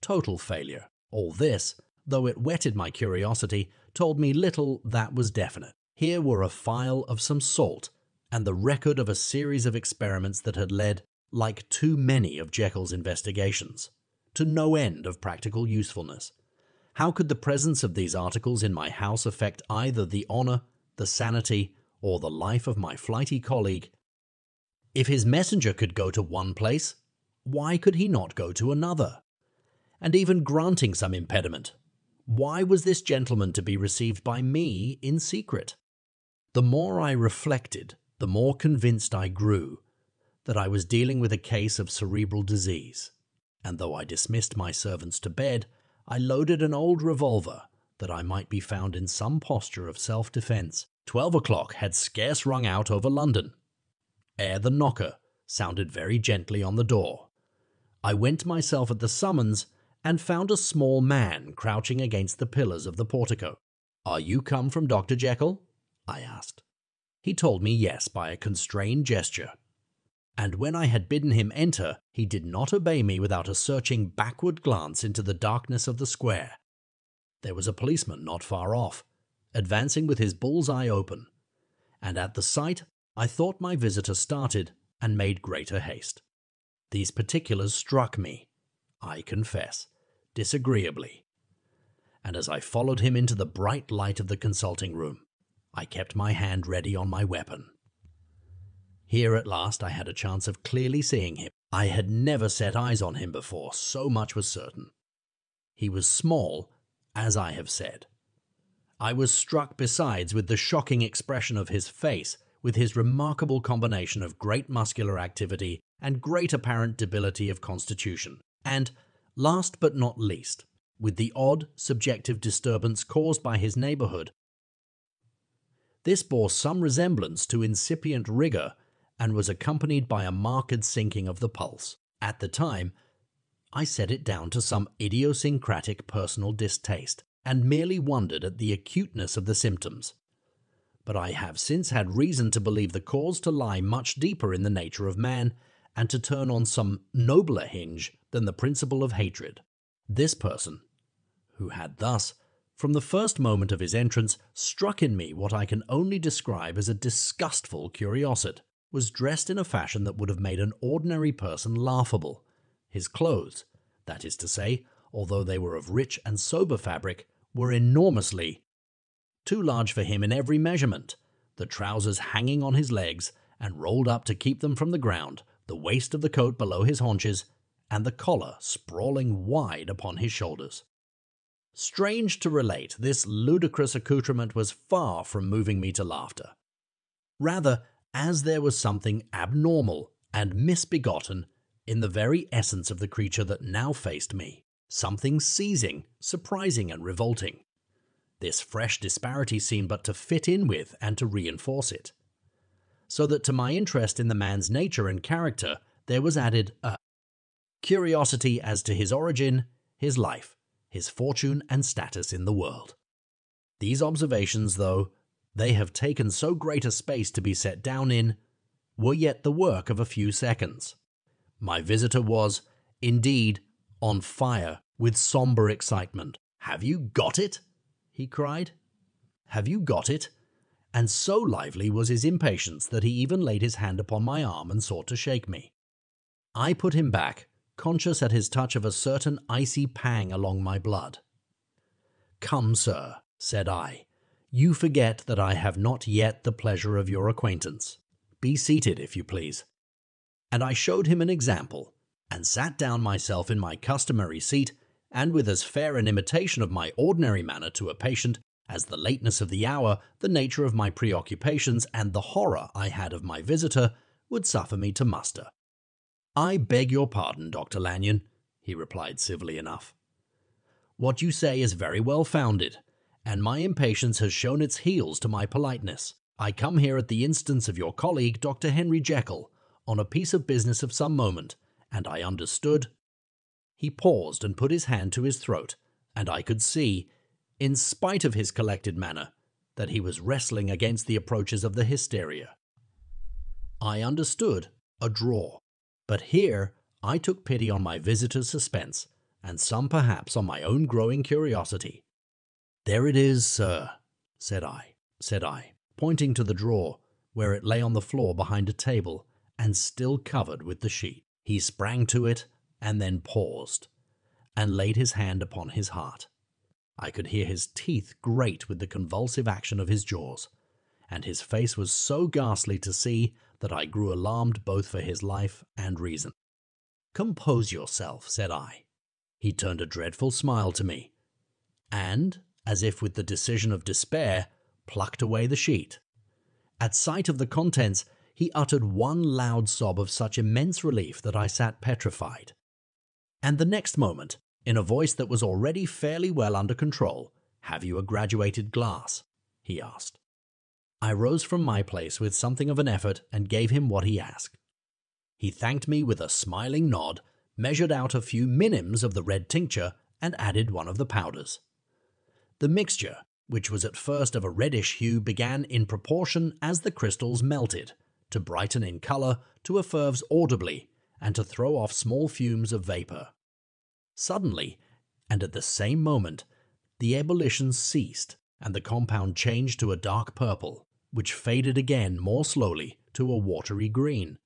Total failure. All this, though it whetted my curiosity, told me little that was definite. Here were a file of some salt, and the record of a series of experiments that had led, like too many of Jekyll's investigations, to no end of practical usefulness. How could the presence of these articles in my house affect either the honor, the sanity, or the life of my flighty colleague? If his messenger could go to one place, why could he not go to another? And even granting some impediment, why was this gentleman to be received by me in secret? The more I reflected, the more convinced I grew that I was dealing with a case of cerebral disease, and though I dismissed my servants to bed, I loaded an old revolver that I might be found in some posture of self-defense. 12 o'clock had scarce rung out over London, ere the knocker sounded very gently on the door. I went myself at the summons, and found a small man crouching against the pillars of the portico. "Are you come from Dr. Jekyll?" I asked. He told me yes by a constrained gesture, and when I had bidden him enter, he did not obey me without a searching backward glance into the darkness of the square. There was a policeman not far off, advancing with his bull's-eye open, and at the sight I thought my visitor started and made greater haste. These particulars struck me, I confess, disagreeably, and as I followed him into the bright light of the consulting room, I kept my hand ready on my weapon. Here at last I had a chance of clearly seeing him. I had never set eyes on him before, so much was certain. He was small, as I have said. I was struck besides with the shocking expression of his face, with his remarkable combination of great muscular activity and great apparent debility of constitution, and, last but not least, with the odd, subjective disturbance caused by his neighborhood. This bore some resemblance to incipient rigor and was accompanied by a marked sinking of the pulse. At the time, I set it down to some idiosyncratic personal distaste and merely wondered at the acuteness of the symptoms. But I have since had reason to believe the cause to lie much deeper in the nature of man and to turn on some nobler hinge than the principle of hatred. This person, who had thus, from the first moment of his entrance, struck in me what I can only describe as a disgustful curiosity, was dressed in a fashion that would have made an ordinary person laughable. His clothes, that is to say, although they were of rich and sober fabric, were enormously too large for him in every measurement, the trousers hanging on his legs and rolled up to keep them from the ground, the waist of the coat below his haunches, and the collar sprawling wide upon his shoulders. Strange to relate, this ludicrous accoutrement was far from moving me to laughter. Rather, as there was something abnormal and misbegotten in the very essence of the creature that now faced me, something seizing, surprising, and revolting. This fresh disparity seemed but to fit in with and to reinforce it, so that to my interest in the man's nature and character there was added a curiosity as to his origin, his life, his fortune and status in the world. These observations, though they have taken so great a space to be set down in, were yet the work of a few seconds. My visitor was, indeed, on fire with somber excitement. "Have you got it?" he cried. "Have you got it?" And so lively was his impatience that he even laid his hand upon my arm and sought to shake me. I put him back, conscious at his touch of a certain icy pang along my blood. "Come, sir," said I, "you forget that I have not yet the pleasure of your acquaintance. Be seated, if you please." And I showed him an example, and sat down myself in my customary seat, and with as fair an imitation of my ordinary manner to a patient as the lateness of the hour, the nature of my preoccupations, and the horror I had of my visitor would suffer me to muster. "I beg your pardon, Dr. Lanyon," he replied civilly enough. "What you say is very well founded, and my impatience has shown its heels to my politeness. I come here at the instance of your colleague, Dr. Henry Jekyll, on a piece of business of some moment, and I understood." He paused and put his hand to his throat, and I could see, in spite of his collected manner, that he was wrestling against the approaches of the hysteria. I understood a draw, but here I took pity on my visitor's suspense, and some perhaps on my own growing curiosity. "There it is, sir," said I, pointing to the drawer, where it lay on the floor behind a table, and still covered with the sheet. He sprang to it, and then paused, and laid his hand upon his heart. I could hear his teeth grate with the convulsive action of his jaws, and his face was so ghastly to see that I grew alarmed both for his life and reason. "Compose yourself," said I. He turned a dreadful smile to me, and, as if with the decision of despair, plucked away the sheet. At sight of the contents, he uttered one loud sob of such immense relief that I sat petrified. And the next moment, in a voice that was already fairly well under control, "Have you a graduated glass?" he asked. I rose from my place with something of an effort and gave him what he asked. He thanked me with a smiling nod, measured out a few minims of the red tincture, and added one of the powders. The mixture, which was at first of a reddish hue, began in proportion as the crystals melted, to brighten in colour, to effurve audibly, and to throw off small fumes of vapour. Suddenly, and at the same moment, the ebullition ceased, and the compound changed to a dark purple, which faded again more slowly to a watery green.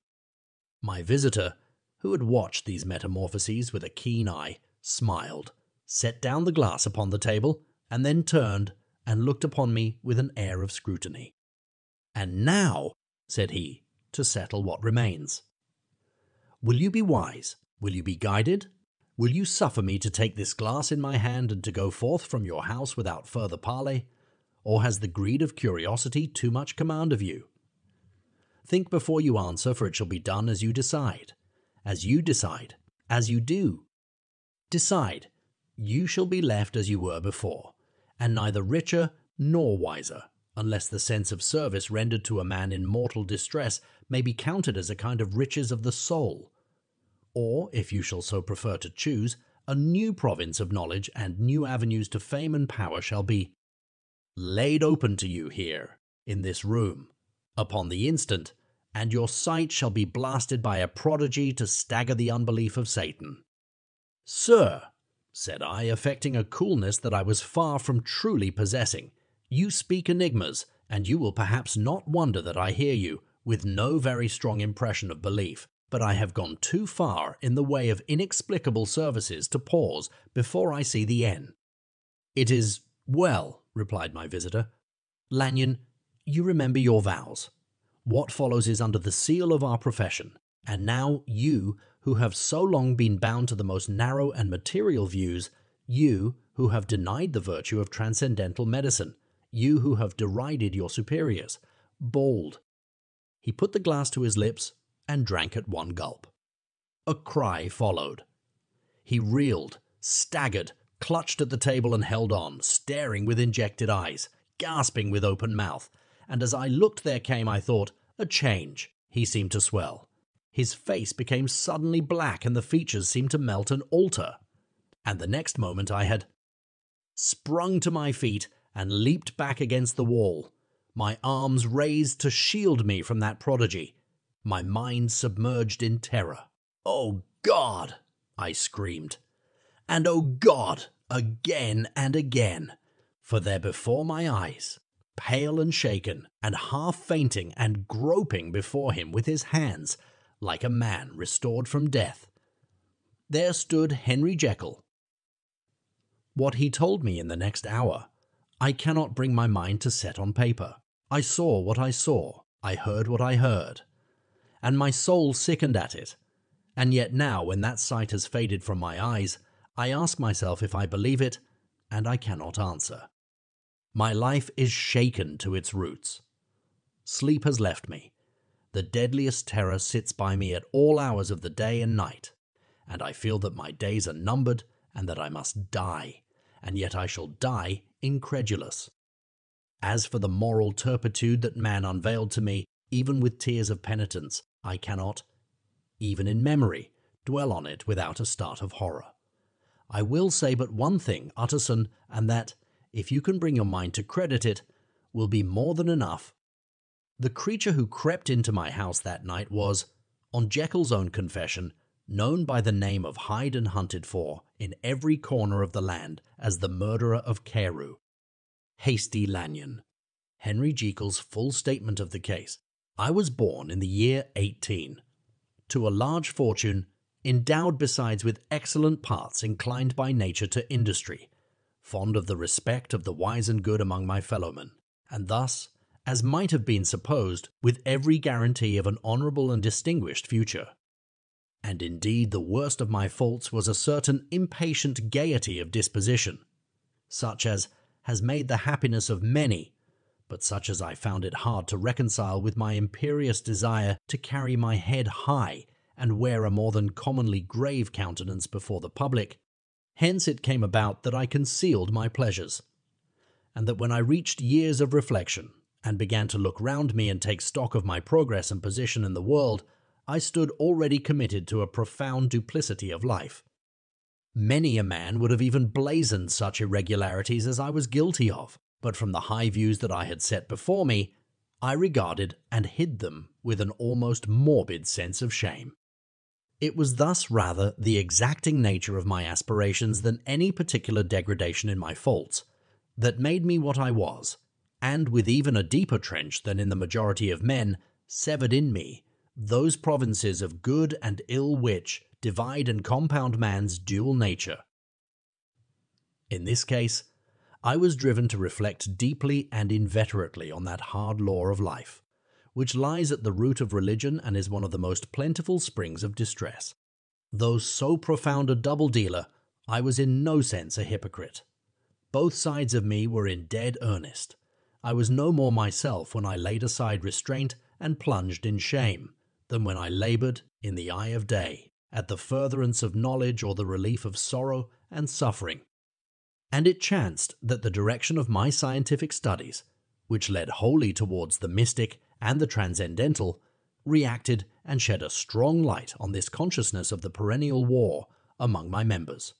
My visitor, who had watched these metamorphoses with a keen eye, smiled, set down the glass upon the table, and then turned and looked upon me with an air of scrutiny. "And now," said he, "to settle what remains. Will you be wise? Will you be guided? Will you suffer me to take this glass in my hand and to go forth from your house without further parley? Or has the greed of curiosity too much command of you? Think before you answer, for it shall be done as you decide. As you decide. As you do. Decide. You shall be left as you were before, and neither richer nor wiser, unless the sense of service rendered to a man in mortal distress may be counted as a kind of riches of the soul. Or, if you shall so prefer to choose, a new province of knowledge and new avenues to fame and power shall be laid open to you here, in this room, upon the instant, and your sight shall be blasted by a prodigy to stagger the unbelief of Satan." "Sir," said I, affecting a coolness that I was far from truly possessing, "you speak enigmas, and you will perhaps not wonder that I hear you, with no very strong impression of belief, but I have gone too far in the way of inexplicable services to pause before I see the end." "It is well," replied my visitor. "Lanyon, you remember your vows. What follows is under the seal of our profession, and now you, who have so long been bound to the most narrow and material views, you, who have denied the virtue of transcendental medicine, you who have derided your superiors, bold." He put the glass to his lips and drank at one gulp. A cry followed. He reeled, staggered, clutched at the table and held on, staring with injected eyes, gasping with open mouth, and as I looked there came, I thought, a change. He seemed to swell. His face became suddenly black and the features seemed to melt and alter. And the next moment I had sprung to my feet and leaped back against the wall, my arms raised to shield me from that prodigy, my mind submerged in terror. "Oh God!" I screamed. And oh God! Again and again, for there before my eyes, pale and shaken, and half fainting and groping before him with his hands, like a man restored from death, there stood Henry Jekyll. What he told me in the next hour, I cannot bring my mind to set on paper. I saw what I saw, I heard what I heard, and my soul sickened at it. And yet now, when that sight has faded from my eyes, I ask myself if I believe it, and I cannot answer. My life is shaken to its roots. Sleep has left me. The deadliest terror sits by me at all hours of the day and night, and I feel that my days are numbered and that I must die, and yet I shall die incredulous. As for the moral turpitude that man unveiled to me, even with tears of penitence, I cannot, even in memory, dwell on it without a start of horror. I will say but one thing, Utterson, and that, if you can bring your mind to credit it, will be more than enough. The creature who crept into my house that night was, on Jekyll's own confession, known by the name of Hyde and hunted for in every corner of the land as the murderer of Carew. Hasty Lanyon. Henry Jekyll's full statement of the case. I was born in the year 18. To a large fortune, endowed besides with excellent parts, inclined by nature to industry, fond of the respect of the wise and good among my fellowmen, and thus, as might have been supposed, with every guarantee of an honourable and distinguished future. And indeed the worst of my faults was a certain impatient gaiety of disposition, such as has made the happiness of many, but such as I found it hard to reconcile with my imperious desire to carry my head high and wear a more than commonly grave countenance before the public. Hence it came about that I concealed my pleasures, and that when I reached years of reflection, and began to look round me and take stock of my progress and position in the world, I stood already committed to a profound duplicity of life. Many a man would have even blazoned such irregularities as I was guilty of, but from the high views that I had set before me, I regarded and hid them with an almost morbid sense of shame. It was thus rather the exacting nature of my aspirations than any particular degradation in my faults that made me what I was, and with even a deeper trench than in the majority of men, severed in me those provinces of good and ill which divide and compound man's dual nature. In this case, I was driven to reflect deeply and inveterately on that hard law of life, which lies at the root of religion and is one of the most plentiful springs of distress. Though so profound a double-dealer, I was in no sense a hypocrite. Both sides of me were in dead earnest. I was no more myself when I laid aside restraint and plunged in shame, than when I laboured, in the eye of day, at the furtherance of knowledge or the relief of sorrow and suffering. And it chanced that the direction of my scientific studies, which led wholly towards the mystic and the transcendental, reacted and shed a strong light on this consciousness of the perennial war among my members.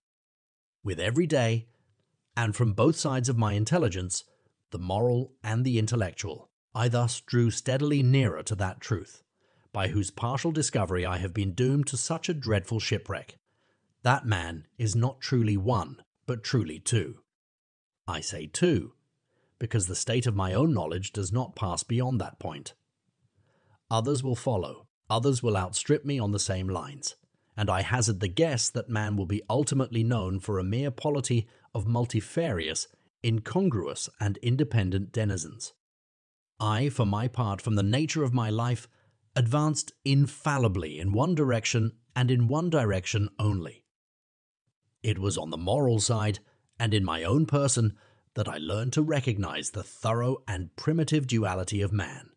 With every day, and from both sides of my intelligence, the moral and the intellectual, I thus drew steadily nearer to that truth, by whose partial discovery I have been doomed to such a dreadful shipwreck. That man is not truly one, but truly two. I say two, because the state of my own knowledge does not pass beyond that point. Others will follow, others will outstrip me on the same lines, and I hazard the guess that man will be ultimately known for a mere polity of multifarious, incongruous and independent denizens. I, for my part, from the nature of my life, advanced infallibly in one direction and in one direction only. It was on the moral side, and in my own person, that I learned to recognize the thorough and primitive duality of man.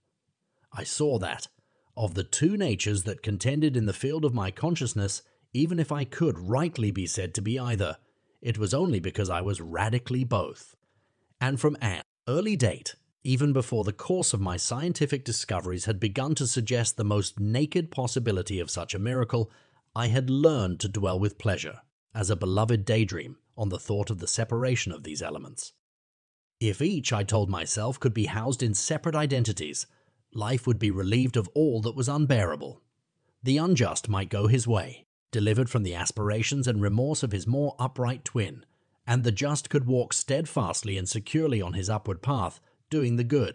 I saw that, of the two natures that contended in the field of my consciousness, even if I could rightly be said to be either, it was only because I was radically both. And from an early date, even before the course of my scientific discoveries had begun to suggest the most naked possibility of such a miracle, I had learned to dwell with pleasure, as a beloved daydream, on the thought of the separation of these elements. If each, I told myself, could be housed in separate identities, life would be relieved of all that was unbearable. The unjust might go his way, delivered from the aspirations and remorse of his more upright twin, and the just could walk steadfastly and securely on his upward path, doing the good,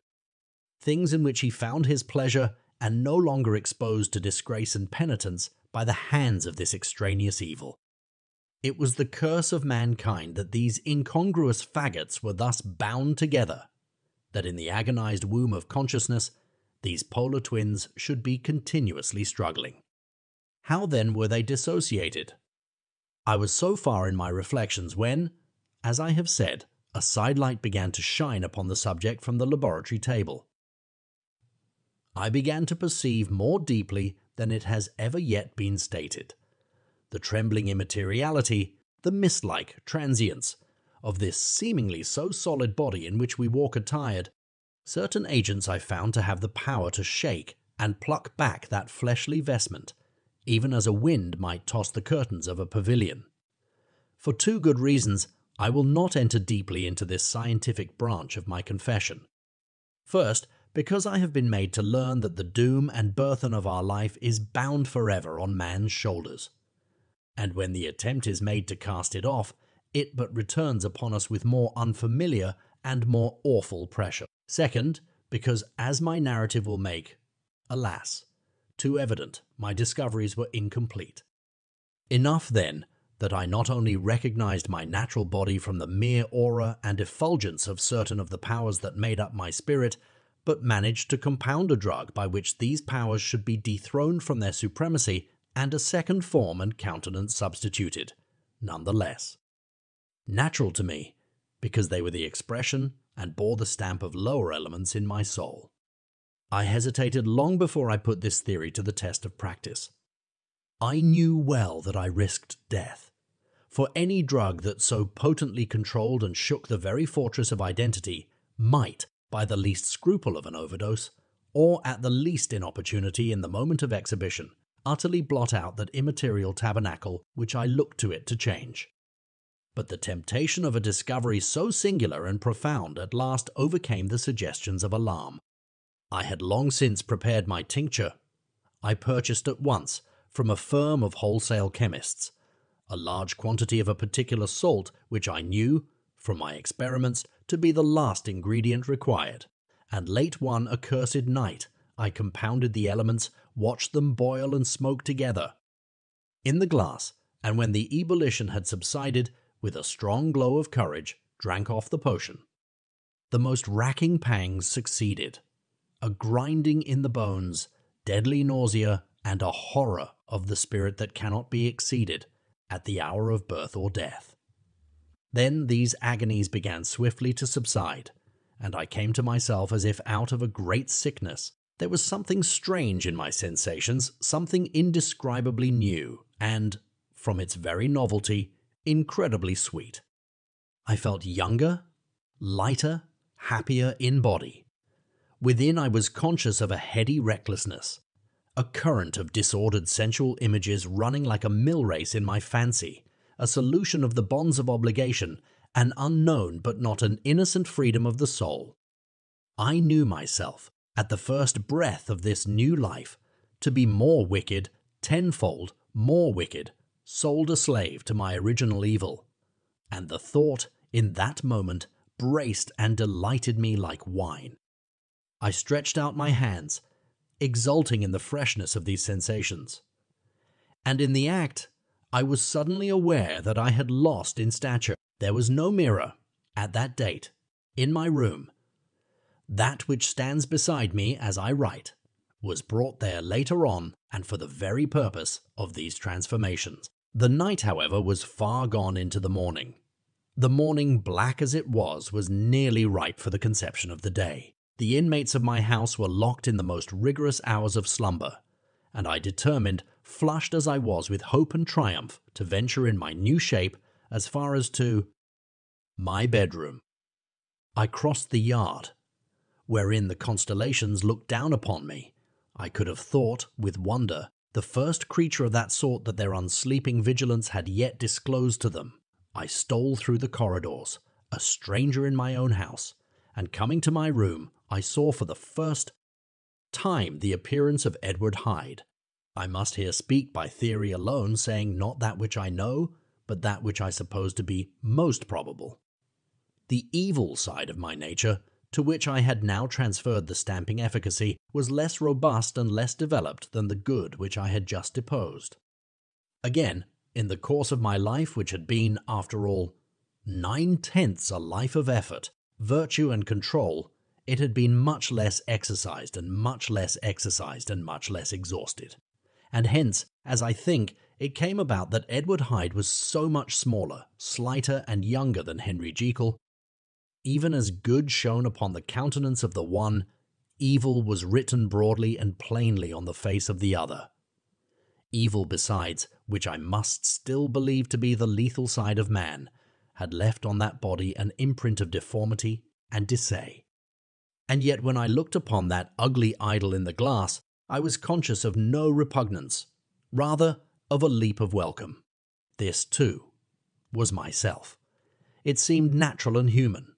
things in which he found his pleasure, and no longer exposed to disgrace and penitence by the hands of this extraneous evil. It was the curse of mankind that these incongruous faggots were thus bound together, that in the agonized womb of consciousness, these polar twins should be continuously struggling. How then were they dissociated? I was so far in my reflections when, as I have said, a sidelight began to shine upon the subject from the laboratory table. I began to perceive more deeply than it has ever yet been stated the trembling immateriality, the mist-like transience, of this seemingly so solid body in which we walk attired, certain agents I found to have the power to shake and pluck back that fleshly vestment, even as a wind might toss the curtains of a pavilion. For two good reasons, I will not enter deeply into this scientific branch of my confession. First, because I have been made to learn that the doom and burthen of our life is bound forever on man's shoulders. And when the attempt is made to cast it off, it but returns upon us with more unfamiliar and more awful pressure. Second, because as my narrative will make, alas, too evident, my discoveries were incomplete. Enough, then, that I not only recognized my natural body from the mere aura and effulgence of certain of the powers that made up my spirit, but managed to compound a drug by which these powers should be dethroned from their supremacy and a second form and countenance substituted, nonetheless. Natural to me, because they were the expression and bore the stamp of lower elements in my soul. I hesitated long before I put this theory to the test of practice. I knew well that I risked death, for any drug that so potently controlled and shook the very fortress of identity might, by the least scruple of an overdose, or at the least inopportunity in the moment of exhibition, utterly blot out that immaterial tabernacle which I looked to it to change. But the temptation of a discovery so singular and profound at last overcame the suggestions of alarm. I had long since prepared my tincture. I purchased at once, from a firm of wholesale chemists, a large quantity of a particular salt which I knew, from my experiments, to be the last ingredient required, and late one accursed night I compounded the elements, watched them boil and smoke together in the glass, and when the ebullition had subsided, with a strong glow of courage, drank off the potion. The most racking pangs succeeded, a grinding in the bones, deadly nausea, and a horror of the spirit that cannot be exceeded at the hour of birth or death. Then these agonies began swiftly to subside, and I came to myself as if out of a great sickness. There was something strange in my sensations, something indescribably new, and, from its very novelty, incredibly sweet. I felt younger, lighter, happier in body. Within I was conscious of a heady recklessness, a current of disordered sensual images running like a mill race in my fancy, a solution of the bonds of obligation, an unknown but not an innocent freedom of the soul. I knew myself, at the first breath of this new life, to be more wicked, tenfold more wicked, sold a slave to my original evil, and the thought, in that moment, braced and delighted me like wine. I stretched out my hands, exulting in the freshness of these sensations, and in the act, I was suddenly aware that I had lost in stature. There was no mirror, at that date, in my room. That which stands beside me as I write was brought there later on and for the very purpose of these transformations. The night, however, was far gone into the morning. The morning, black as it was nearly ripe for the conception of the day. The inmates of my house were locked in the most rigorous hours of slumber, and I determined, flushed as I was with hope and triumph, to venture in my new shape as far as to my bedroom. I crossed the yard, wherein the constellations looked down upon me. I could have thought, with wonder, the first creature of that sort that their unsleeping vigilance had yet disclosed to them. I stole through the corridors, a stranger in my own house, and coming to my room, I saw for the first time the appearance of Edward Hyde. I must here speak by theory alone, saying not that which I know, but that which I suppose to be most probable. The evil side of my nature, to which I had now transferred the stamping efficacy, was less robust and less developed than the good which I had just deposed. Again, in the course of my life, which had been, after all, 9/10 a life of effort, virtue and control, it had been much less exercised and much less exercised and much less exhausted. And hence, as I think, it came about that Edward Hyde was so much smaller, slighter, and younger than Henry Jekyll. Even as good shone upon the countenance of the one, evil was written broadly and plainly on the face of the other. Evil besides, which I must still believe to be the lethal side of man, had left on that body an imprint of deformity and decay. And yet when I looked upon that ugly idol in the glass, I was conscious of no repugnance, rather of a leap of welcome. This, too, was myself. It seemed natural and human.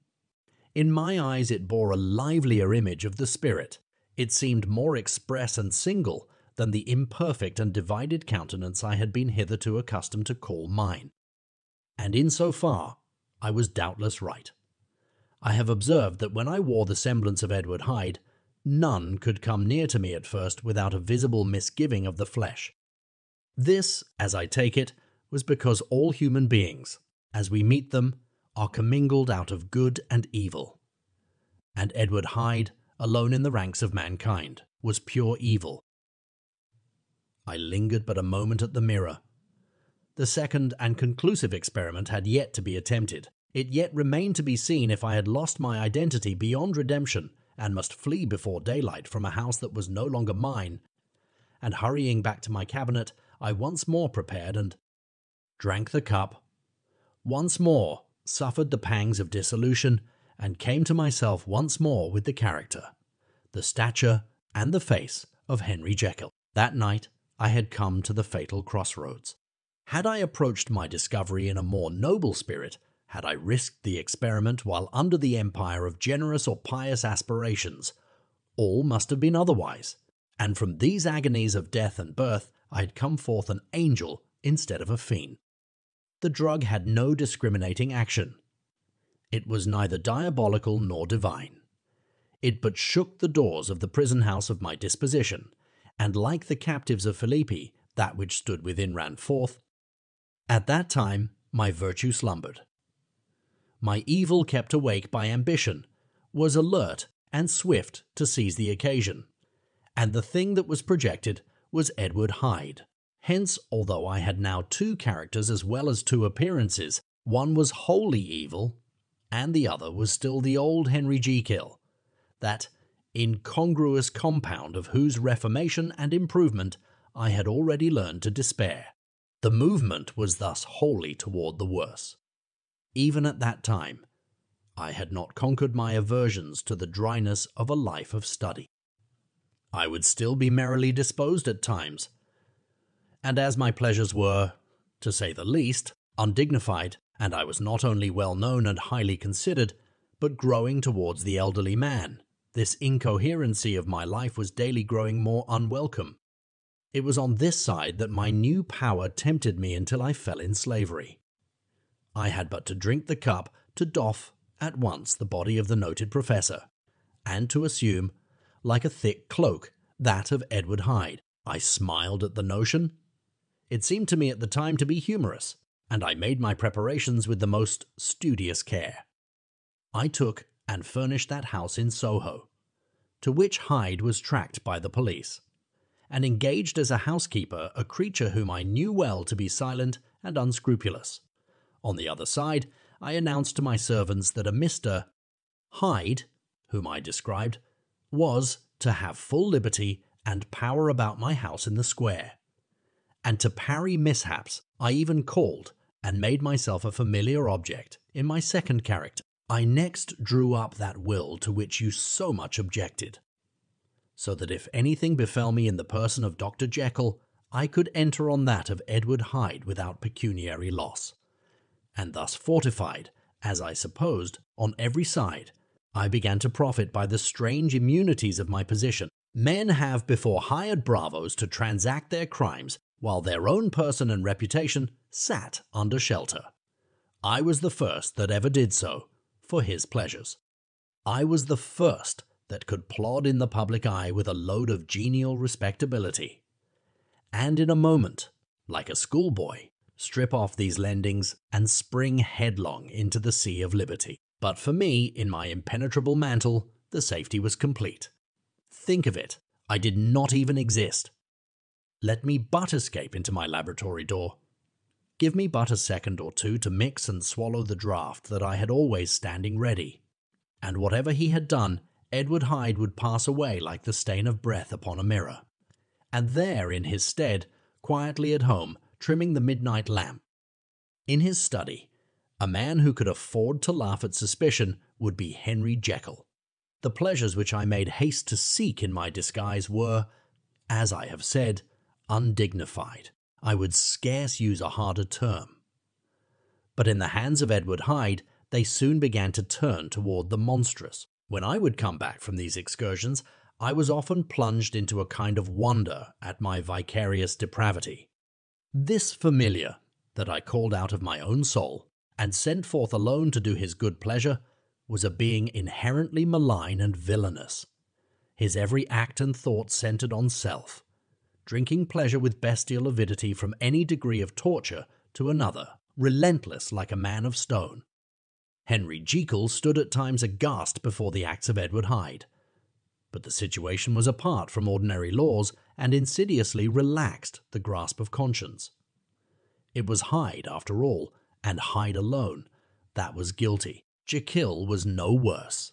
In my eyes it bore a livelier image of the spirit. It seemed more express and single than the imperfect and divided countenance I had been hitherto accustomed to call mine. And in so far, I was doubtless right. I have observed that when I wore the semblance of Edward Hyde, none could come near to me at first without a visible misgiving of the flesh. This, as I take it, was because all human beings, as we meet them, are commingled out of good and evil. And Edward Hyde, alone in the ranks of mankind, was pure evil. I lingered but a moment at the mirror. The second and conclusive experiment had yet to be attempted. It yet remained to be seen if I had lost my identity beyond redemption and must flee before daylight from a house that was no longer mine. And hurrying back to my cabinet, I once more prepared and drank the cup, once more suffered the pangs of dissolution, and came to myself once more with the character, the stature, and the face of Henry Jekyll. That night I had come to the fatal crossroads. Had I approached my discovery in a more noble spirit, had I risked the experiment while under the empire of generous or pious aspirations, all must have been otherwise, and from these agonies of death and birth I had come forth an angel instead of a fiend. The drug had no discriminating action. It was neither diabolical nor divine. It but shook the doors of the prison house of my disposition, and like the captives of Philippi, that which stood within ran forth. At that time my virtue slumbered. My evil, kept awake by ambition, was alert and swift to seize the occasion, and the thing that was projected was Edward Hyde. Hence, although I had now two characters as well as two appearances, one was wholly evil, and the other was still the old Henry Jekyll, that incongruous compound of whose reformation and improvement I had already learned to despair. The movement was thus wholly toward the worse. Even at that time, I had not conquered my aversions to the dryness of a life of study. I would still be merrily disposed at times, and as my pleasures were, to say the least, undignified, and I was not only well known and highly considered, but growing towards the elderly man, this incoherency of my life was daily growing more unwelcome. It was on this side that my new power tempted me until I fell in slavery. I had but to drink the cup to doff at once the body of the noted professor, and to assume, like a thick cloak, that of Edward Hyde. I smiled at the notion. It seemed to me at the time to be humorous, and I made my preparations with the most studious care. I took and furnished that house in Soho, to which Hyde was tracked by the police, and engaged as a housekeeper a creature whom I knew well to be silent and unscrupulous. On the other side, I announced to my servants that a Mr. Hyde, whom I described, was to have full liberty and power about my house in the square. And to parry mishaps, I even called and made myself a familiar object in my second character. I next drew up that will to which you so much objected, so that if anything befell me in the person of Dr. Jekyll, I could enter on that of Edward Hyde without pecuniary loss. And thus fortified, as I supposed, on every side, I began to profit by the strange immunities of my position. Men have before hired bravos to transact their crimes, while their own person and reputation sat under shelter. I was the first that ever did so, for his pleasures. I was the first that could plod in the public eye with a load of genial respectability, and in a moment, like a schoolboy, strip off these lendings and spring headlong into the sea of liberty. But for me, in my impenetrable mantle, the safety was complete. Think of it, I did not even exist. Let me but escape into my laboratory door. Give me but a second or two to mix and swallow the draught that I had always standing ready, and whatever he had done, Edward Hyde would pass away like the stain of breath upon a mirror, and there in his stead, quietly at home, trimming the midnight lamp. In his study, A man who could afford to laugh at suspicion would be Henry Jekyll. The pleasures which I made haste to seek in my disguise were, as I have said, undignified. I would scarce use a harder term. But in the hands of Edward Hyde, they soon began to turn toward the monstrous. When I would come back from these excursions, I was often plunged into a kind of wonder at my vicarious depravity. This familiar, that I called out of my own soul, and sent forth alone to do his good pleasure, was a being inherently malign and villainous. His every act and thought centered on self, drinking pleasure with bestial avidity from any degree of torture to another, relentless like a man of stone. Henry Jekyll stood at times aghast before the acts of Edward Hyde, but the situation was apart from ordinary laws and insidiously relaxed the grasp of conscience. It was Hyde, after all, and Hyde alone, that was guilty. Jekyll was no worse.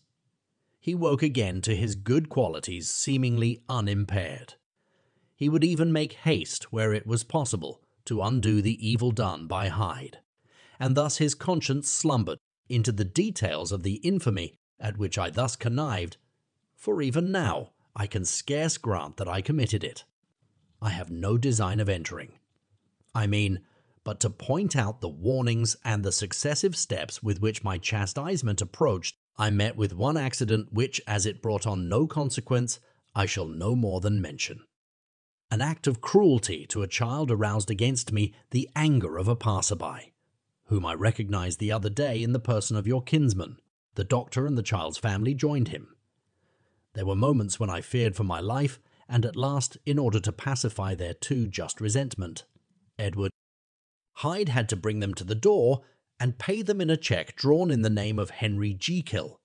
He woke again to his good qualities seemingly unimpaired. He would even make haste where it was possible to undo the evil done by Hyde, and thus his conscience slumbered into the details of the infamy at which I thus connived, for even now I can scarce grant that I committed it. I have no design of entering. I mean, but to point out the warnings and the successive steps with which my chastisement approached. I met with one accident which, as it brought on no consequence, I shall no more than mention. An act of cruelty to a child aroused against me the anger of a passer-by, whom I recognized the other day in the person of your kinsman. The doctor and the child's family joined him. There were moments when I feared for my life, and at last, in order to pacify their too just resentment, Edward Hyde had to bring them to the door and pay them in a cheque drawn in the name of Henry Jekyll.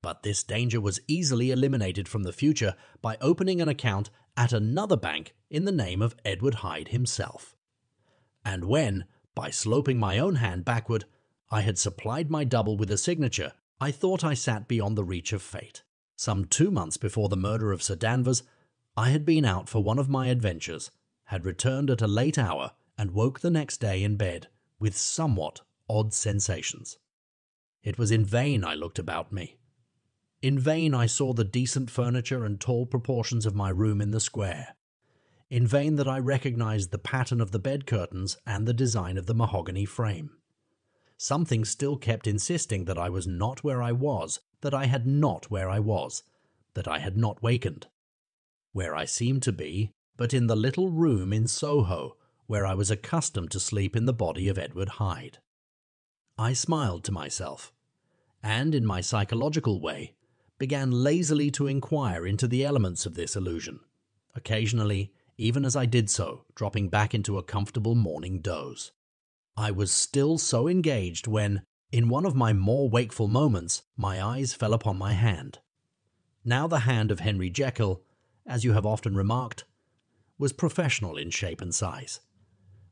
But this danger was easily eliminated from the future by opening an account at another bank in the name of Edward Hyde himself. And when, by sloping my own hand backward, I had supplied my double with a signature, I thought I sat beyond the reach of fate. Some 2 months before the murder of Sir Danvers, I had been out for one of my adventures, had returned at a late hour, and woke the next day in bed with somewhat odd sensations. It was in vain I looked about me. In vain I saw the decent furniture and tall proportions of my room in the square. In vain that I recognized the pattern of the bed curtains and the design of the mahogany frame. Something still kept insisting that I was not where I was, that I had not where I was, that I had not wakened. Where I seemed to be, but in the little room in Soho, where I was accustomed to sleep in the body of Edward Hyde. I smiled to myself, and in my psychological way, began lazily to inquire into the elements of this illusion, occasionally, even as I did so, dropping back into a comfortable morning doze. I was still so engaged when, in one of my more wakeful moments, my eyes fell upon my hand. Now the hand of Henry Jekyll, as you have often remarked, was professional in shape and size.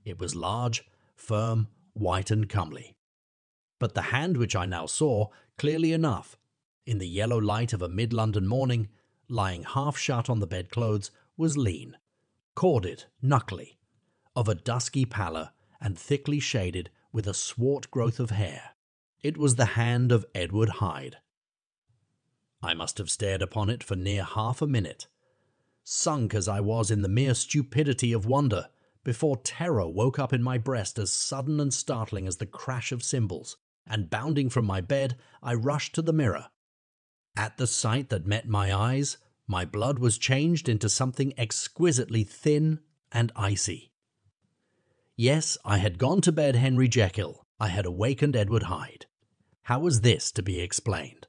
It was large, firm, white and comely. But the hand which I now saw, clearly enough, in the yellow light of a mid-London morning, lying half shut on the bedclothes, was lean, corded, knuckly, of a dusky pallor and thickly shaded with a swart growth of hair. It was the hand of Edward Hyde. I must have stared upon it for near half a minute, sunk as I was in the mere stupidity of wonder, before terror woke up in my breast as sudden and startling as the crash of cymbals, and bounding from my bed, I rushed to the mirror. At the sight that met my eyes, my blood was changed into something exquisitely thin and icy. Yes, I had gone to bed Henry Jekyll. I had awakened Edward Hyde. How was this to be explained?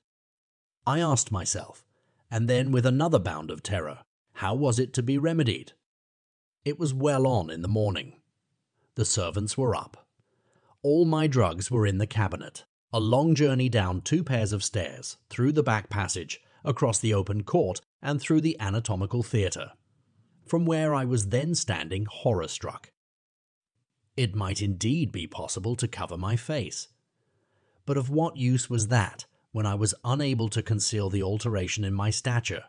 I asked myself, and then with another bound of terror, how was it to be remedied? It was well on in the morning. The servants were up. All my drugs were in the cabinet. A long journey down 2 pairs of stairs, through the back passage, across the open court, and through the anatomical theatre, from where I was then standing horror-struck. It might indeed be possible to cover my face. But of what use was that, when I was unable to conceal the alteration in my stature?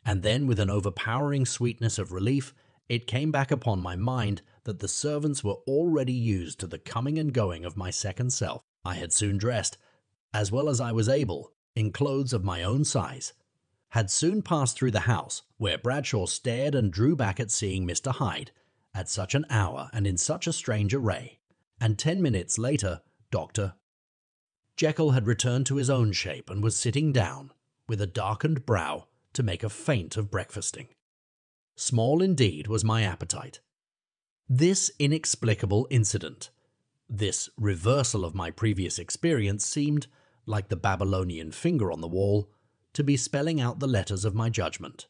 And then, with an overpowering sweetness of relief, it came back upon my mind that the servants were already used to the coming and going of my second self. I had soon dressed, as well as I was able, in clothes of my own size, had soon passed through the house, where Bradshaw stared and drew back at seeing Mr. Hyde, at such an hour and in such a strange array, and 10 minutes later, Dr. Jekyll had returned to his own shape and was sitting down, with a darkened brow, to make a feint of breakfasting. Small indeed was my appetite. This inexplicable incident, this reversal of my previous experience seemed, like the Babylonian finger on the wall, to be spelling out the letters of my judgment.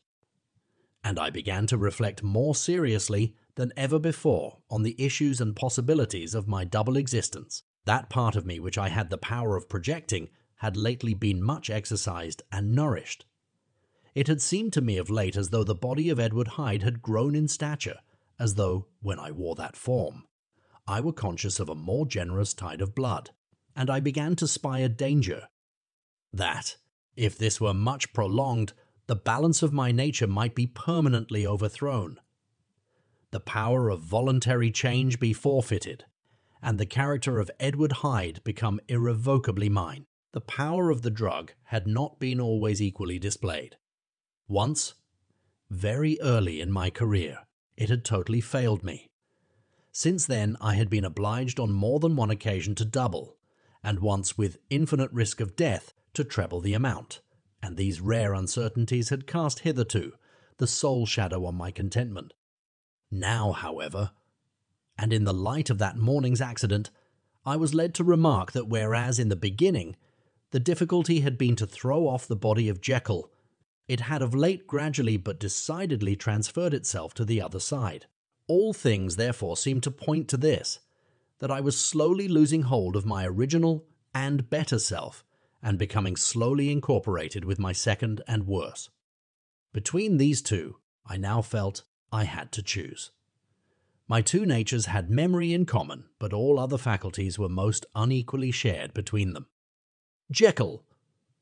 And I began to reflect more seriously than ever before on the issues and possibilities of my double existence. That part of me which I had the power of projecting had lately been much exercised and nourished. It had seemed to me of late as though the body of Edward Hyde had grown in stature, as though, when I wore that form, I were conscious of a more generous tide of blood, and I began to spy a danger that, if this were much prolonged, the balance of my nature might be permanently overthrown, the power of voluntary change be forfeited, and the character of Edward Hyde become irrevocably mine. The power of the drug had not been always equally displayed. Once, very early in my career, it had totally failed me. Since then I had been obliged on more than one occasion to double, and once with infinite risk of death to treble the amount, and these rare uncertainties had cast hitherto the sole shadow on my contentment. Now, however, and in the light of that morning's accident, I was led to remark that whereas in the beginning the difficulty had been to throw off the body of Jekyll, it had of late gradually but decidedly transferred itself to the other side. All things therefore seemed to point to this, that I was slowly losing hold of my original and better self, and becoming slowly incorporated with my second and worse. Between these two, I now felt I had to choose. My two natures had memory in common, but all other faculties were most unequally shared between them. Jekyll,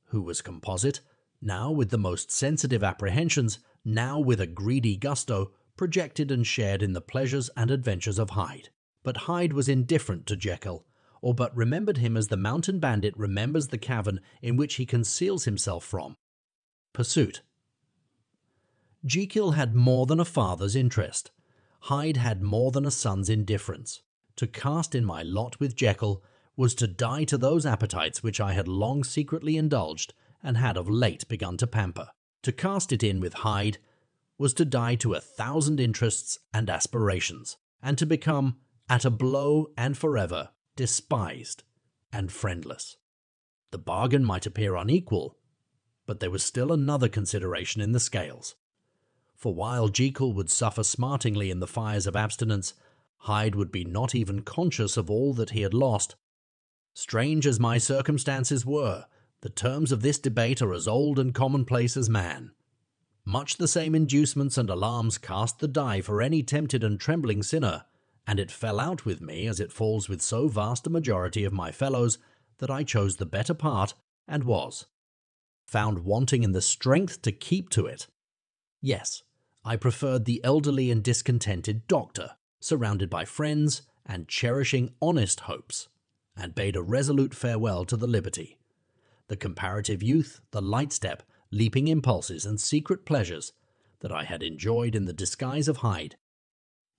who was composite, now with the most sensitive apprehensions, now with a greedy gusto, projected and shared in the pleasures and adventures of Hyde. But Hyde was indifferent to Jekyll, or but remembered him as the mountain bandit remembers the cavern in which he conceals himself from. Pursuit. Jekyll had more than a father's interest. Hyde had more than a son's indifference. To cast in my lot with Jekyll was to die to those appetites which I had long secretly indulged and had of late begun to pamper. To cast it in with Hyde was to die to 1,000 interests and aspirations, and to become, at a blow and forever, despised and friendless. The bargain might appear unequal, but there was still another consideration in the scales. For while Jekyll would suffer smartingly in the fires of abstinence, Hyde would be not even conscious of all that he had lost. Strange as my circumstances were, the terms of this debate are as old and commonplace as man. Much the same inducements and alarms cast the die for any tempted and trembling sinner, and it fell out with me as it falls with so vast a majority of my fellows that I chose the better part and was found wanting in the strength to keep to it. Yes, I preferred the elderly and discontented doctor, surrounded by friends and cherishing honest hopes, and bade a resolute farewell to the liberty, the comparative youth, the light step, leaping impulses and secret pleasures that I had enjoyed in the disguise of Hyde.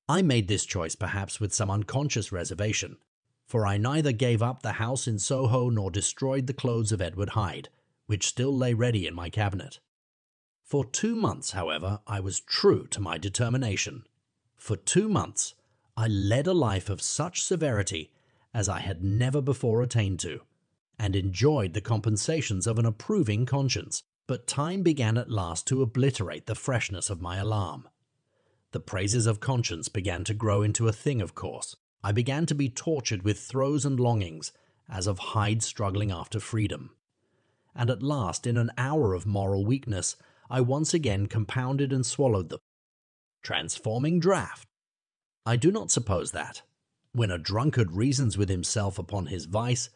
I made this choice perhaps with some unconscious reservation, for I neither gave up the house in Soho nor destroyed the clothes of Edward Hyde, which still lay ready in my cabinet. For 2 months, however, I was true to my determination. For 2 months I led a life of such severity as I had never before attained to, and enjoyed the compensations of an approving conscience. But time began at last to obliterate the freshness of my alarm. The praises of conscience began to grow into a thing of course. I began to be tortured with throes and longings, as of Hyde struggling after freedom. And at last, in an hour of moral weakness, I once again compounded and swallowed the transforming draught. I do not suppose that, when a drunkard reasons with himself upon his vice,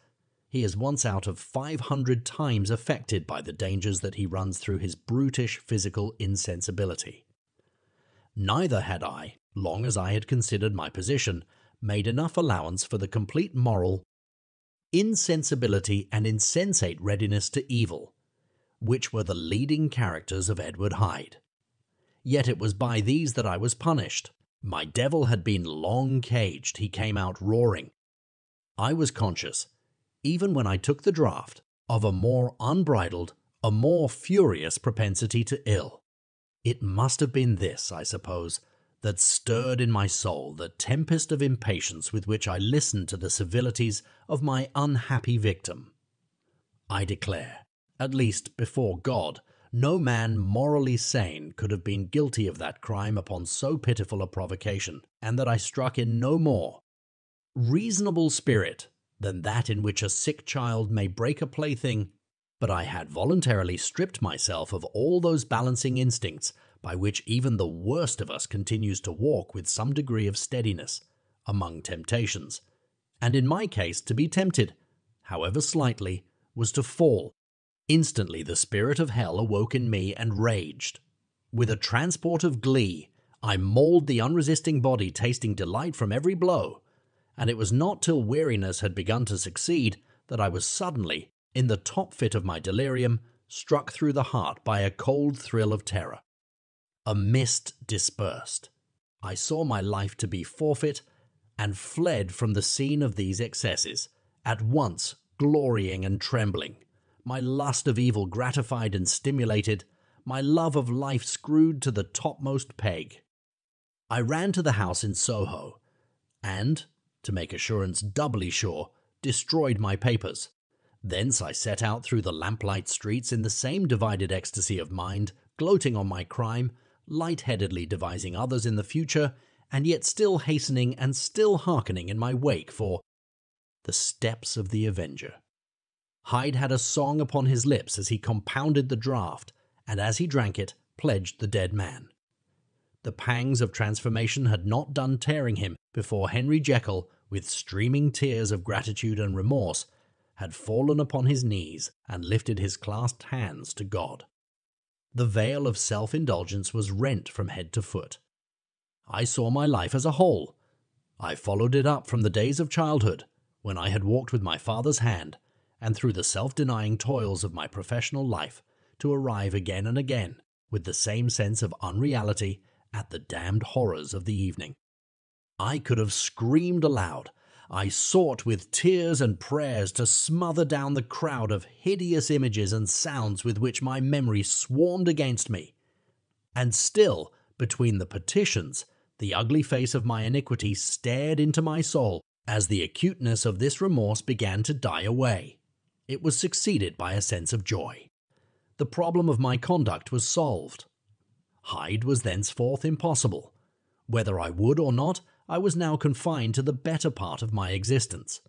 he is once out of 500 times affected by the dangers that he runs through his brutish physical insensibility. Neither had I, long as I had considered my position, made enough allowance for the complete moral insensibility and insensate readiness to evil, which were the leading characters of Edward Hyde. Yet it was by these that I was punished. My devil had been long caged, he came out roaring. I was conscious, even when I took the draught, of a more unbridled, a more furious propensity to ill. It must have been this, I suppose, that stirred in my soul the tempest of impatience with which I listened to the civilities of my unhappy victim. I declare, at least before God, no man morally sane could have been guilty of that crime upon so pitiful a provocation, and that I struck in no more reasonable spirit than that in which a sick child may break a plaything, but I had voluntarily stripped myself of all those balancing instincts by which even the worst of us continues to walk with some degree of steadiness among temptations, and in my case to be tempted, however slightly, was to fall. Instantly the spirit of hell awoke in me and raged. With a transport of glee, I mauled the unresisting body, tasting delight from every blow, and it was not till weariness had begun to succeed that I was suddenly, in the top fit of my delirium, struck through the heart by a cold thrill of terror. A mist dispersed. I saw my life to be forfeit, and fled from the scene of these excesses, at once glorying and trembling, my lust of evil gratified and stimulated, my love of life screwed to the topmost peg. I ran to the house in Soho, and, to make assurance doubly sure, destroyed my papers. Thence I set out through the lamplight streets in the same divided ecstasy of mind, gloating on my crime, light-headedly devising others in the future, and yet still hastening and still hearkening in my wake for the steps of the avenger. Hyde had a song upon his lips as he compounded the draught, and as he drank it, pledged the dead man. The pangs of transformation had not done tearing him before Henry Jekyll, with streaming tears of gratitude and remorse, had fallen upon his knees and lifted his clasped hands to God. The veil of self-indulgence was rent from head to foot. I saw my life as a whole. I followed it up from the days of childhood, when I had walked with my father's hand, and through the self-denying toils of my professional life, to arrive again and again, with the same sense of unreality, at the damned horrors of the evening. I could have screamed aloud. I sought with tears and prayers to smother down the crowd of hideous images and sounds with which my memory swarmed against me. And still, between the petitions, the ugly face of my iniquity stared into my soul as the acuteness of this remorse began to die away. It was succeeded by a sense of joy. The problem of my conduct was solved. Hyde was thenceforth impossible. Whether I would or not, I was now confined to the better part of my existence.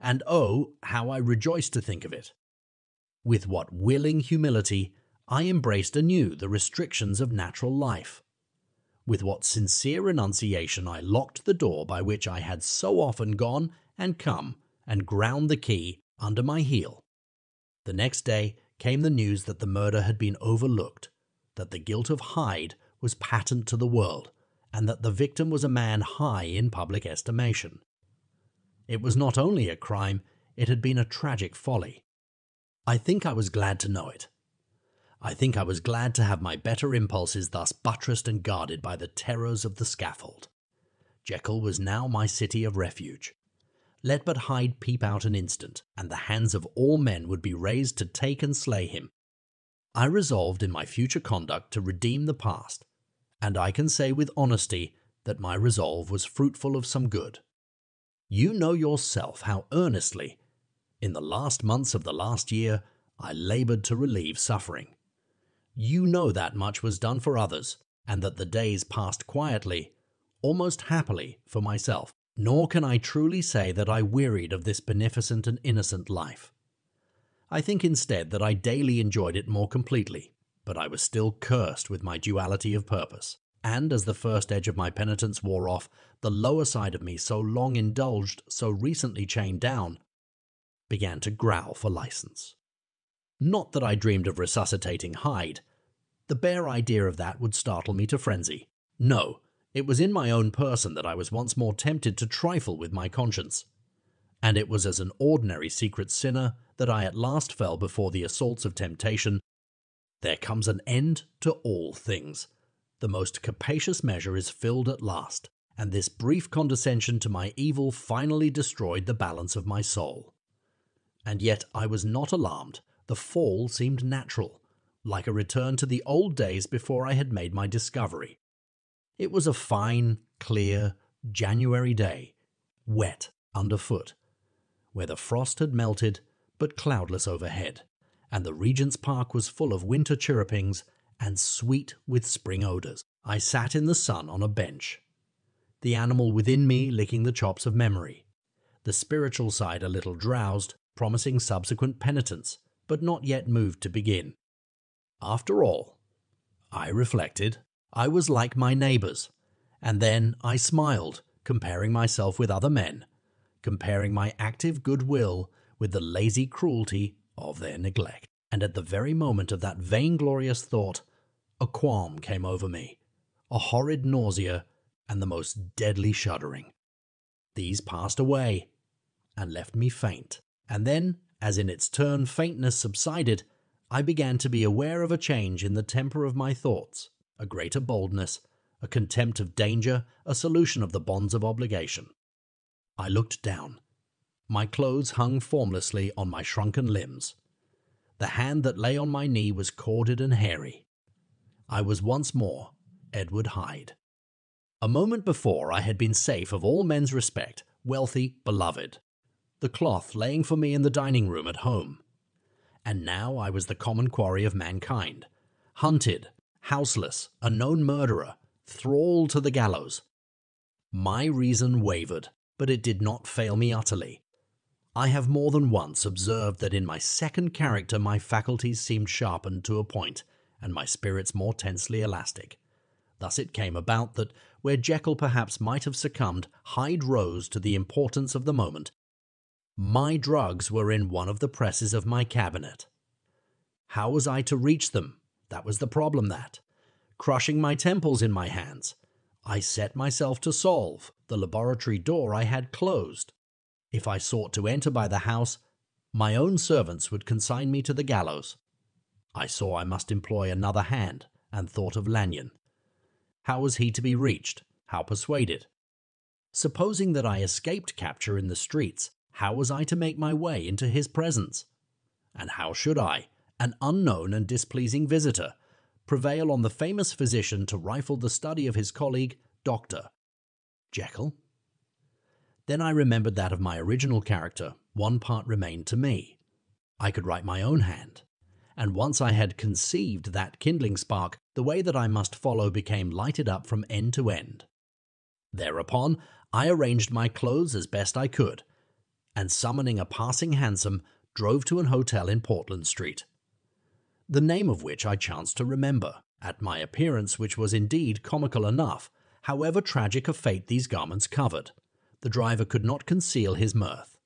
And oh, how I rejoiced to think of it! With what willing humility I embraced anew the restrictions of natural life. With what sincere renunciation I locked the door by which I had so often gone and come and ground the key under my heel. The next day came the news that the murder had been overlooked, that the guilt of Hyde was patent to the world, and that the victim was a man high in public estimation. It was not only a crime, it had been a tragic folly. I think I was glad to know it. I think I was glad to have my better impulses thus buttressed and guarded by the terrors of the scaffold. Jekyll was now my city of refuge. Let but Hyde peep out an instant, and the hands of all men would be raised to take and slay him. I resolved in my future conduct to redeem the past, and I can say with honesty that my resolve was fruitful of some good. You know yourself how earnestly, in the last months of the last year, I labored to relieve suffering. You know that much was done for others, and that the days passed quietly, almost happily, for myself. Nor can I truly say that I wearied of this beneficent and innocent life. I think instead that I daily enjoyed it more completely, but I was still cursed with my duality of purpose, and as the first edge of my penitence wore off, the lower side of me, so long indulged, so recently chained down, began to growl for license. Not that I dreamed of resuscitating Hyde. The bare idea of that would startle me to frenzy. No, it was in my own person that I was once more tempted to trifle with my conscience. and it was as an ordinary secret sinner that I at last fell before the assaults of temptation. There comes an end to all things. The most capacious measure is filled at last, and this brief condescension to my evil finally destroyed the balance of my soul. And yet I was not alarmed. The fall seemed natural, like a return to the old days before I had made my discovery. It was a fine, clear, January day, wet underfoot, where the frost had melted but cloudless overhead, and the Regent's Park was full of winter chirrupings and sweet with spring odours. I sat in the sun on a bench, the animal within me licking the chops of memory, the spiritual side a little drowsed, promising subsequent penitence, but not yet moved to begin. After all, I reflected, I was like my neighbours, and then I smiled, comparing myself with other men, comparing my active goodwill with the lazy cruelty of their neglect. And at the very moment of that vainglorious thought, a qualm came over me, a horrid nausea, and the most deadly shuddering. These passed away, and left me faint, and then, as in its turn faintness subsided, I began to be aware of a change in the temper of my thoughts, a greater boldness, a contempt of danger, a solution of the bonds of obligation. I looked down. My clothes hung formlessly on my shrunken limbs. The hand that lay on my knee was corded and hairy. I was once more Edward Hyde. A moment before I had been safe of all men's respect, wealthy, beloved, the cloth laying for me in the dining room at home. And now I was the common quarry of mankind, hunted, houseless, a known murderer, thrall to the gallows. My reason wavered, but it did not fail me utterly. I have more than once observed that in my second character my faculties seemed sharpened to a point, and my spirits more tensely elastic. Thus it came about that, where Jekyll perhaps might have succumbed, Hyde rose to the importance of the moment. My drugs were in one of the presses of my cabinet. How was I to reach them? That was the problem that, crushing my temples in my hands, I set myself to solve. The laboratory door I had closed. If I sought to enter by the house, my own servants would consign me to the gallows. I saw I must employ another hand, and thought of Lanyon. How was he to be reached? How persuaded? Supposing that I escaped capture in the streets, how was I to make my way into his presence? And how should I, an unknown and displeasing visitor, prevail on the famous physician to rifle the study of his colleague, Dr. Jekyll? Then I remembered that of my original character, one part remained to me. I could write my own hand, and once I had conceived that kindling spark, the way that I must follow became lighted up from end to end. Thereupon, I arranged my clothes as best I could, and summoning a passing hansom, drove to an hotel in Portland Street, the name of which I chanced to remember, at my appearance, which was indeed comical enough, however tragic a fate these garments covered. The driver could not conceal his mirth.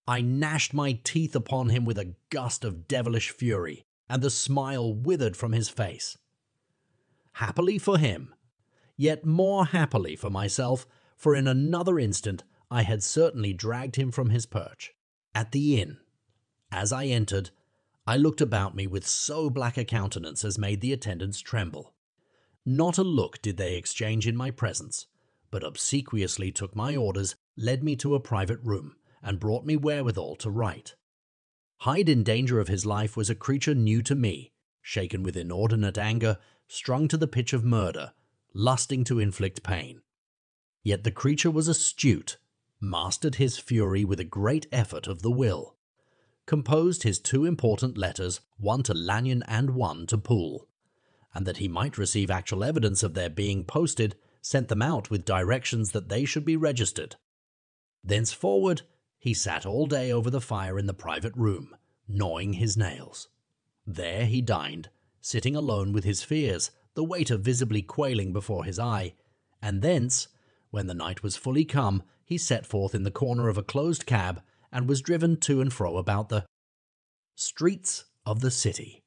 I gnashed my teeth upon him with a gust of devilish fury, and the smile withered from his face. Happily for him, yet more happily for myself, for in another instant I had certainly dragged him from his perch. At the inn, as I entered, I looked about me with so black a countenance as made the attendants tremble. Not a look did they exchange in my presence, but obsequiously took my orders, led me to a private room, and brought me wherewithal to write. Hyde in danger of his life was a creature new to me, shaken with inordinate anger, strung to the pitch of murder, lusting to inflict pain. Yet the creature was astute, mastered his fury with a great effort of the will, composed his two important letters, one to Lanyon and one to Poole, and that he might receive actual evidence of their being posted, sent them out with directions that they should be registered. Thenceforward, he sat all day over the fire in the private room, gnawing his nails. There he dined, sitting alone with his fears, the waiter visibly quailing before his eye, and thence, when the night was fully come, he set forth in the corner of a closed cab, and was driven to and fro about the streets of the city.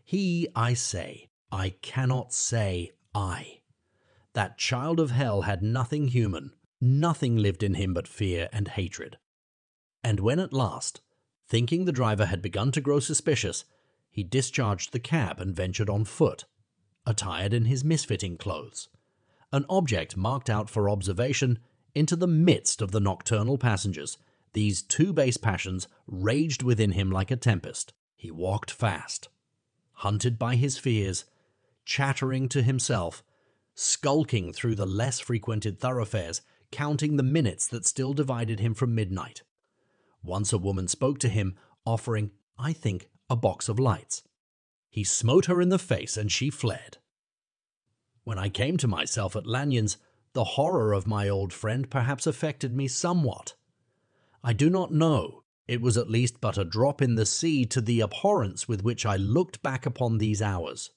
He, I say, I cannot say I. That child of hell had nothing human, nothing lived in him but fear and hatred. And when at last, thinking the driver had begun to grow suspicious, he discharged the cab and ventured on foot, attired in his misfitting clothes, an object marked out for observation, into the midst of the nocturnal passengers, these two base passions raged within him like a tempest. He walked fast, hunted by his fears, chattering to himself, skulking through the less frequented thoroughfares, counting the minutes that still divided him from midnight. Once a woman spoke to him, offering, I think, a box of lights. He smote her in the face and she fled. When I came to myself at Lanyon's, the horror of my old friend perhaps affected me somewhat. I do not know. It was at least but a drop in the sea to the abhorrence with which I looked back upon these hours.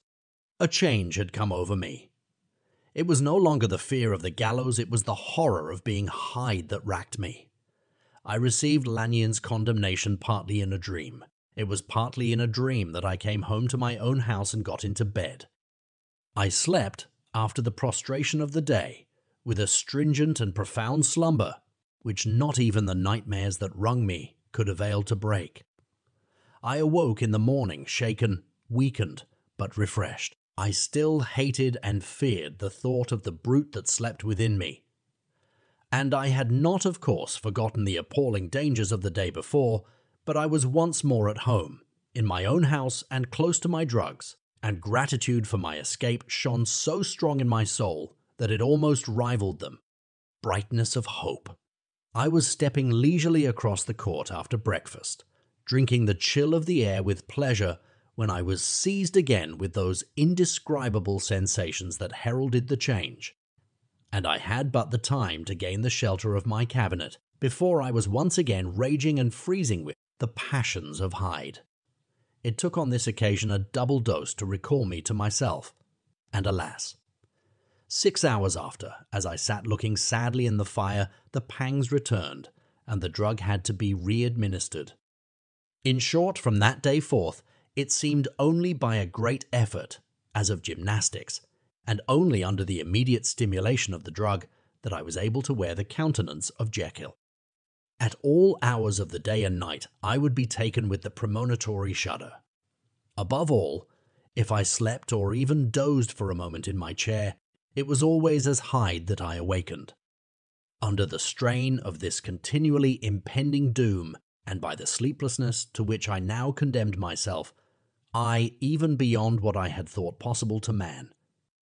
A change had come over me. It was no longer the fear of the gallows, it was the horror of being Hyde that racked me. I received Lanyon's condemnation partly in a dream. It was partly in a dream that I came home to my own house and got into bed. I slept, after the prostration of the day, with a stringent and profound slumber, which not even the nightmares that wrung me could avail to break. I awoke in the morning shaken, weakened, but refreshed. I still hated and feared the thought of the brute that slept within me. And I had not, of course, forgotten the appalling dangers of the day before, but I was once more at home, in my own house and close to my drugs, and gratitude for my escape shone so strong in my soul that it almost rivaled them. Brightness of hope. I was stepping leisurely across the court after breakfast, drinking the chill of the air with pleasure, when I was seized again with those indescribable sensations that heralded the change, and I had but the time to gain the shelter of my cabinet before I was once again raging and freezing with the passions of Hyde. It took on this occasion a double dose to recall me to myself, and alas, 6 hours after, as I sat looking sadly in the fire, the pangs returned, and the drug had to be re-administered. In short, from that day forth, it seemed only by a great effort, as of gymnastics, and only under the immediate stimulation of the drug, that I was able to wear the countenance of Jekyll. At all hours of the day and night, I would be taken with the premonitory shudder. Above all, if I slept or even dozed for a moment in my chair, it was always as Hyde that I awakened. Under the strain of this continually impending doom, and by the sleeplessness to which I now condemned myself, even beyond what I had thought possible to man,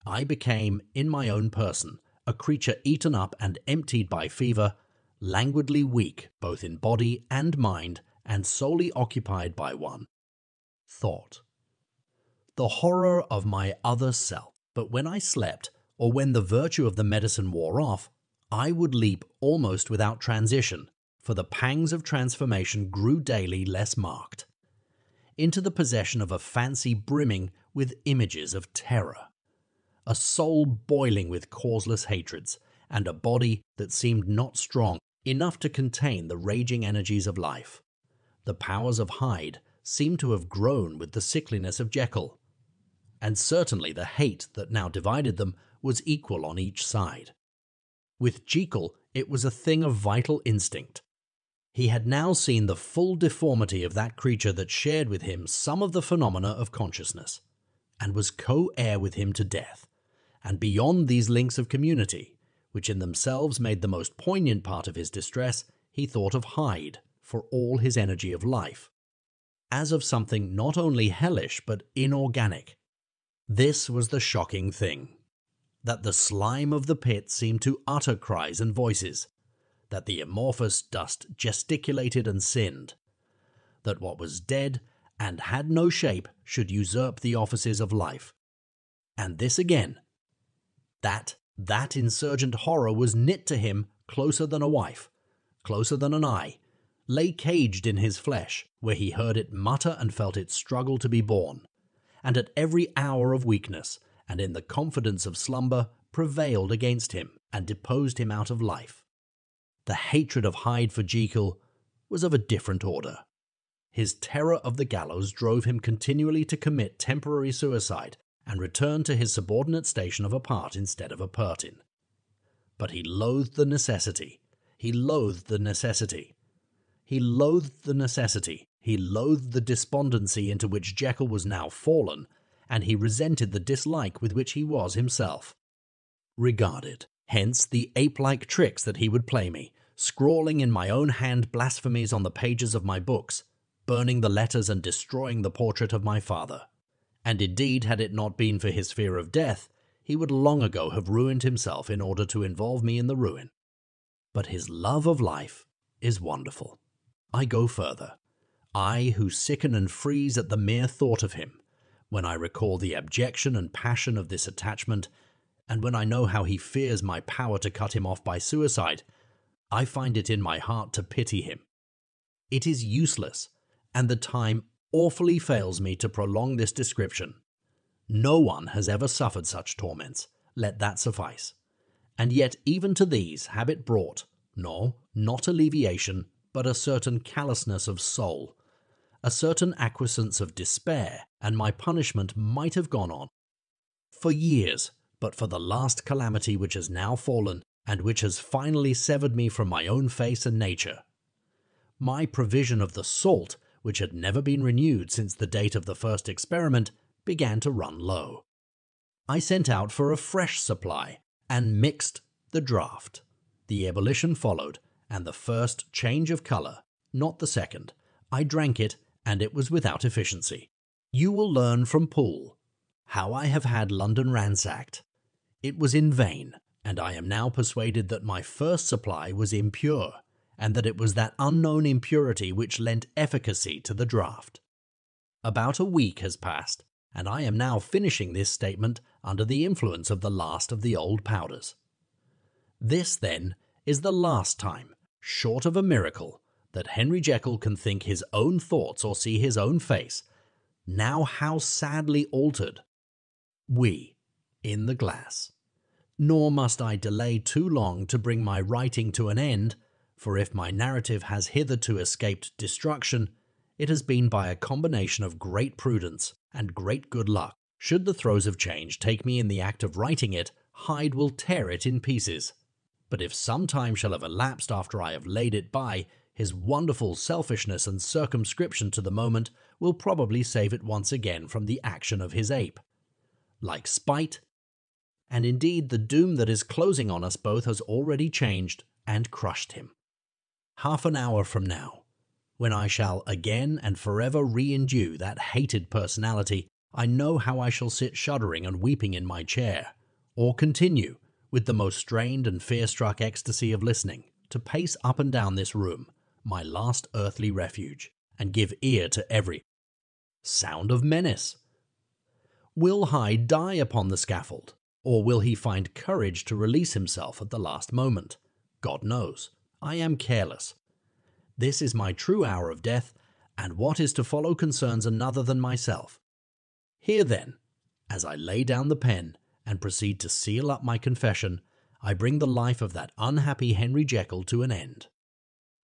I became, in my own person, a creature eaten up and emptied by fever, languidly weak both in body and mind, and solely occupied by one thought. The horror of my other self. But when I slept, or when the virtue of the medicine wore off, I would leap almost without transition, for the pangs of transformation grew daily less marked, into the possession of a fancy brimming with images of terror, a soul boiling with causeless hatreds, and a body that seemed not strong enough to contain the raging energies of life. The powers of Hyde seemed to have grown with the sickliness of Jekyll, and certainly the hate that now divided them was equal on each side. With Jekyll, it was a thing of vital instinct. He had now seen the full deformity of that creature that shared with him some of the phenomena of consciousness, and was co-heir with him to death, and beyond these links of community, which in themselves made the most poignant part of his distress, he thought of Hyde for all his energy of life, as of something not only hellish but inorganic. This was the shocking thing, that the slime of the pit seemed to utter cries and voices, that the amorphous dust gesticulated and sinned, that what was dead and had no shape should usurp the offices of life. And this again, that insurgent horror was knit to him closer than a wife, closer than an eye, lay caged in his flesh, where he heard it mutter and felt it struggle to be born, and at every hour of weakness, and in the confidence of slumber, prevailed against him, and deposed him out of life. The hatred of Hyde for Jekyll was of a different order. His terror of the gallows drove him continually to commit temporary suicide, and return to his subordinate station of a part instead of a Pertin. But he loathed the necessity. He loathed the necessity, he loathed the despondency into which Jekyll was now fallen, and he resented the dislike with which he was himself regarded. Hence the ape-like tricks that he would play me, scrawling in my own hand blasphemies on the pages of my books, burning the letters and destroying the portrait of my father. And indeed, had it not been for his fear of death, he would long ago have ruined himself in order to involve me in the ruin. But his love of life is wonderful. I go further. I, who sicken and freeze at the mere thought of him, when I recall the abjection and passion of this attachment, and when I know how he fears my power to cut him off by suicide, I find it in my heart to pity him. It is useless, and the time awfully fails me to prolong this description. No one has ever suffered such torments, let that suffice. And yet even to these habit brought, no, not alleviation, but a certain callousness of soul, a certain acquiescence of despair, and my punishment might have gone on for years, but for the last calamity which has now fallen, and which has finally severed me from my own face and nature. My provision of the salt, which had never been renewed since the date of the first experiment, began to run low. I sent out for a fresh supply, and mixed the draught. The ebullition followed, and the first change of colour, not the second. I drank it, and it was without efficiency. You will learn from Poole how I have had London ransacked. It was in vain, and I am now persuaded that my first supply was impure, and that it was that unknown impurity which lent efficacy to the draught. About a week has passed, and I am now finishing this statement under the influence of the last of the old powders. This, then, is the last time, short of a miracle, that Henry Jekyll can think his own thoughts or see his own face, now how sadly altered. We, in the glass. Nor must I delay too long to bring my writing to an end, for if my narrative has hitherto escaped destruction, it has been by a combination of great prudence and great good luck. Should the throes of change take me in the act of writing it, Hyde will tear it in pieces. But if some time shall have elapsed after I have laid it by, his wonderful selfishness and circumscription to the moment will probably save it once again from the action of his ape. Like spite, and indeed the doom that is closing on us both has already changed and crushed him. Half an hour from now, when I shall again and forever re-endue that hated personality, I know how I shall sit shuddering and weeping in my chair, or continue, with the most strained and fear-struck ecstasy of listening, to pace up and down this room, my last earthly refuge, and give ear to every sound of menace. Will Hyde die upon the scaffold, or will he find courage to release himself at the last moment? God knows. I am careless. This is my true hour of death, and what is to follow concerns another than myself. Here then, as I lay down the pen and proceed to seal up my confession, I bring the life of that unhappy Henry Jekyll to an end.